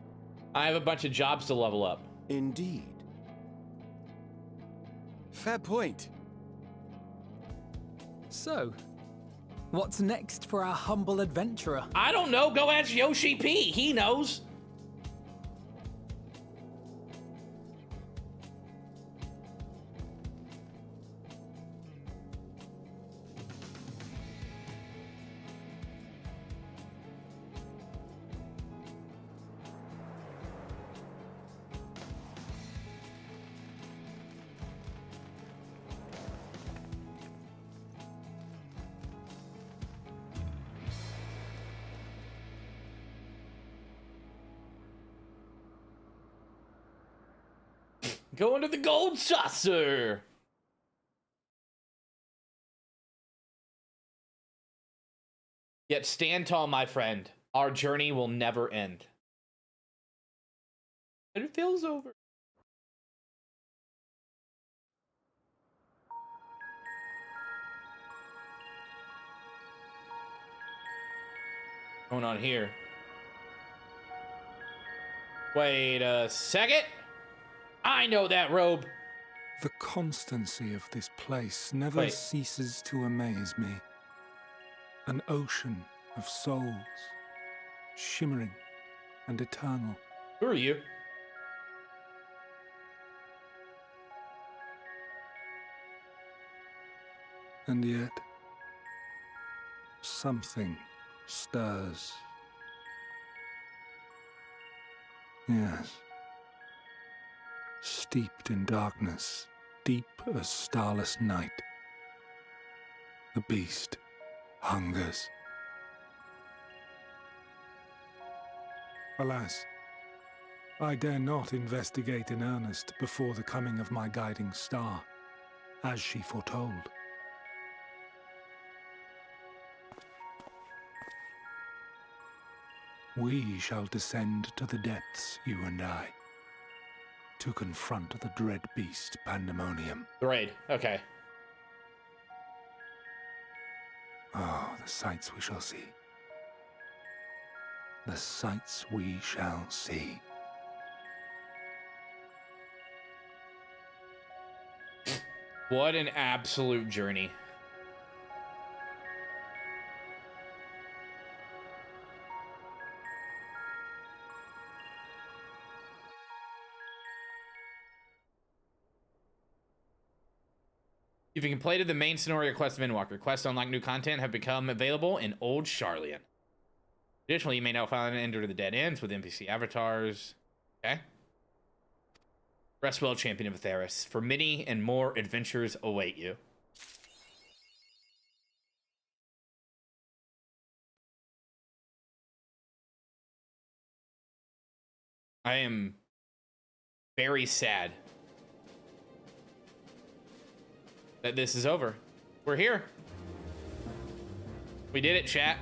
I have a bunch of jobs to level up. Indeed. Fair point. So, what's next for our humble adventurer? I don't know. Go ask Yoshi P. He knows. Going to the gold saucer. Yet stand tall, my friend. Our journey will never end. And it feels over. What's going on here? Wait a second. I know that robe. The constancy of this place never ceases to amaze me. An ocean of souls, shimmering and eternal. Who are you? And yet, something stirs. Yes. Steeped in darkness, deep as starless night, the beast hungers. Alas, I dare not investigate in earnest before the coming of my guiding star, as she foretold. We shall descend to the depths, you and I, to confront the dread beast Pandemonium. The raid. Okay. Oh, the sights we shall see. The sights we shall see. What an absolute journey. You've completed the main scenario quest of Endwalker. Quests to unlock new content have become available in Old Charlian. Additionally, you may now find and enter the dead ends with NPC avatars. Okay. Rest well, Champion of Theris, for many and more adventures await you. I am very sad that this is over. We're here. We did it, chat.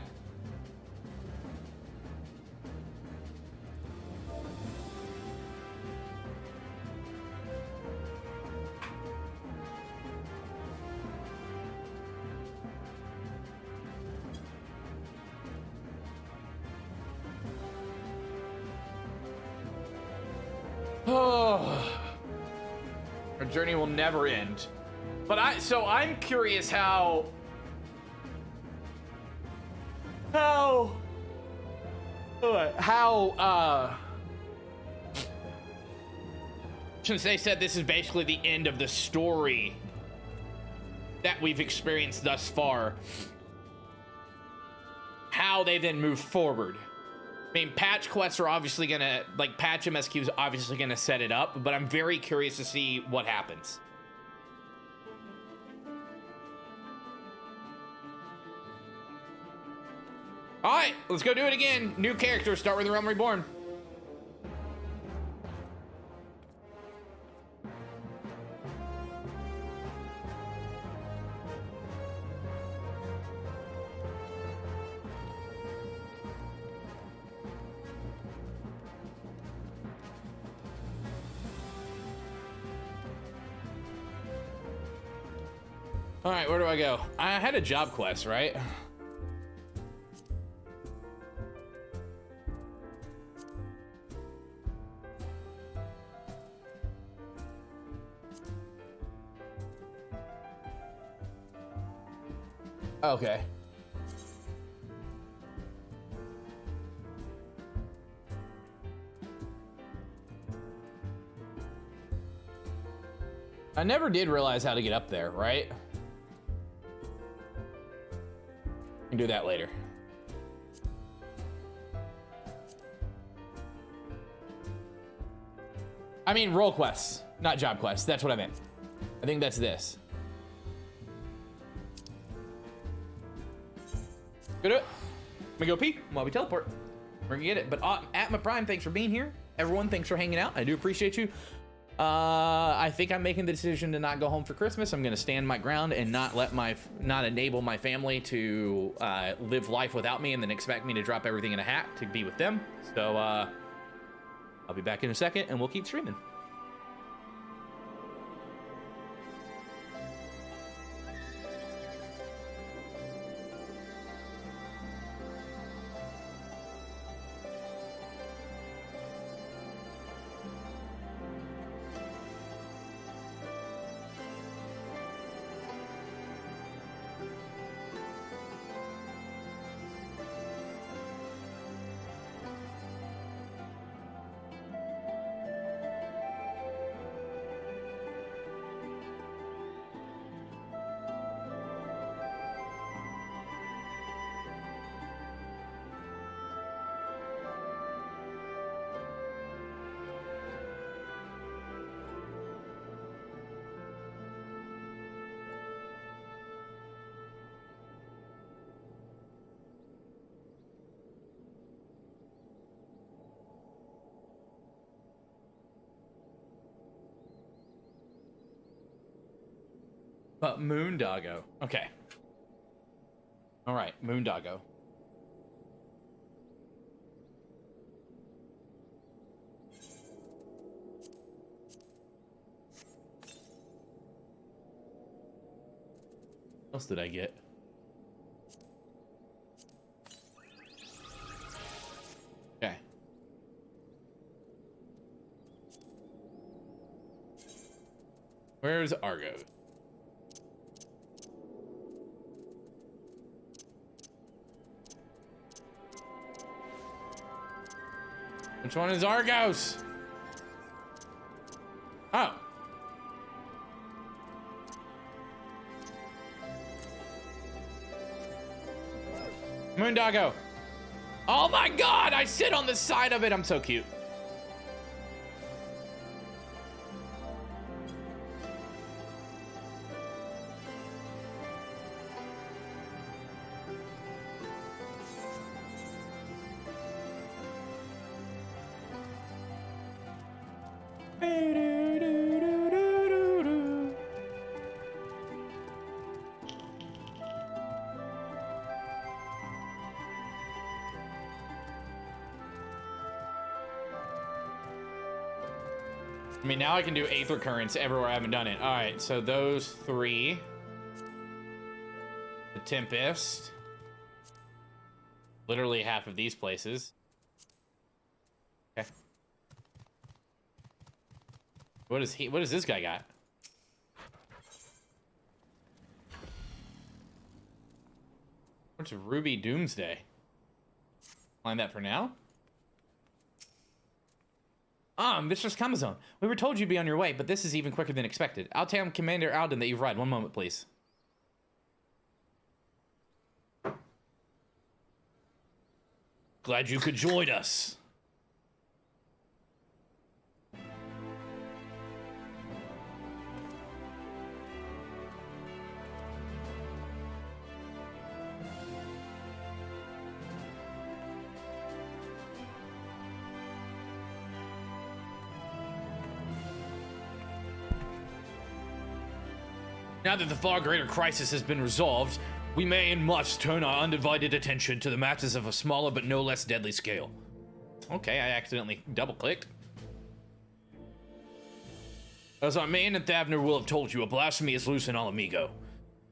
Oh, our journey will never end. But I'm curious how since they said this is basically the end of the story that we've experienced thus far, how they then move forward. I mean, patch quests are obviously gonna, like, patch MSQ is obviously gonna set it up, but I'm very curious to see what happens. All right, let's go do it again. New character, start with the Realm Reborn. All right, where do I go? I had a job quest, right? Okay. I never did realize how to get up there, right? We can do that later. I mean, role quests, not job quests. That's what I meant. I think that's this. Go do it. Let me go pee while we teleport. We're gonna get it. But at my prime, thanks for being here. Everyone, thanks for hanging out. I do appreciate you. I think I'm making the decision to not go home for Christmas. I'm gonna stand my ground and not enable my family to live life without me and then expect me to drop everything in a hat to be with them. So I'll be back in a second and we'll keep streaming. But Moondoggo. Okay. All right, Moondoggo. What else did I get? Okay. Where's Argo? Which one is Argos? Oh. Moondoggo. Oh my god, I sit on the side of it. I'm so cute. I mean, now I can do Aether Currents everywhere I haven't done it. All right, so those three. The Tempest. Literally half of these places. Okay. What does this guy got? What's Ruby Doomsday? Find that for now. Mistress Camazon, we were told you'd be on your way, but this is even quicker than expected. I'll tell Commander Alden that you've arrived. One moment, please. Glad you could join us. Now that the far greater crisis has been resolved, we may and must turn our undivided attention to the matters of a smaller but no less deadly scale. Okay, I accidentally double-clicked. As our man and Thavner will have told you, a blasphemy is loose in Alamigo.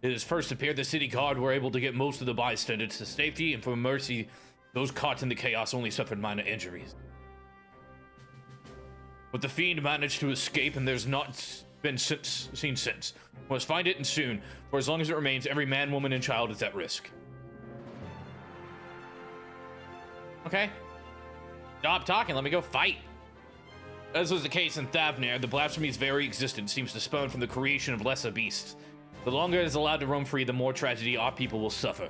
It has first appeared the city guard were able to get most of the bystanders to safety, and for mercy, those caught in the chaos only suffered minor injuries. But the fiend managed to escape, and there's not been seen since. We must find it, and soon. For as long as it remains, every man, woman, and child is at risk. Okay. Stop talking, let me go fight. As was the case in Thavner, the blasphemy's very existence seems to spawn from the creation of lesser beasts. The longer it is allowed to roam free, the more tragedy our people will suffer.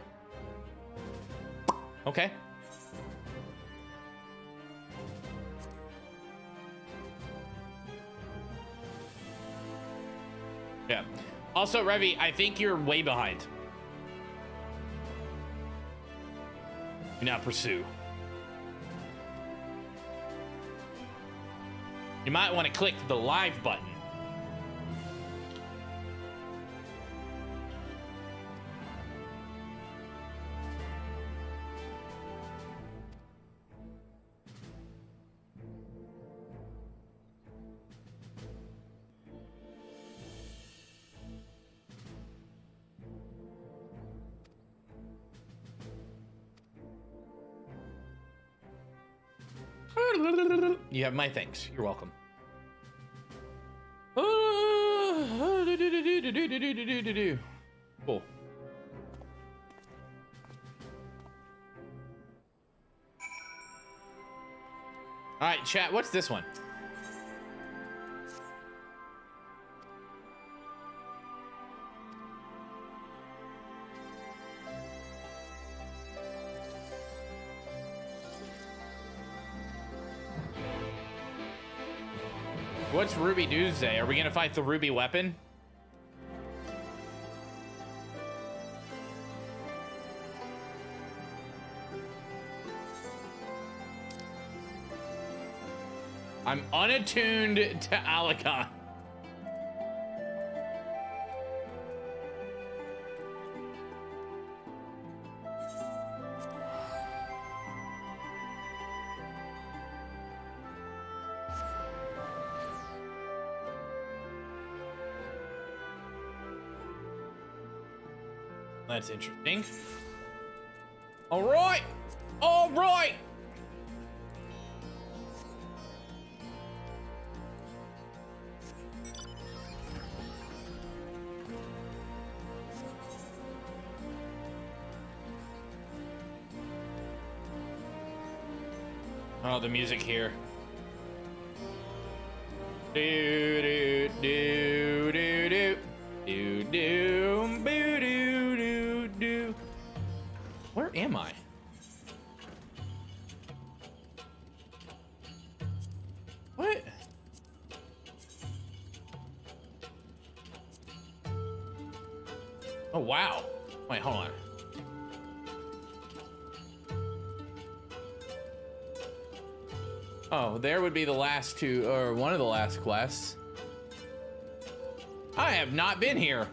Okay. Yeah. Also, Revy, I think you're way behind. Do not pursue. You might want to click the live button. You have my thanks. You're welcome. Cool. All right, chat. What's this one? What's Ruby Doomsday? Are we gonna fight the Ruby weapon? I'm unattuned to Alicon. That's interesting. All right. All right. Oh, the music here. Do do do do do do do do do do. Where am I? What? Oh wow. Wait, hold on. Oh, there would be the last two, or one of the last quests. I have not been here.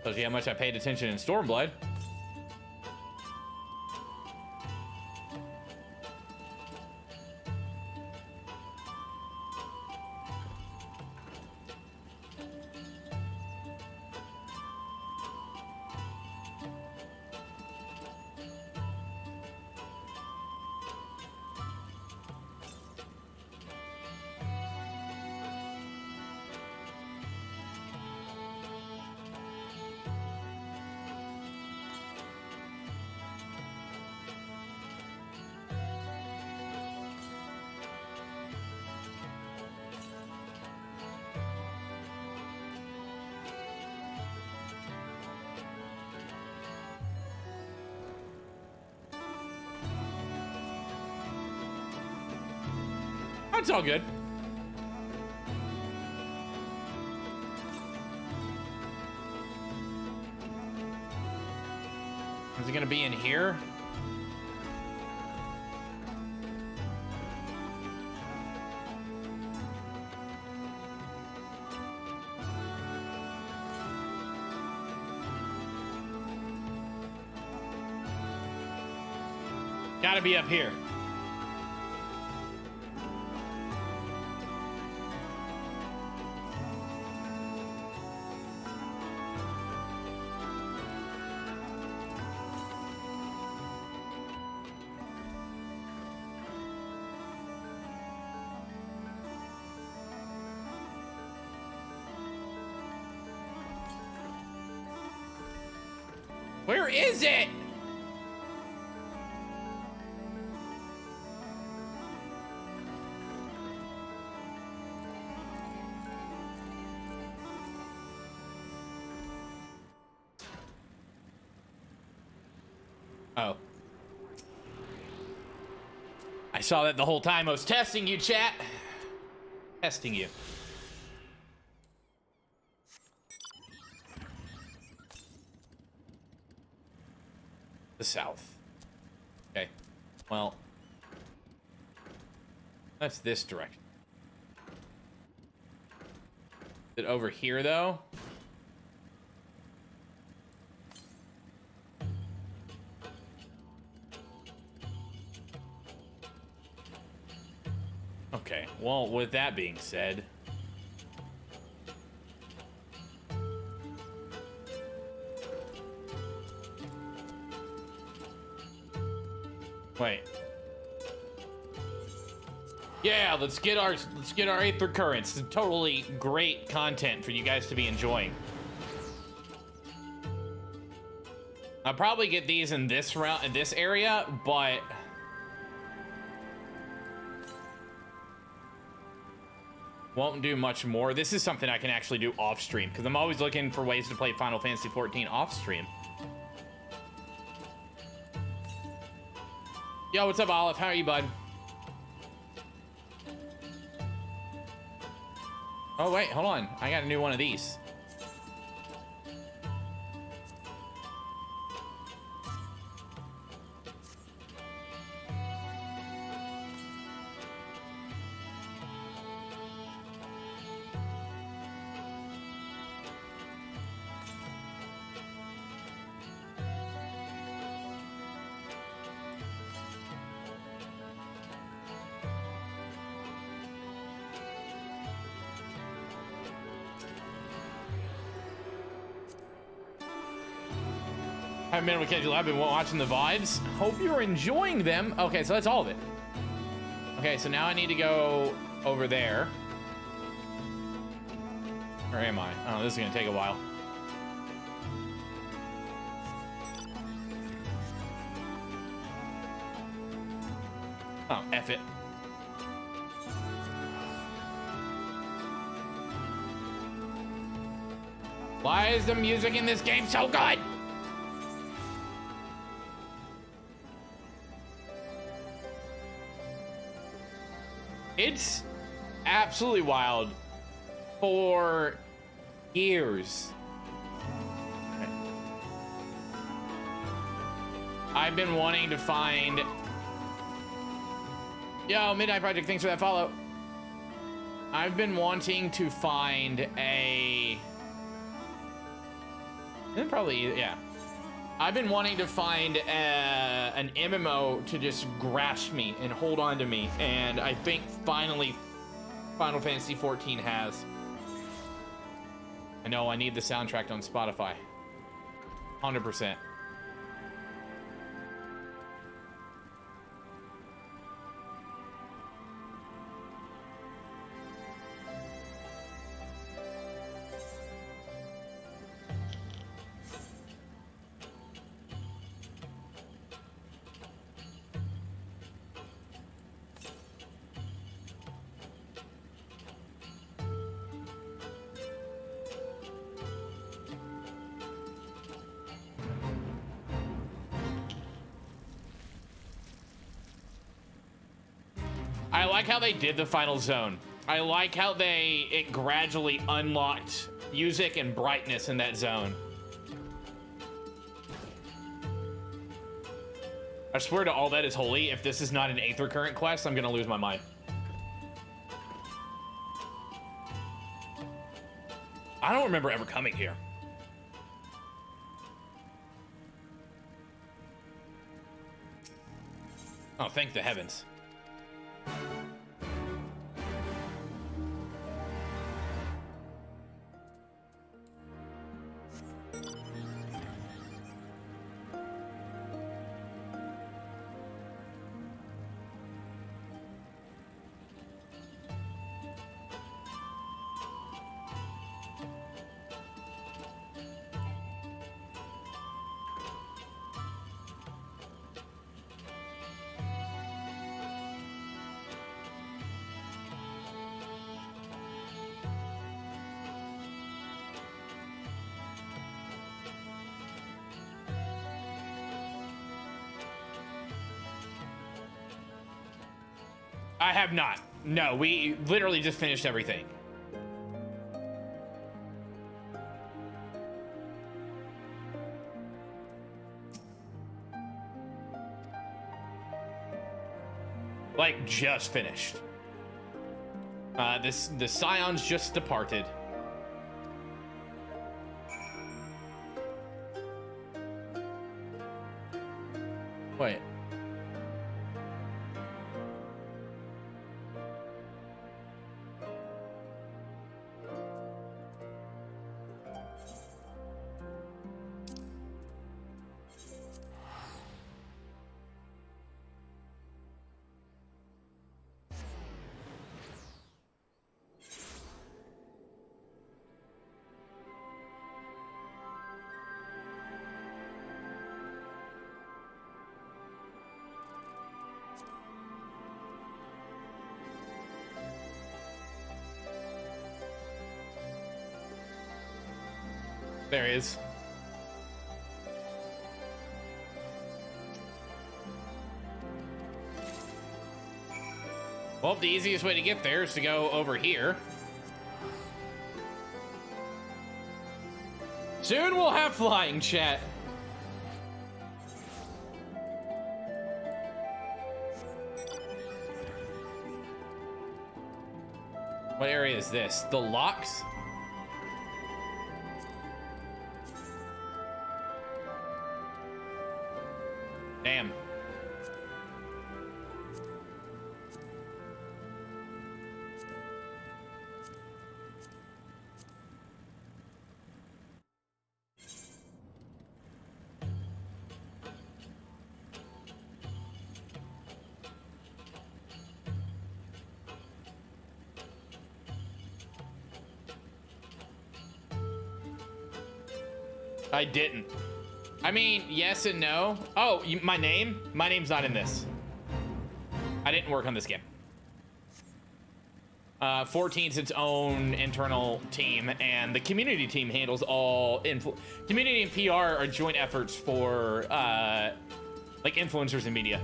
Tells you how much I paid attention in Stormblood. It's all good. Is it gonna be in here? Gotta be up here. Where is it? Oh. I saw that the whole time. I was testing you, chat. Testing you. The south. Okay. Well, that's this direction. Is it over here, though? Okay. Well, with that being said... Wait. Yeah, let's get our Aether Currents. It's totally great content for you guys to be enjoying. I'll probably get these in this round, in this area, but won't do much more. This is something I can actually do off stream because I'm always looking for ways to play Final Fantasy XIV off stream. Yo, what's up, Olive? How are you, bud? Oh, wait, hold on. I got a new one of these. haven't been able to catch you. I've been watching the VODs. Hope you're enjoying them. Okay, so that's all of it. Okay, so now I need to go over there. Where am I? Oh, this is gonna take a while. Oh, F it. Why is the music in this game so good? It's absolutely wild for years. I've been wanting to find... Yo, Midnight Project, thanks for that follow. I've been wanting to find a... And probably, yeah. I've been wanting to find an MMO to just grasp me and hold on to me, and I think finally Final Fantasy XIV has. I know I need the soundtrack on Spotify. 100%. I like how they did the final zone. I like how it gradually unlocked music and brightness in that zone. I swear to all that is holy, if this is not an Aether Current quest, I'm gonna lose my mind. I don't remember ever coming here. Oh, thank the heavens. I have not. No, we literally just finished everything. Like, just finished. The Scions just departed. Wait. There he is. Well, the easiest way to get there is to go over here. Soon we'll have flying, chat. What area is this? The locks? Damn. I didn't. I mean, yes and no. Oh, my name? My name's not in this. I didn't work on this game. 14's its own internal team, and the community team handles all community and PR are joint efforts for like influencers and media.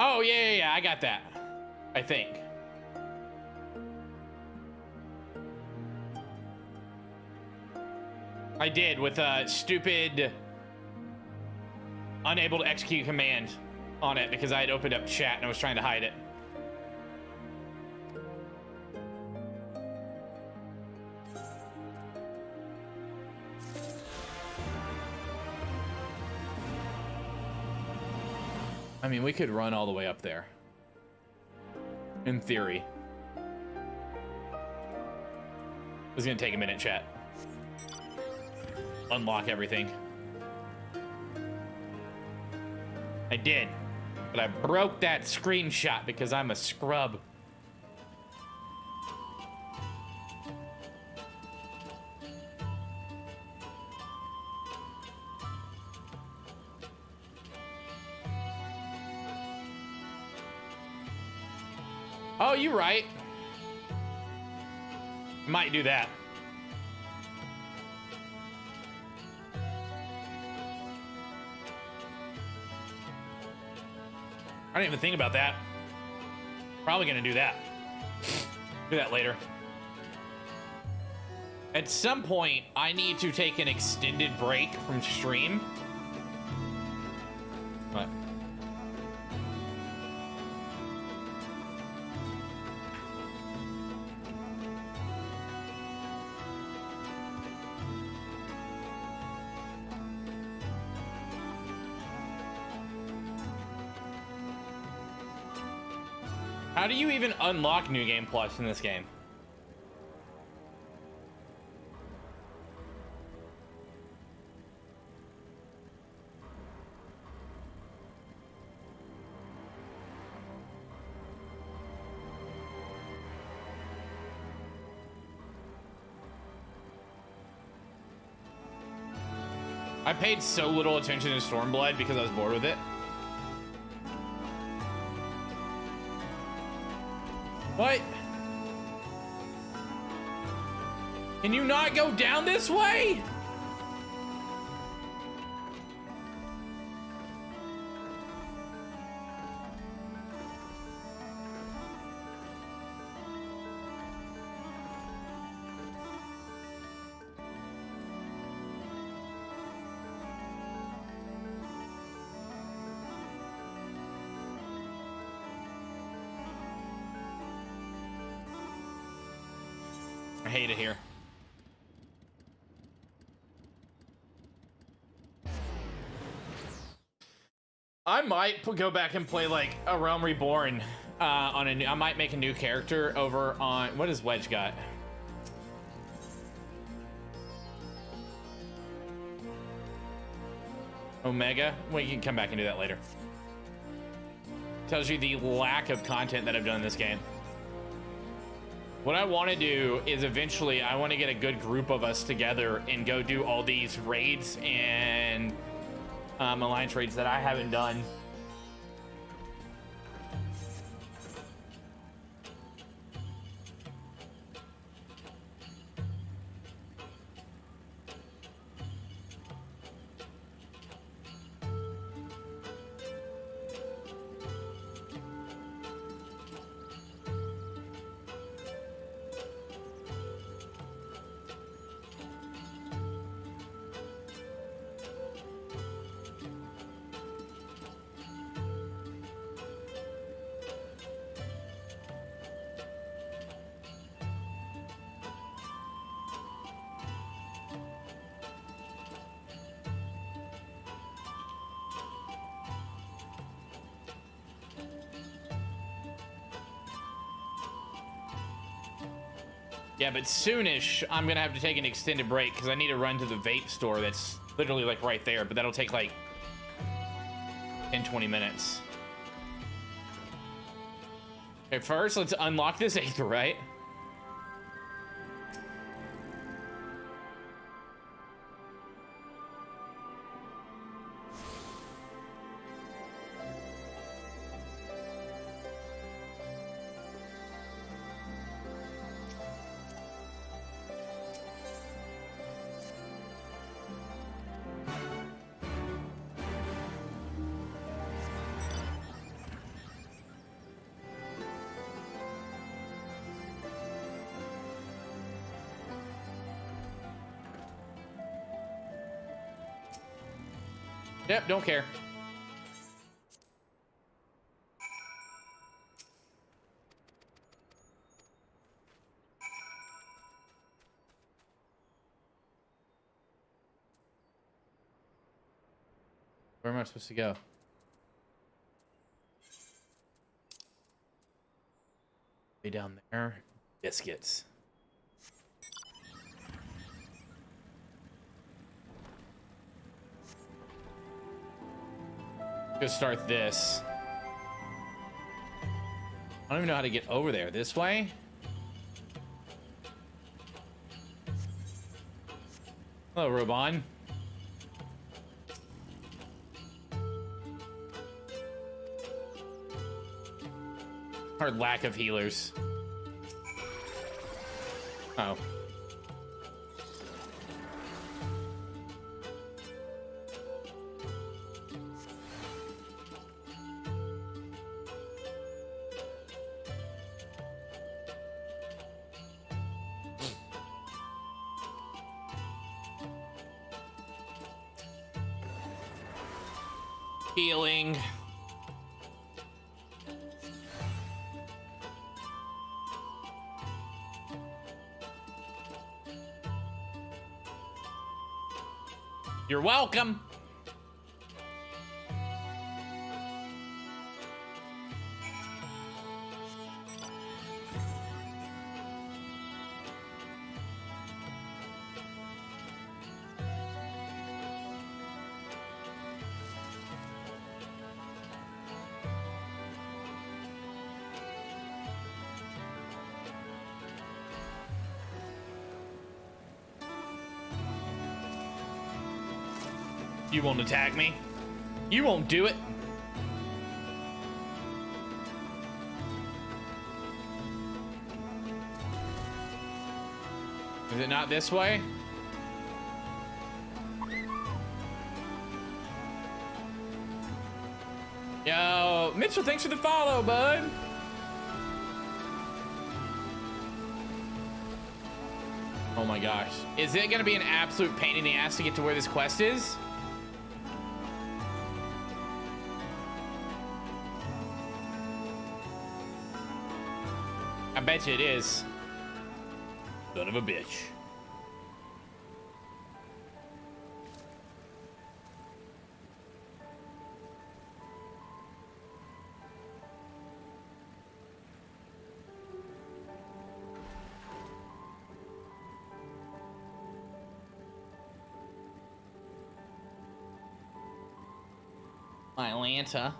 Oh, yeah, I got that. I think. I did with a stupid unable to execute command on it because I had opened up chat and I was trying to hide it. I mean, we could run all the way up there. In theory. This is gonna take a minute, chat. Unlock everything. I did. But I broke that screenshot because I'm a scrub. Oh, you're right. Might do that. I didn't even think about that. Probably gonna do that. Do that later. At some point, I need to take an extended break from stream. What? How do you even unlock New Game Plus in this game? I paid so little attention to Stormblood because I was bored with it. What? Can you not go down this way? I hate it here. I might go back and play like a Realm Reborn on a new. I might make a new character over on. What has Wedge got? Omega. Well, you can come back and do that later. Tells you the lack of content that I've done in this game. What I want to do is eventually I want to get a good group of us together and go do all these raids and alliance raids that I haven't done. Yeah, but soonish, I'm gonna have to take an extended break because I need to run to the vape store that's literally like right there, but that'll take like 10-20 minutes. Okay, first let's unlock this Aether, right? Yep, don't care. Where am I supposed to go? Way down there. Biscuits. Go start this. I don't even know how to get over there. This way? Hello, Robon. Our lack of healers. Oh. Healing. You're welcome. You won't attack me. You won't do it. Is it not this way? Yo, Mitchell, thanks for the follow, bud. Oh my gosh. Is it gonna be an absolute pain in the ass to get to where this quest is? I bet you it is. Son of a bitch. Atlanta.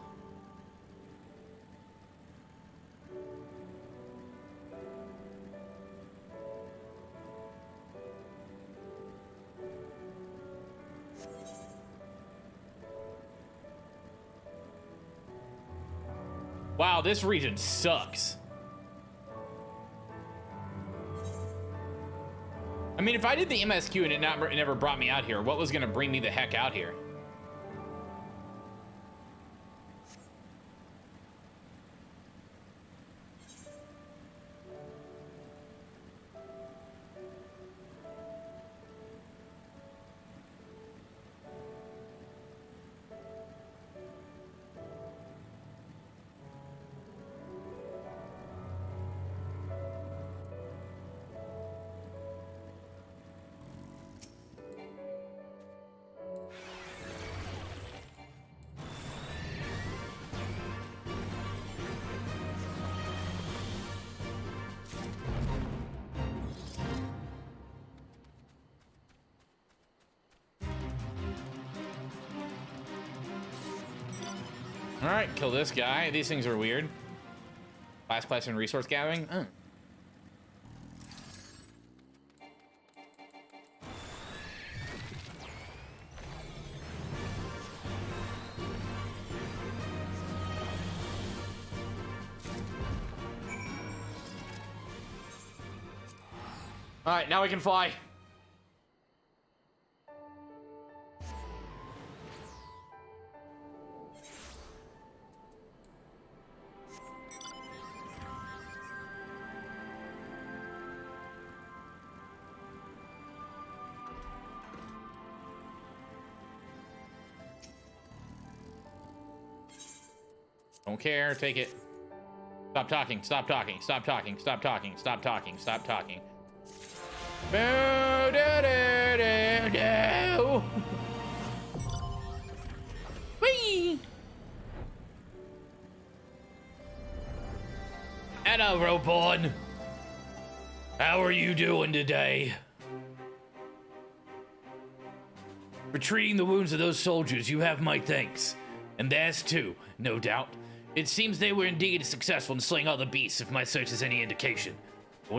Wow, this region sucks. I mean, if I did the MSQ and it never brought me out here, what was gonna bring me the heck out here? All right, kill this guy. These things are weird. Last class in resource gathering. All right, now we can fly. Don't care, take it. Stop talking, stop talking, stop talking, stop talking, stop talking, stop talking. No, no, no, no, no. Whee! Hello, Roborn. How are you doing today? For treating the wounds of those soldiers, you have my thanks. And theirs too, no doubt. It seems they were indeed successful in slaying all the beasts, if my search is any indication. But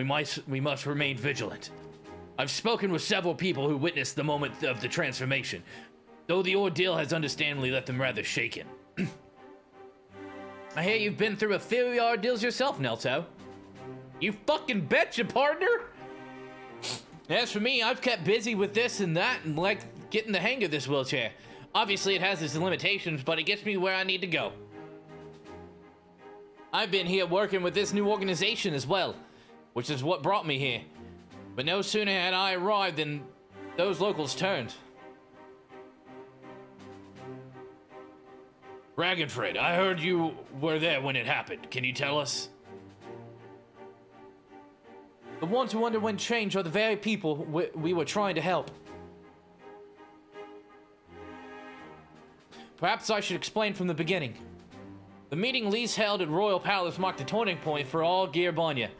we must remain vigilant. I've spoken with several people who witnessed the moment of the transformation, though the ordeal has understandably left them rather shaken. I hear you've been through a few ordeals yourself, Nelto. You fucking betcha, partner! As for me, I've kept busy with this and that and like getting the hang of this wheelchair. Obviously, it has its limitations, but it gets me where I need to go. I've been here working with this new organization as well, which is what brought me here. But no sooner had I arrived than those locals turned. Ragenfred, I heard you were there when it happened. Can you tell us? The ones who underwent change are the very people we were trying to help. Perhaps I should explain from the beginning. The meeting Lise held at Royal Palace marked a turning point for all Gearbanya.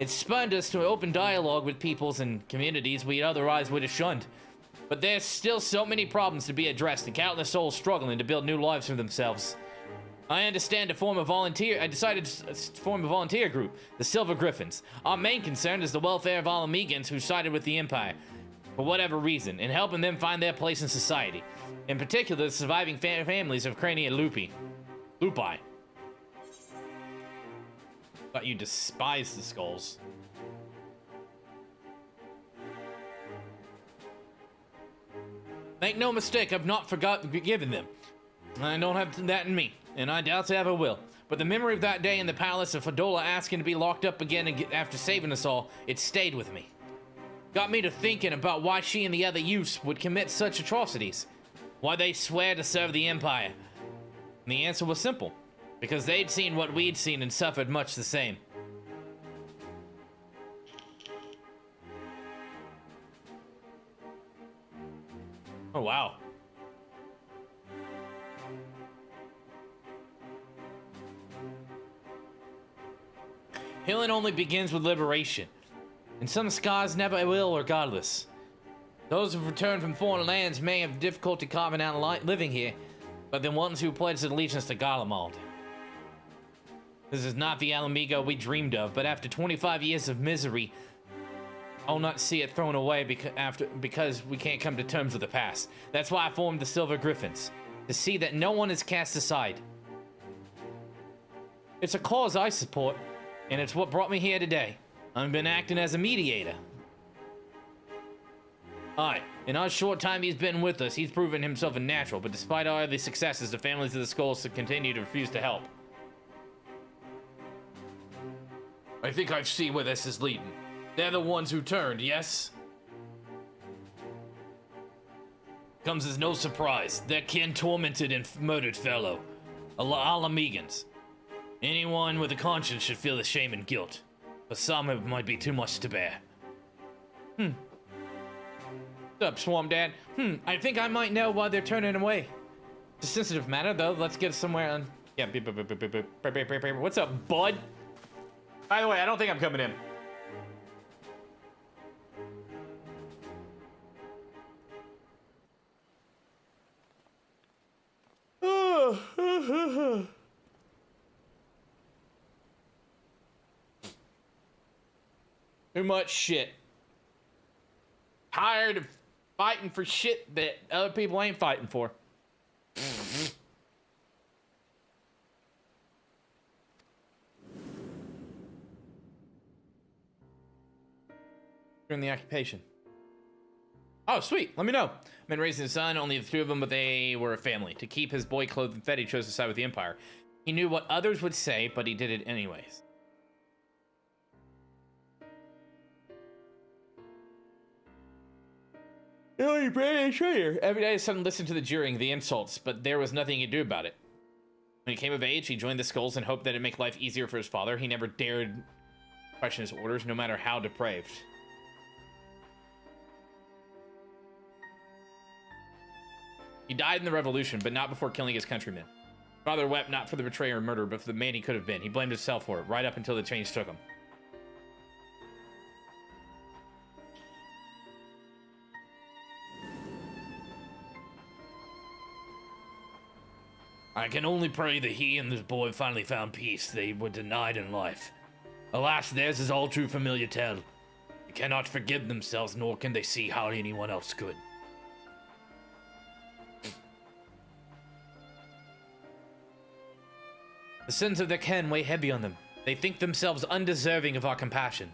It spurred us to open dialogue with peoples and communities we otherwise would have shunned. But there's still so many problems to be addressed and countless souls struggling to build new lives for themselves. I decided to form a volunteer group, the Silver Griffins. Our main concern is the welfare of Alamegans who sided with the Empire, for whatever reason, and helping them find their place in society. In particular, the surviving families of Crania and Lupi. Thought you despised the skulls. Make no mistake, I've not forgiven them. I don't have that in me, and I doubt to ever will. But the memory of that day in the palace of Fadola asking to be locked up again after saving us all, it stayed with me. Got me to thinking about why she and the other youths would commit such atrocities. Why they swear to serve the Empire. And the answer was simple. Because they'd seen what we'd seen and suffered much the same. Oh, wow. Healing only begins with liberation. And some scars never will regardless. Those who've returned from foreign lands may have difficulty carving out living here, but the ones who pledged allegiance to Garlemald. This is not the Alamigo we dreamed of, but after 25 years of misery, I'll not see it thrown away because we can't come to terms with the past. That's why I formed the Silver Griffins, to see that no one is cast aside. It's a cause I support, and it's what brought me here today. I've been acting as a mediator. Aye, in our short time he's been with us, he's proven himself a natural, but despite all the successes, the families of the Skulls continue to refuse to help. I think I see where this is leading. They're the ones who turned, yes? Comes as no surprise. Their kin tormented and murdered fellow. Alamegans. Anyone with a conscience should feel the shame and guilt. For some, it might be too much to bear. What's up, Swarm Dad? I think I might know why they're turning away. It's a sensitive matter, though. Let's get somewhere on... Yeah, what's up, bud? By the way, I don't think I'm coming in. Too much shit. Tired of fighting for shit that other people ain't fighting for. In the occupation. Oh, sweet. Let me know. Men raising his son, only the two of them, but they were a family. To keep his boy clothed and fed, he chose to side with the Empire. He knew what others would say, but he did it anyways. Every day his son listened to the jeering, the insults, but there was nothing he could do about it. When he came of age, he joined the Skulls and hoped that it'd make life easier for his father. He never dared question his orders, no matter how depraved. He died in the revolution, but not before killing his countrymen. Father wept not for the betrayer and murder, but for the man he could have been. He blamed himself for it, right up until the change took him. I can only pray that he and this boy finally found peace they were denied in life. Alas, theirs is all too familiar tale. They cannot forgive themselves, nor can they see how anyone else could. The sins of their kin weigh heavy on them. They think themselves undeserving of our compassion.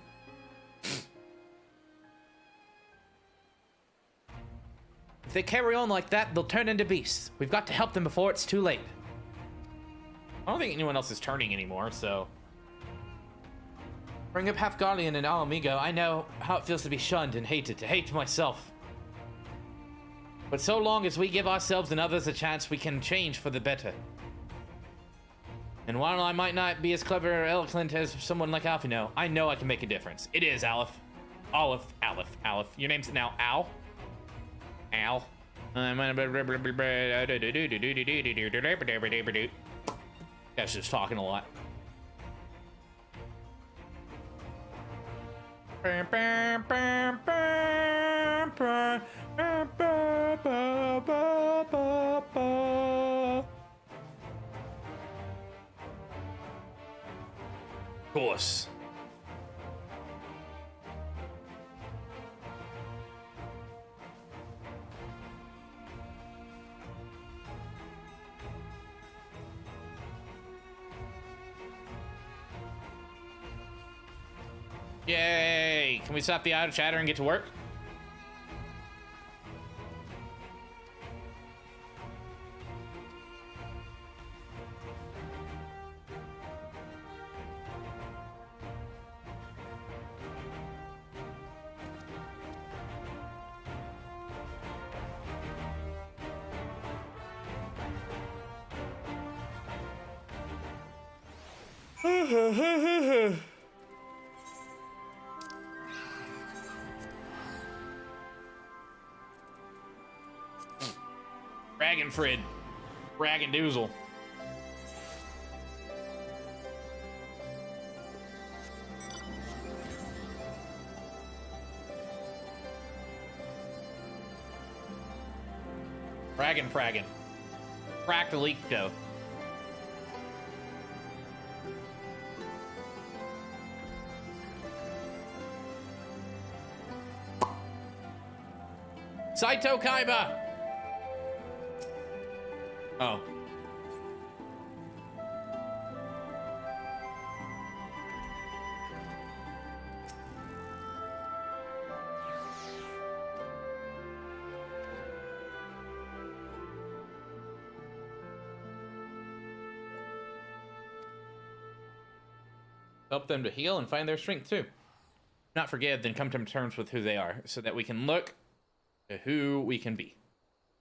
If they carry on like that, they'll turn into beasts. We've got to help them before it's too late. I don't think anyone else is turning anymore, so... Bring up Half-Guardian and Al Amigo. I know how it feels to be shunned and hated, to hate myself. But so long as we give ourselves and others a chance, we can change for the better. And while I might not be as clever or eloquent as someone like Alfino, I know I can make a difference. It is, Aleph. Aleph. Your name's now Al? Al. That's just talking a lot. Of course. Yay! Can we stop the idle chatter and get to work? Dragonfrid. Dragondoozle. Fraggin. Crack the leak dough. Saito Kaiba! Oh. Help them to heal and find their strength too. Not forgive, then come to terms with who they are, so that we can look to who we can be.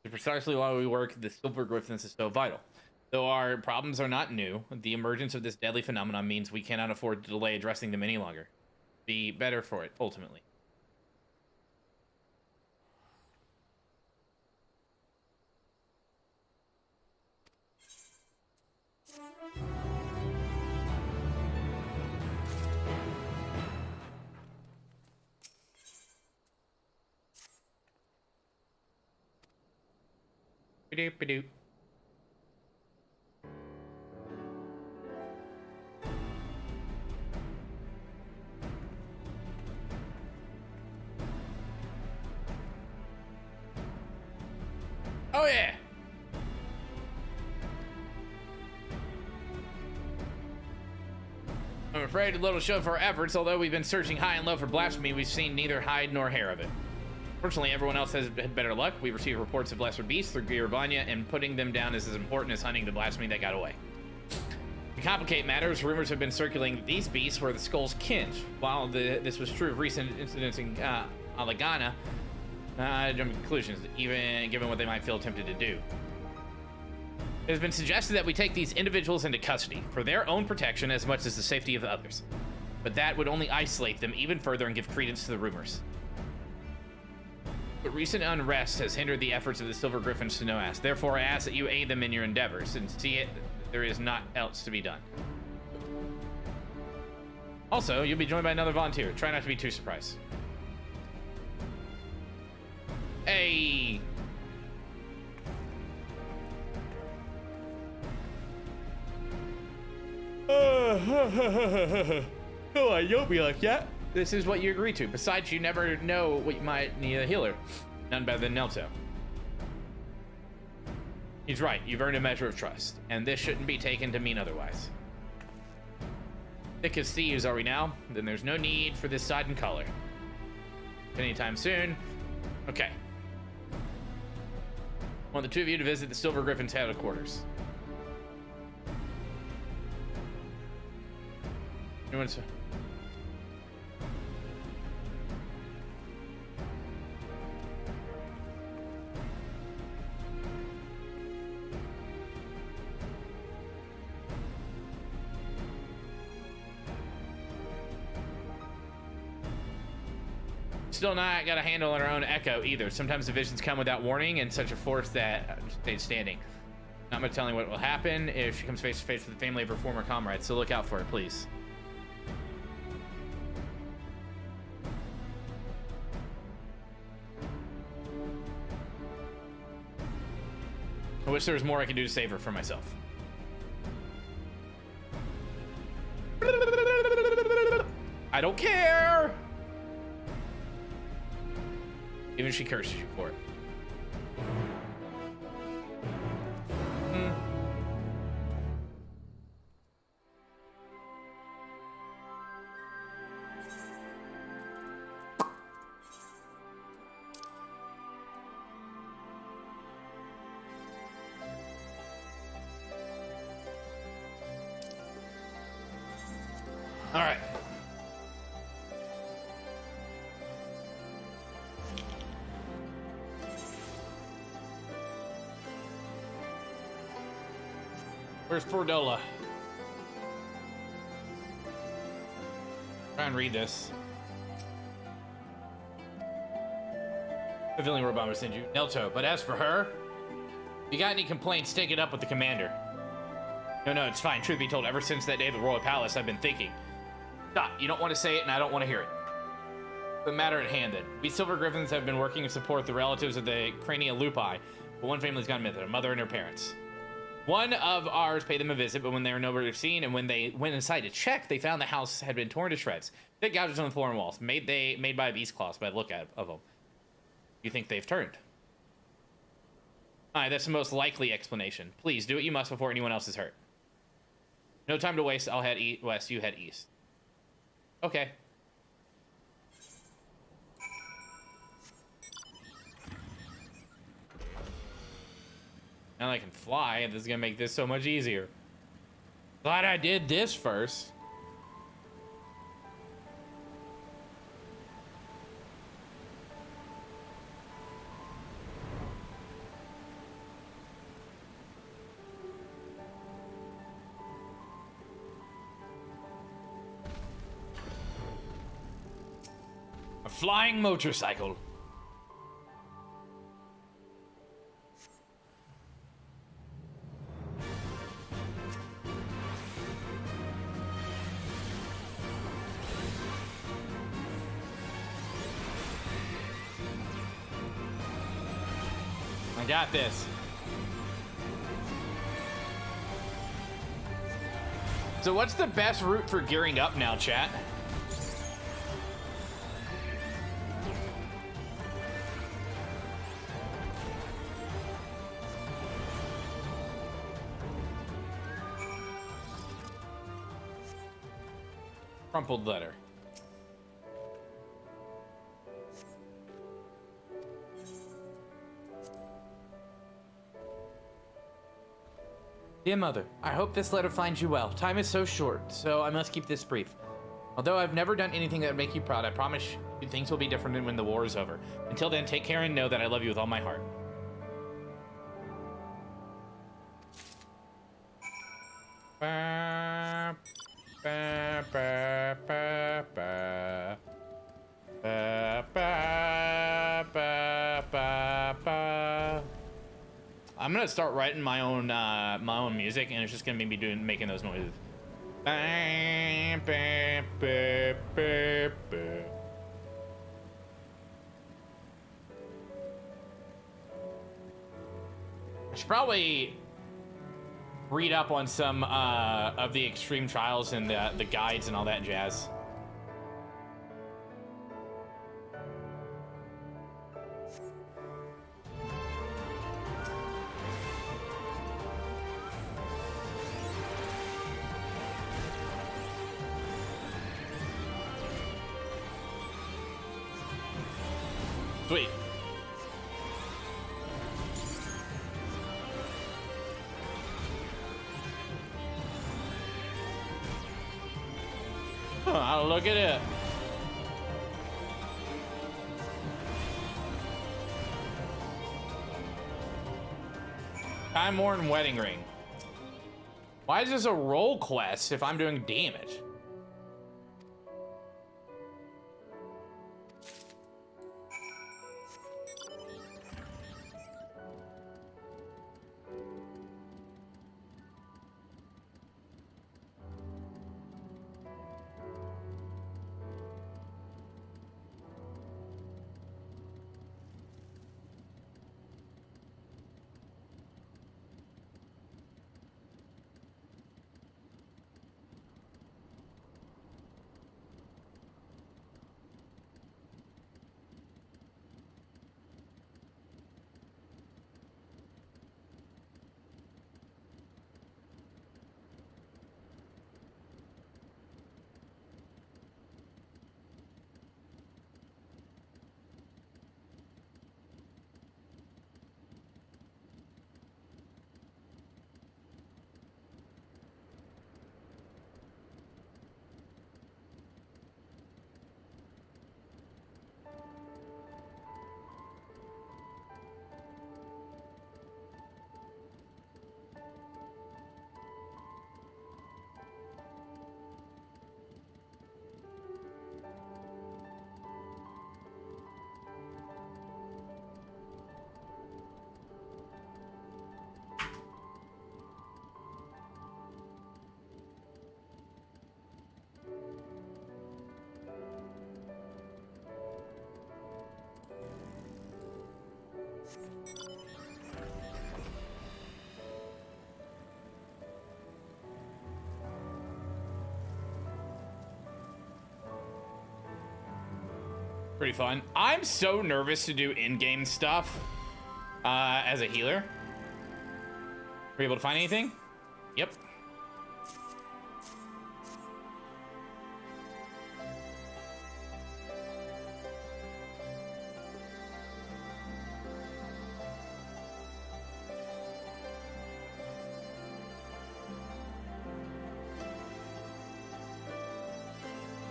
It's precisely why we work the Silver Griffins is so vital. Though our problems are not new, the emergence of this deadly phenomenon means we cannot afford to delay addressing them any longer. Be better for it, ultimately. Ba-doop-ba-doop. Oh yeah. I'm afraid a little show of our efforts, although we've been searching high and low for blasphemy, we've seen neither hide nor hair of it. Fortunately, everyone else has had better luck. We've received reports of lesser beasts through Girabanya, and putting them down is as important as hunting the blasphemy that got away. To complicate matters, rumors have been circulating that these beasts were the Skull's kin. While this was true of recent incidents in Alagana, I jump to conclusions, even given what they might feel tempted to do. It has been suggested that we take these individuals into custody for their own protection as much as the safety of others. But that would only isolate them even further and give credence to the rumors. But recent unrest has hindered the efforts of the Silver Griffins to no ask. Therefore, I ask that you aid them in your endeavors and see it there is not else to be done. Also, you'll be joined by another volunteer. Try not to be too surprised. Hey! Oh, I don't be like that. This is what you agree to. Besides, you never know what you might need a healer. None better than Nelto. He's right. You've earned a measure of trust, and this shouldn't be taken to mean otherwise. Thick as thieves, are we now? Then there's no need for this sodden color. Anytime soon. Okay. I want the two of you to visit the Silver Griffin's headquarters. You want to... Still not got a handle on our own echo either. Sometimes the visions come without warning and such a force that stayed standing. Not much telling what will happen if she comes face to face with the family of her former comrades, so look out for it, please. I wish there was more I could do to save her from myself. I don't care! Even if she curses you for it. All right. Where's Fordola? Try and read this. The feeling we're about to send you, Nelto. But as for her, if you got any complaints, take it up with the commander. No, it's fine. Truth be told, ever since that day at the Royal Palace, I've been thinking. Stop. You don't want to say it, and I don't want to hear it. The matter at hand, then. We Silver Griffins have been working to support the relatives of the Crania Lupi, but one family's gone missing, a mother and her parents. One of ours paid them a visit, but when they were nowhere to be seen, and when they went inside to check, they found the house had been torn to shreds. Thick gouges on the floor and walls, made by beast claws by the look of them. You think they've turned? Alright, that's the most likely explanation. Please, do what you must before anyone else is hurt. No time to waste. I'll head west, you head east. Okay. Now I can fly, this is gonna make this so much easier. Glad I did this first. A flying motorcycle. I got this. So what's the best route for gearing up now, chat? Crumpled letter. Dear Mother, I hope this letter finds you well. Time is so short, so I must keep this brief. Although I've never done anything that would make you proud, I promise you things will be different when the war is over. Until then, take care and know that I love you with all my heart. Ba, ba, ba, ba, ba. Ba, ba, ba, ba, ba. I'm gonna start writing my own music, and it's just gonna be making those noises. Ba, ba, ba, ba, ba. I should probably read up on some of the extreme trials and the guides and all that jazz. Sweet. Oh, look at it. Time Worn Wedding Ring. Why is this a roll quest if I'm doing damage? Pretty fun. I'm so nervous to do in-game stuff as a healer. Were you able to find anything? Yep.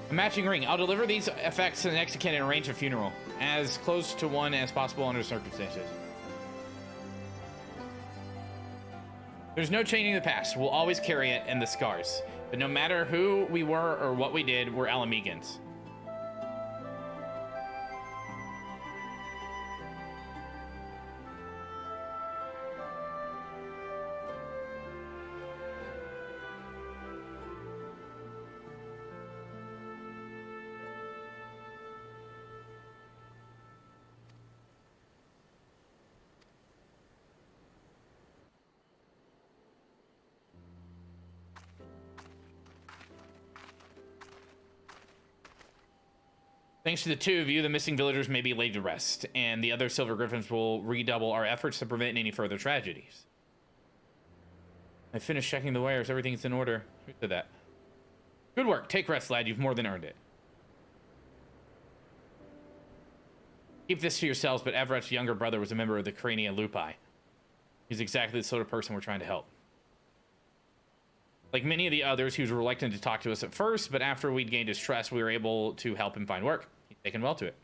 A matching ring. I'll deliver these effects to the next of kin and arrange a funeral. As close to one as possible under circumstances. There's no changing the past. We'll always carry it and the scars. But no matter who we were or what we did, we're Alamegans. Thanks to the two of you, the missing villagers may be laid to rest, and the other Silver Griffins will redouble our efforts to prevent any further tragedies. I finished checking the wires. Everything's in order. Who said that? Good work. Take rest, lad. You've more than earned it. Keep this to yourselves, but Everett's younger brother was a member of the Crania Lupi. He's exactly the sort of person we're trying to help. Like many of the others, he was reluctant to talk to us at first, but after we'd gained his trust, we were able to help him find work. He's taken well to it.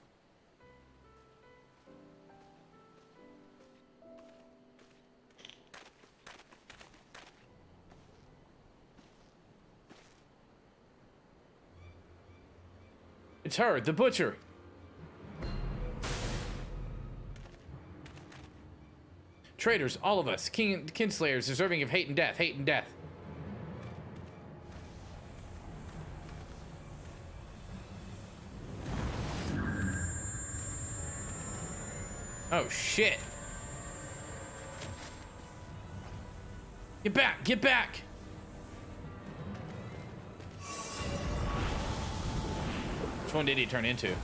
It's her, the butcher. Traitors, all of us. Kinslayers, deserving of hate and death. Hate and death. Oh, shit. Get back! Get back! Which one did he turn into?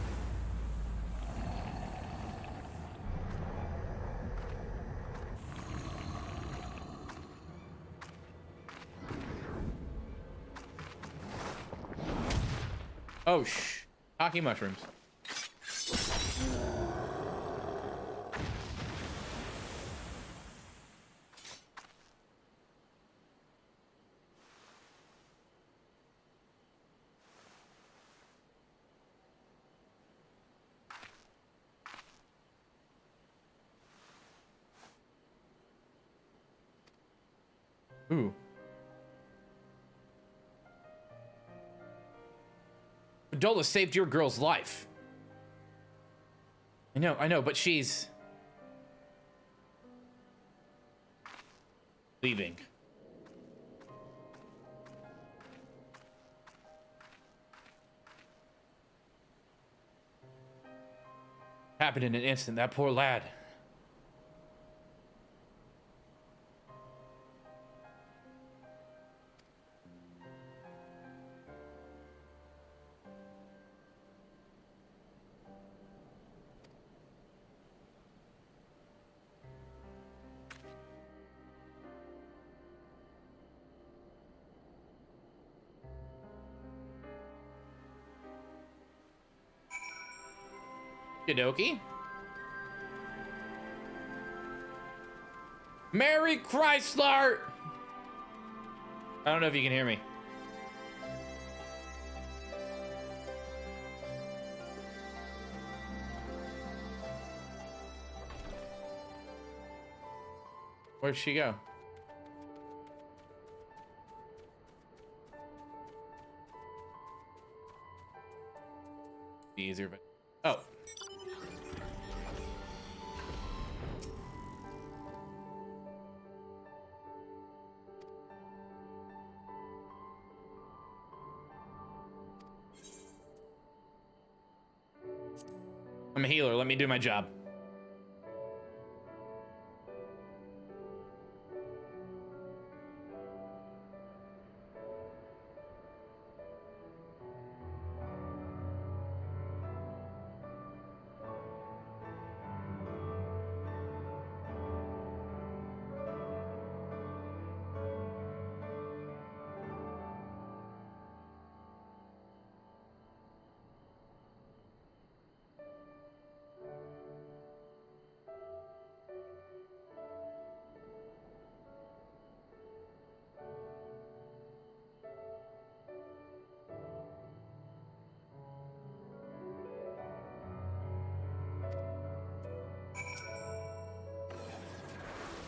Oh, Hockey mushrooms. Ooh. Dola saved your girl's life. I know, but she's leaving. Happened in an instant, that poor lad. Okie. Mary Chrysler! I don't know if you can hear me. Where'd she go? Be easier, but oh. I'm a healer. Let me do my job.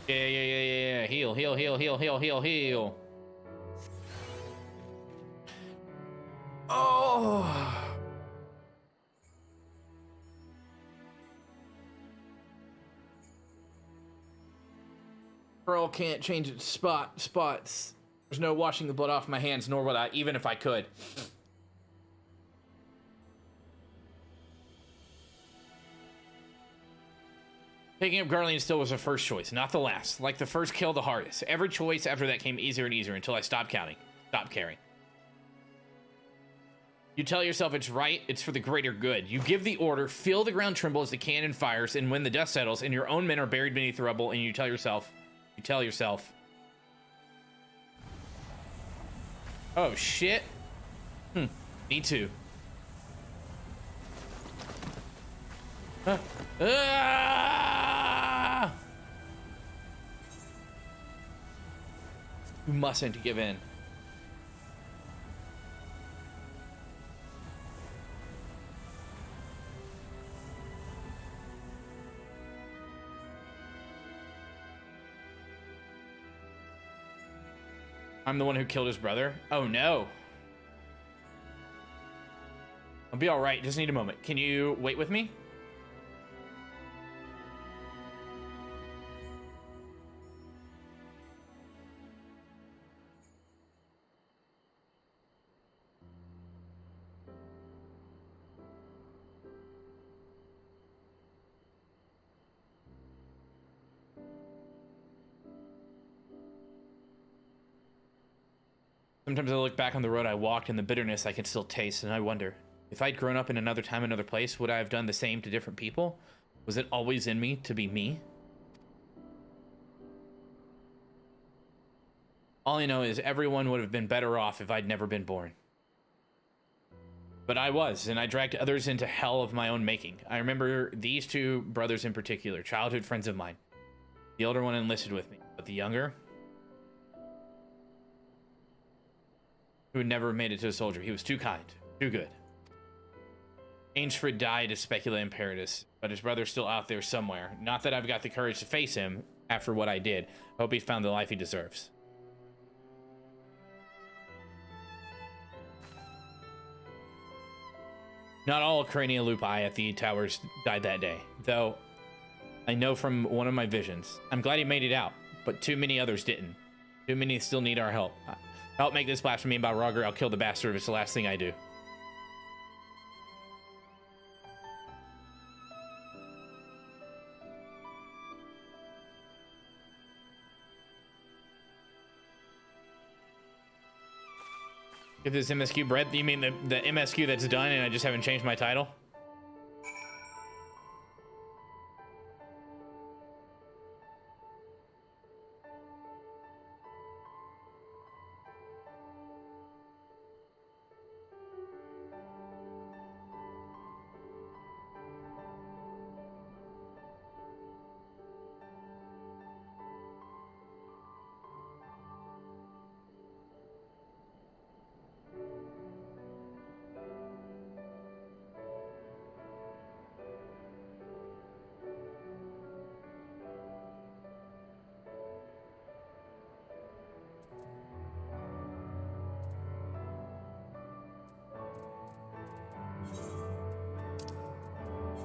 Yeah. Heal. Oh. Pearl can't change its spots. There's no washing the blood off my hands, nor would I, even if I could. Picking up Garlean still was the first choice, not the last. Like the first kill, the hardest. Every choice after that came easier and easier until I stopped counting. Stopped caring. You tell yourself it's right, it's for the greater good. You give the order, feel the ground tremble as the cannon fires, and when the dust settles and your own men are buried beneath the rubble, and you tell yourself, oh shit. Me too. Ah! You mustn't give in. I'm the one who killed his brother? Oh no. I'll be alright, just need a moment. Can you wait with me? Sometimes I look back on the road I walked and the bitterness I can still taste, and I wonder, if I'd grown up in another time, another place, would I have done the same to different people? Was it always in me to be me? All I know is everyone would have been better off if I'd never been born. But I was, and I dragged others into hell of my own making. I remember these two brothers in particular, childhood friends of mine. The older one enlisted with me, but the younger, who had never made it to a soldier. He was too kind, too good. Ainsford died to speculate in Paradis, but his brother's still out there somewhere. Not that I've got the courage to face him after what I did. I hope he found the life he deserves. Not all Crania Lupi at the towers died that day, though I know from one of my visions. I'm glad he made it out, but too many others didn't. Too many still need our help. Help make this blasphemy about Roger. I'll kill the bastard if it's the last thing I do. If this MSQ bread, you mean the MSQ that's done and I just haven't changed my title?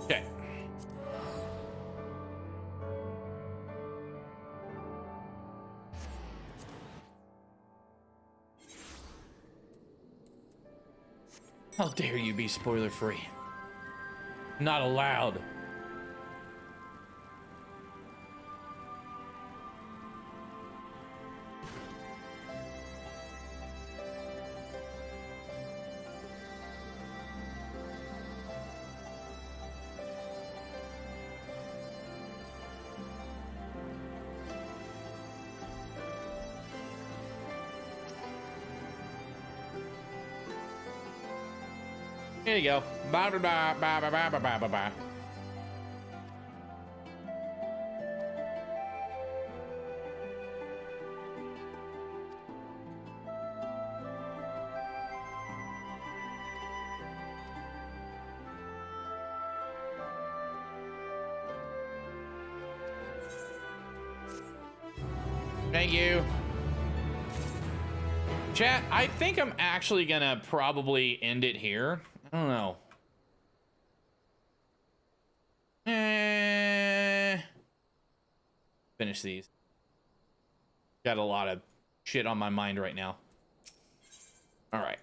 Okay. How dare you be spoiler free? Not allowed. Here you go. Bye bye bye bye bye bye bye bye bye. Thank you. Chat, I think I'm actually gonna probably end it here. I don't know. Finish these. Got a lot of shit on my mind right now. All right.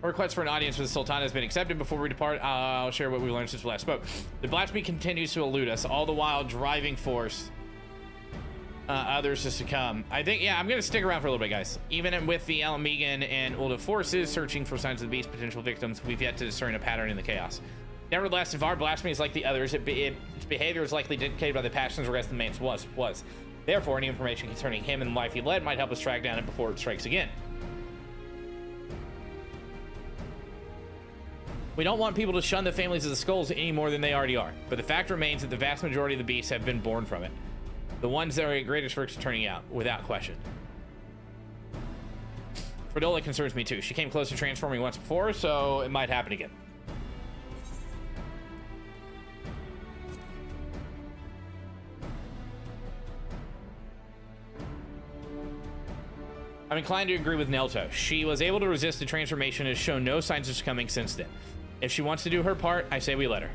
A request for an audience for the Sultan has been accepted. Before we depart, I'll share what we learned since we last spoke. The blasphemy continues to elude us, all the while driving force others to succumb. I think, yeah, I'm going to stick around for a little bit, guys. Even with the Alamegan and Ulda forces searching for signs of the beast's potential victims, we've yet to discern a pattern in the chaos. Nevertheless, if our blasphemy is like the others, its behavior is likely dictated by the passions or rest the man's was. Therefore, any information concerning him and the life he led might help us track down it before it strikes again. We don't want people to shun the families of the skulls any more than they already are, but the fact remains that the vast majority of the beasts have been born from it. The ones that are at greatest risk of turning out, without question. Fredola concerns me too. She came close to transforming once before, so it might happen again. I'm inclined to agree with Nelto. She was able to resist the transformation and has shown no signs of succumbing since then. If she wants to do her part, I say we let her.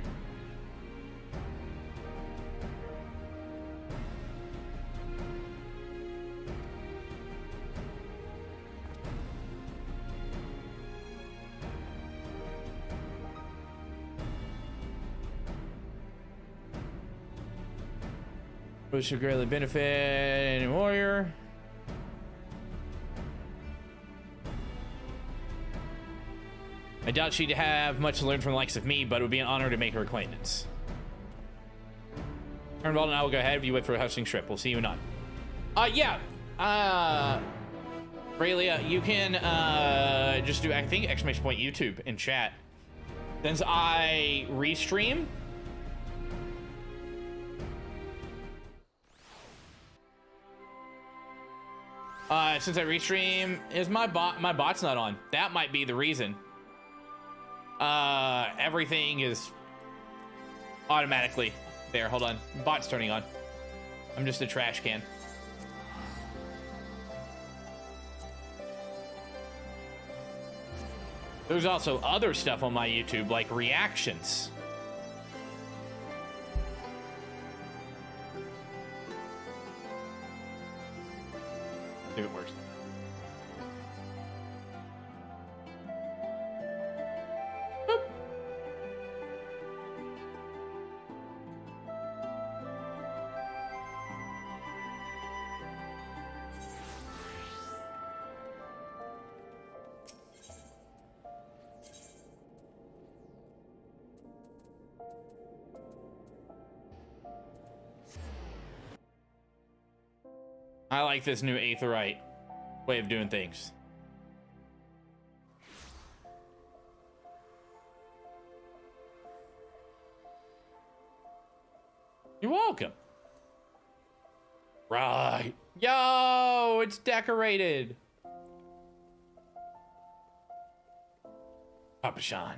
Which should greatly benefit any warrior. I doubt she'd have much to learn from the likes of me, but it would be an honor to make her acquaintance. Ernwald and I will go ahead if you wait for a hosting strip. We'll see you anon. Yeah. Raylia, you can just do, I think, !YouTube in chat. Since I restream, is my bot's not on. That might be the reason. Everything is automatically there. Hold on, bot's turning on. I'm just a trash can. There's also other stuff on my YouTube, like reactions. See if it works. I like this new Aetherite way of doing things. You're welcome. Right. Yo, it's decorated. Papa Sean.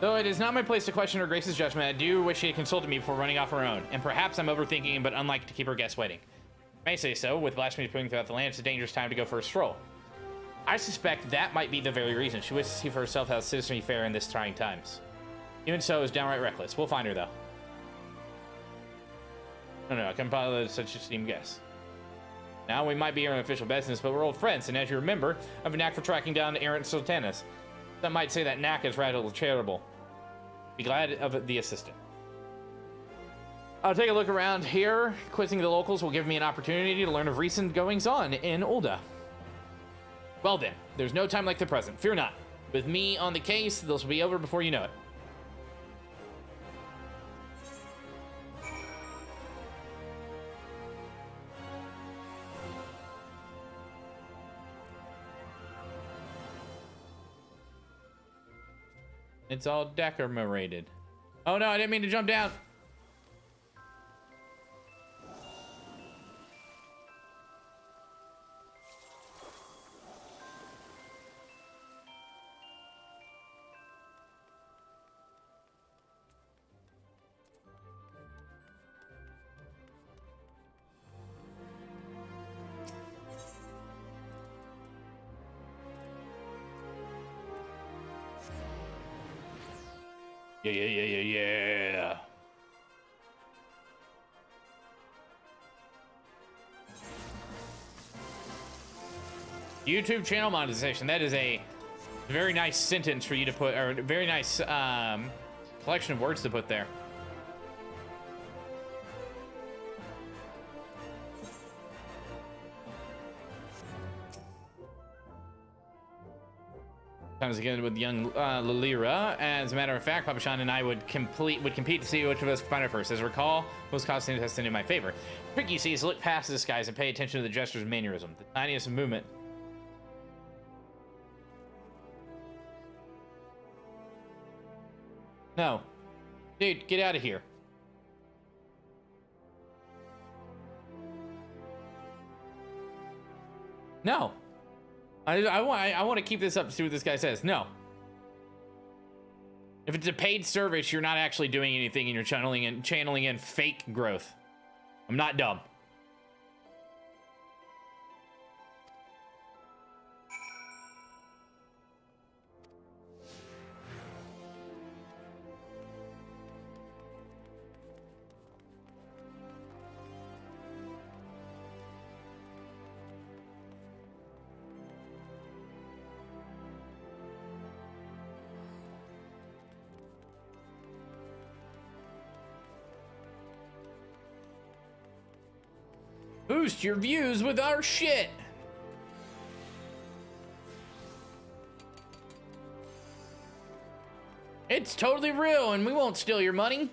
Though it is not my place to question her Grace's judgment, I do wish she had consulted me before running off her own. And perhaps I'm overthinking, but unlike to keep her guests waiting. I may say so, with blasphemy putting throughout the land, it's a dangerous time to go for a stroll. I suspect that might be the very reason. She wishes to see for herself how citizenry fare in this trying times. Even so, is downright reckless. We'll find her, though. No, I can pilot such a esteemed guess. Now, we might be in official business, but we're old friends, and as you remember, I have a knack for tracking down errant sultanas. Some might say that knack is rather charitable. Be glad of the assistant. I'll take a look around here. Quizzing the locals will give me an opportunity to learn of recent goings-on in Ulda. Well then, there's no time like the present. Fear not. With me on the case, this will be over before you know it. It's all decorated. Oh no, I didn't mean to jump down. Yeah. YouTube channel monetization. That is a very nice sentence for you to put, or a very nice collection of words to put there. Times again with young Lilira. As a matter of fact, Papa Sean and I would compete to see which of us could find her first. As I recall, most costume testing in my favor. The trick you see is to look past the disguise and pay attention to the gestures and mannerism. The tiniest movement. No. Dude, get out of here. No. I want to keep this up to see what this guy says. No. If it's a paid service, you're not actually doing anything and you're channeling in fake growth. I'm not dumb. Boost your views with our shit. It's totally real and we won't steal your money.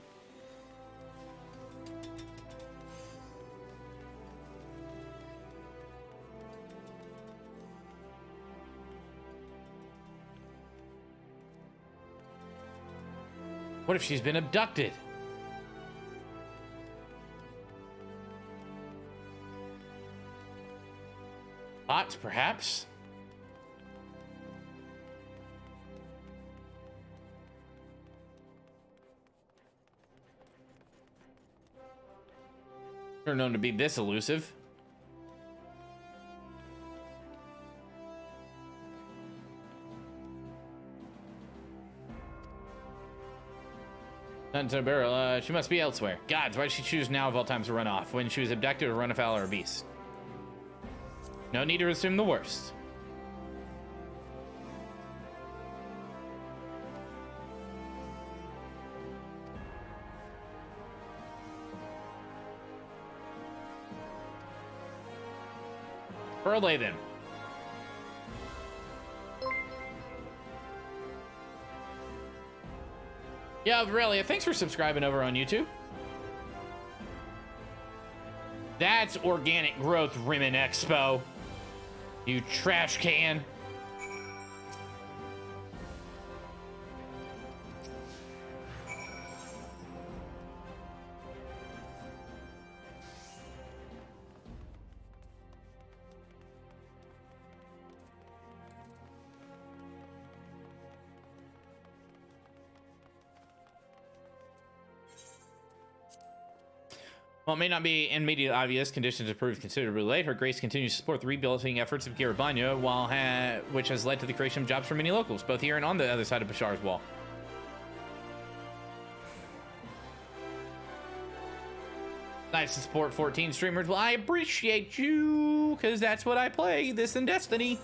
What if she's been abducted? Bots, perhaps? They're known to be this elusive. Not to barrel. She must be elsewhere. Gods, why did she choose now of all times to run off when she was abducted or run afoul or a beast? No need to assume the worst. Burley then. Yeah, Aurelia, thanks for subscribing over on YouTube. That's organic growth, Rimmon Expo. You trash can. While it may not be immediately obvious, conditions improved considerably late. Her Grace continues to support the rebuilding efforts of Garabanya, which has led to the creation of jobs for many locals, both here and on the other side of Bashar's wall. Nice to support 14 streamers. Well, I appreciate you, because that's what I play, this and Destiny.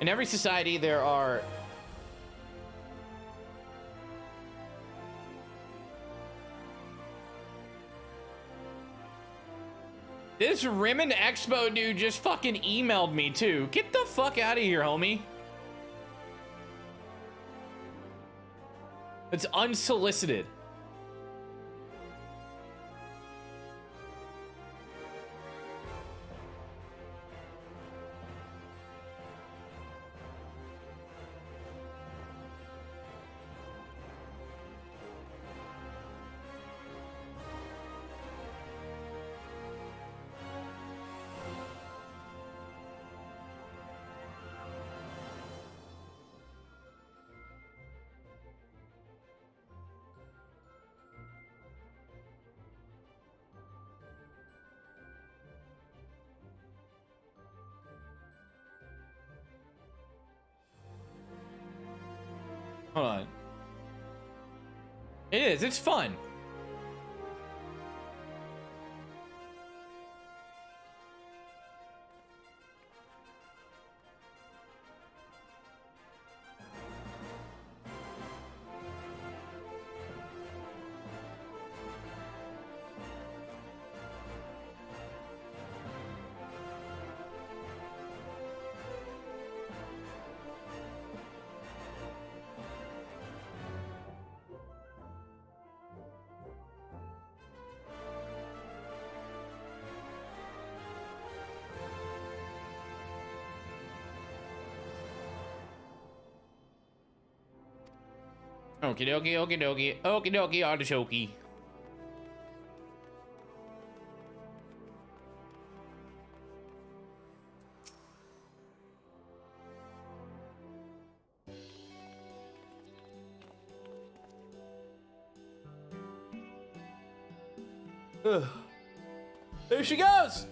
In every society, there are... This Rimmon Expo dude just fucking emailed me too. Get the fuck out of here, homie. It's unsolicited. Hold on. It is. It's fun. Okie dokie, okie dokie, okie dokie, artichoke. There she goes!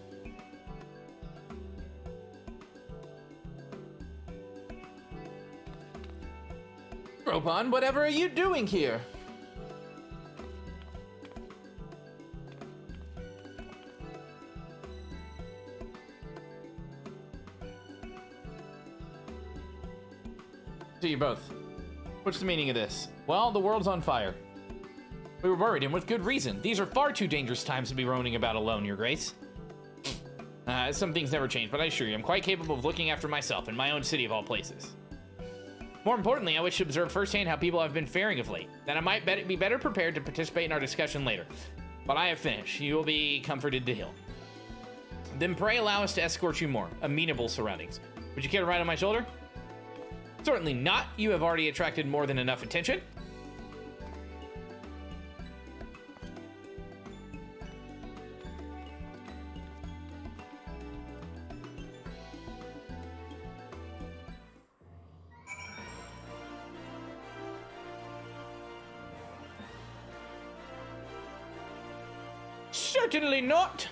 Robon, whatever are you doing here? To you both. What's the meaning of this? Well, the world's on fire. We were worried, and with good reason. These are far too dangerous times to be roaming about alone, Your Grace. Some things never change, but I assure you, I'm quite capable of looking after myself in my own city of all places. More importantly, I wish to observe firsthand how people have been faring of late. Then I might be better prepared to participate in our discussion later. But I have finished. You will be comforted to heal. Then pray allow us to escort you more. Amenable surroundings. Would you care to ride on my shoulder? Certainly not. You have already attracted more than enough attention. Certainly not.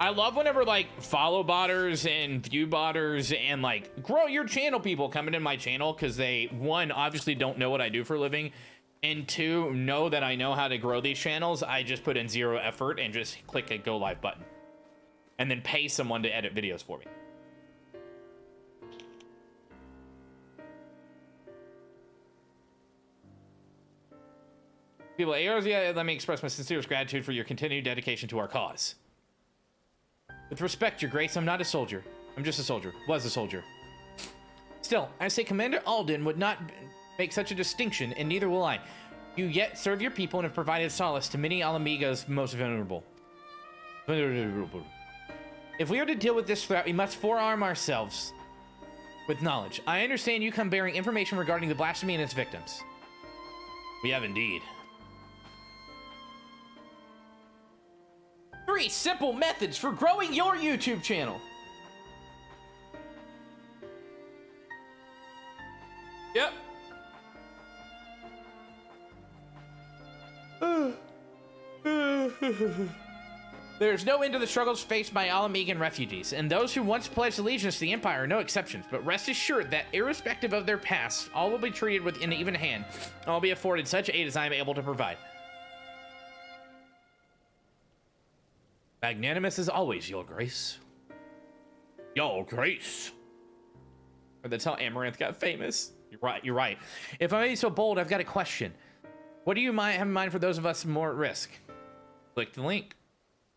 I love whenever like follow botters and view botters and like grow your channel people come into my channel because they, one, obviously don't know what I do for a living, and two, know that I know how to grow these channels. I just put in 0 effort and just click a go live button and then pay someone to edit videos for me. People, Eorzea, let me express my sincerest gratitude for your continued dedication to our cause. With respect, Your Grace, I'm not a soldier. I'm just a soldier. Was a soldier. Still, I say Commander Alden would not make such a distinction, and neither will I. You yet serve your people and have provided solace to many Alamiga's most vulnerable. If we are to deal with this threat, we must forearm ourselves with knowledge. I understand you come bearing information regarding the blasphemy and its victims. We have indeed. 3 simple methods for growing your YouTube channel. Yep. There's no end to the struggles faced by Alamigan refugees, and those who once pledged allegiance to the Empire are no exceptions, but rest assured that irrespective of their past, all will be treated with an even hand, and will be afforded such aid as I am able to provide. Magnanimous as always, Your Grace. Your Grace. Or that's how Amaranth got famous. You're right. If I may be so bold, I've got a question. What do you have in mind for those of us more at risk? Click the link.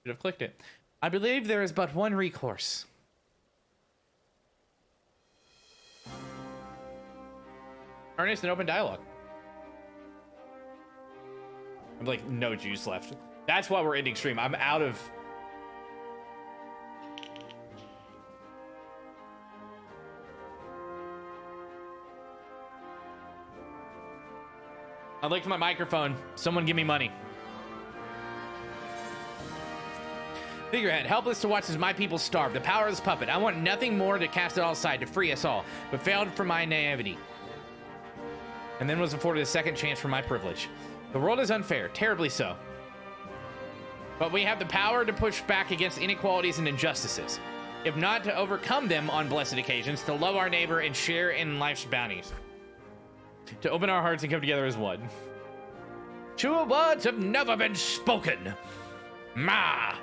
Should have clicked it. I believe there is but one recourse. Earnest and open dialogue. I'm like, no juice left. That's why we're ending stream. I'm out of... I licked my microphone. Someone give me money. Figurehead, helpless to watch as my people starve. The powerless puppet. I want nothing more to cast it all aside, to free us all, but failed for my naivety. And then was afforded a second chance for my privilege. The world is unfair, terribly so. But we have the power to push back against inequalities and injustices. If not to overcome them on blessed occasions, to love our neighbor and share in life's bounties. To open our hearts and come together as one. Truer words have never been spoken. Ma!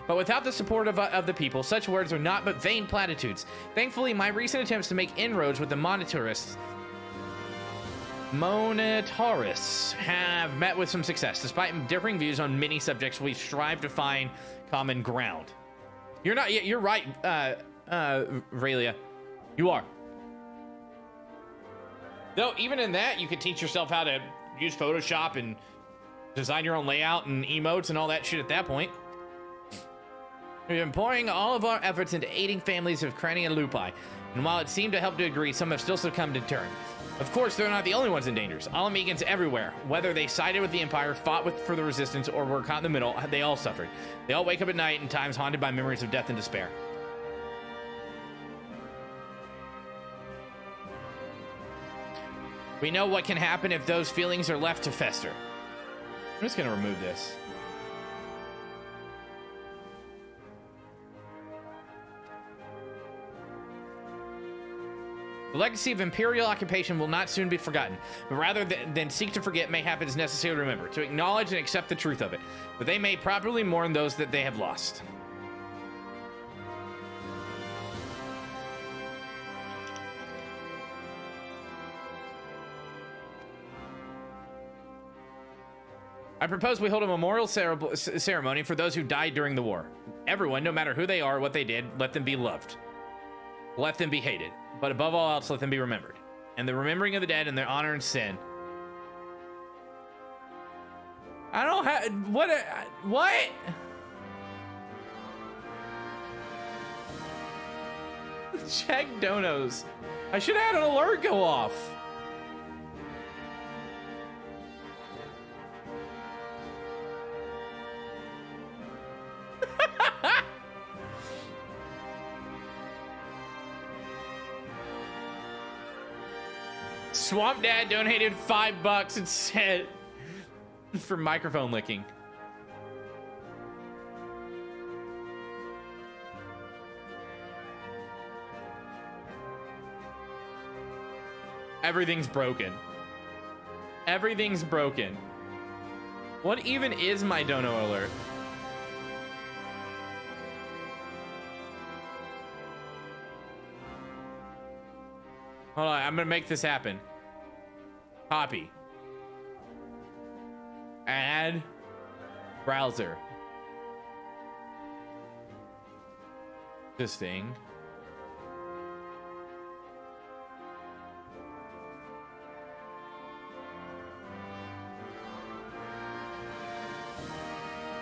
But without the support of the people, such words are not but vain platitudes. Thankfully, my recent attempts to make inroads with the monetarists have met with some success. Despite differing views on many subjects, we strive to find common ground. You're not. You're right, Raylia. You are. Though, even in that, you could teach yourself how to use Photoshop and design your own layout and emotes and all that shit at that point. We've been pouring all of our efforts into aiding families of Cranny and Lupi, and while it seemed to help to a degree, some have still succumbed in turn. Of course, they're not the only ones in danger. All Amigans everywhere, whether they sided with the Empire, fought for the Resistance, or were caught in the middle, they all suffered. They all wake up at night in times haunted by memories of death and despair. We know what can happen if those feelings are left to fester. I'm just gonna remove this. The legacy of Imperial occupation will not soon be forgotten, but rather than seek to forget, mayhap it is necessary to remember, to acknowledge and accept the truth of it, that they may properly mourn those that they have lost. I propose we hold a memorial ceremony for those who died during the war. Everyone, no matter who they are or what they did, let them be loved. Let them be hated. But above all else, let them be remembered. And the remembering of the dead and their honor and sin. I don't have... What? Check donos. I should have had an alert go off. Swamp Dad donated $5 and said for microphone licking. Everything's broken. Everything's broken. What even is my dono alert? Hold on, I'm gonna make this happen. Copy. Add browser. This thing.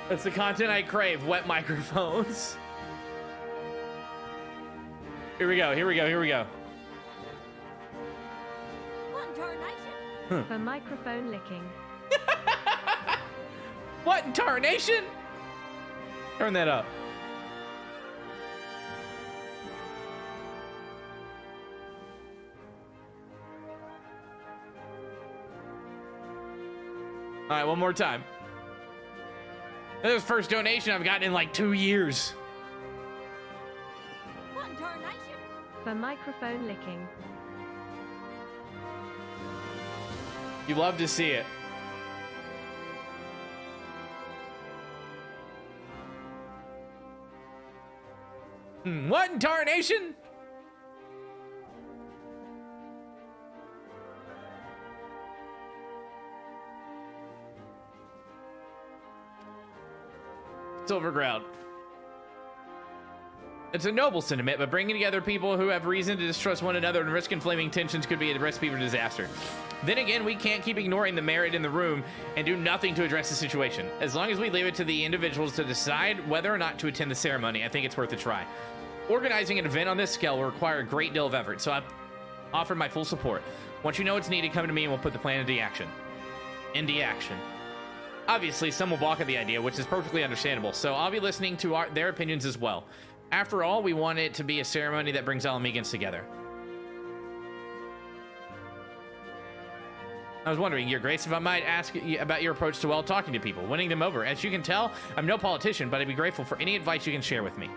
That's the content I crave, wet microphones. Here we go, here we go, here we go. For microphone licking. What in tarnation? Turn that up. All right, one more time. This is the first donation I've gotten in like 2 years. What in tarnation? For microphone licking. You love to see it. What in tarnation? Silverground. It's a noble sentiment, but bringing together people who have reason to distrust one another and risk inflaming tensions could be a recipe for disaster. Then again, we can't keep ignoring the merit in the room and do nothing to address the situation. As long as we leave it to the individuals to decide whether or not to attend the ceremony, I think it's worth a try. Organizing an event on this scale will require a great deal of effort, so I've offered my full support. Once you know what's needed, come to me and we'll put the plan into action. Obviously, some will balk at the idea, which is perfectly understandable, so I'll be listening to their opinions as well. After all, we want it to be a ceremony that brings all Amigans together. I was wondering, Your Grace, if I might ask about your approach to talking to people, winning them over. As you can tell, I'm no politician, but I'd be grateful for any advice you can share with me.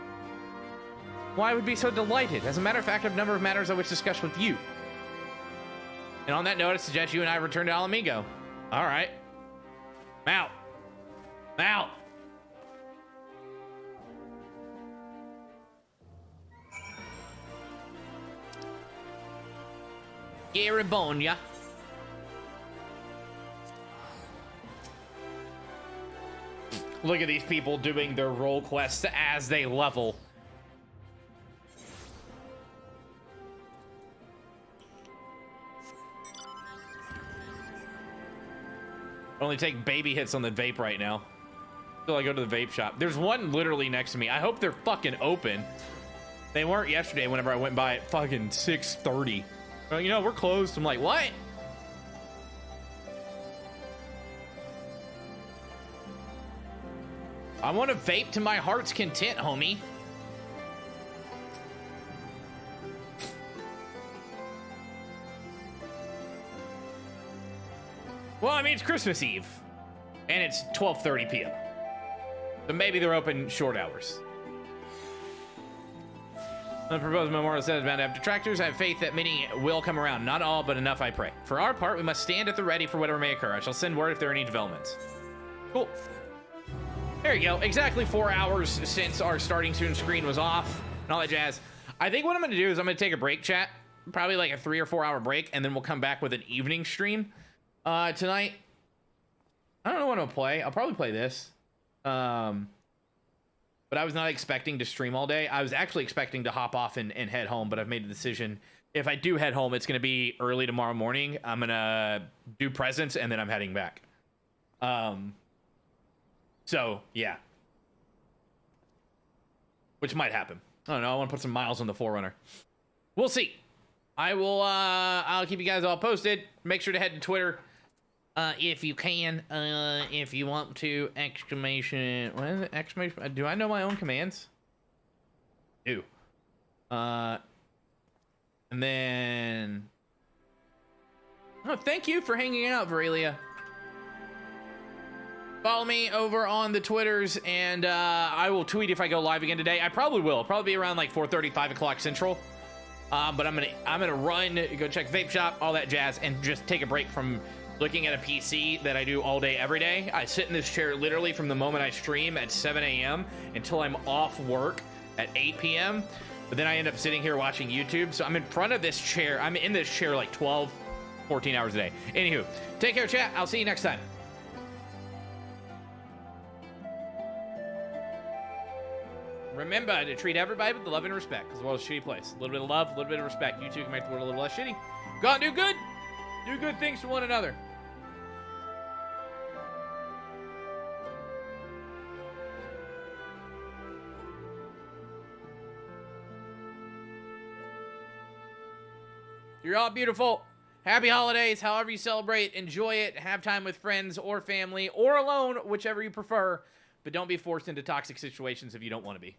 Why, I would be so delighted. As a matter of fact, I have a number of matters I wish to discuss with you. And on that note, I suggest you and I return to Alamigo. All right. I'm out. I'm out. Garibonia. Look at these people doing their role quests as they level. Only take baby hits on the vape right now. Till I go to the vape shop. There's one literally next to me. I hope they're fucking open. They weren't yesterday whenever I went by at fucking 6:30. Well, you know, we're closed. I'm like, what? I want to vape to my heart's content, homie. Well, I mean, it's Christmas Eve. And it's 12:30 p.m. So maybe they're open short hours. The proposed memorial says about have detractors. I have faith that many will come around. Not all, but enough, I pray. For our part, we must stand at the ready for whatever may occur. I shall send word if there are any developments. Cool. There you go. Exactly 4 hours since our starting soon screen was off and all that jazz. I think what I'm going to do is I'm going to take a break, chat. Probably like a 3 or 4 hour break, and then we'll come back with an evening stream tonight. I don't know what I'm going to play. I'll probably play this. But I was not expecting to stream all day. I was actually expecting to hop off and head home, but I've made a decision. If I do head home, it's going to be early tomorrow morning. I'm going to do presents, and then I'm heading back. So, yeah. Which might happen. I don't know. I want to put some miles on the Forerunner. We'll see. I will, I'll keep you guys all posted. Make sure to head to Twitter. If you can, if you want to, exclamation, what is it? Exclamation, do I know my own commands? Do. And then, oh, thank you for hanging out, Varelia. Follow me over on the Twitters, and I will tweet if I go live again today. I probably will. Probably be around like 4:30, 5 o'clock Central. But I'm gonna run, go check Vape Shop, all that jazz, and just take a break from looking at a PC that I do all day, every day. I sit in this chair literally from the moment I stream at 7 a.m. until I'm off work at 8 p.m. But then I end up sitting here watching YouTube. So I'm in front of this chair. I'm in this chair like 12, 14 hours a day. Anywho, take care, chat. I'll see you next time. Remember to treat everybody with love and respect, because the world's a shitty place. A little bit of love, a little bit of respect. You too can make the world a little less shitty. Go out and do good. Do good things for one another. You're all beautiful. Happy holidays, however you celebrate. Enjoy it. Have time with friends or family or alone, whichever you prefer. But don't be forced into toxic situations if you don't want to be.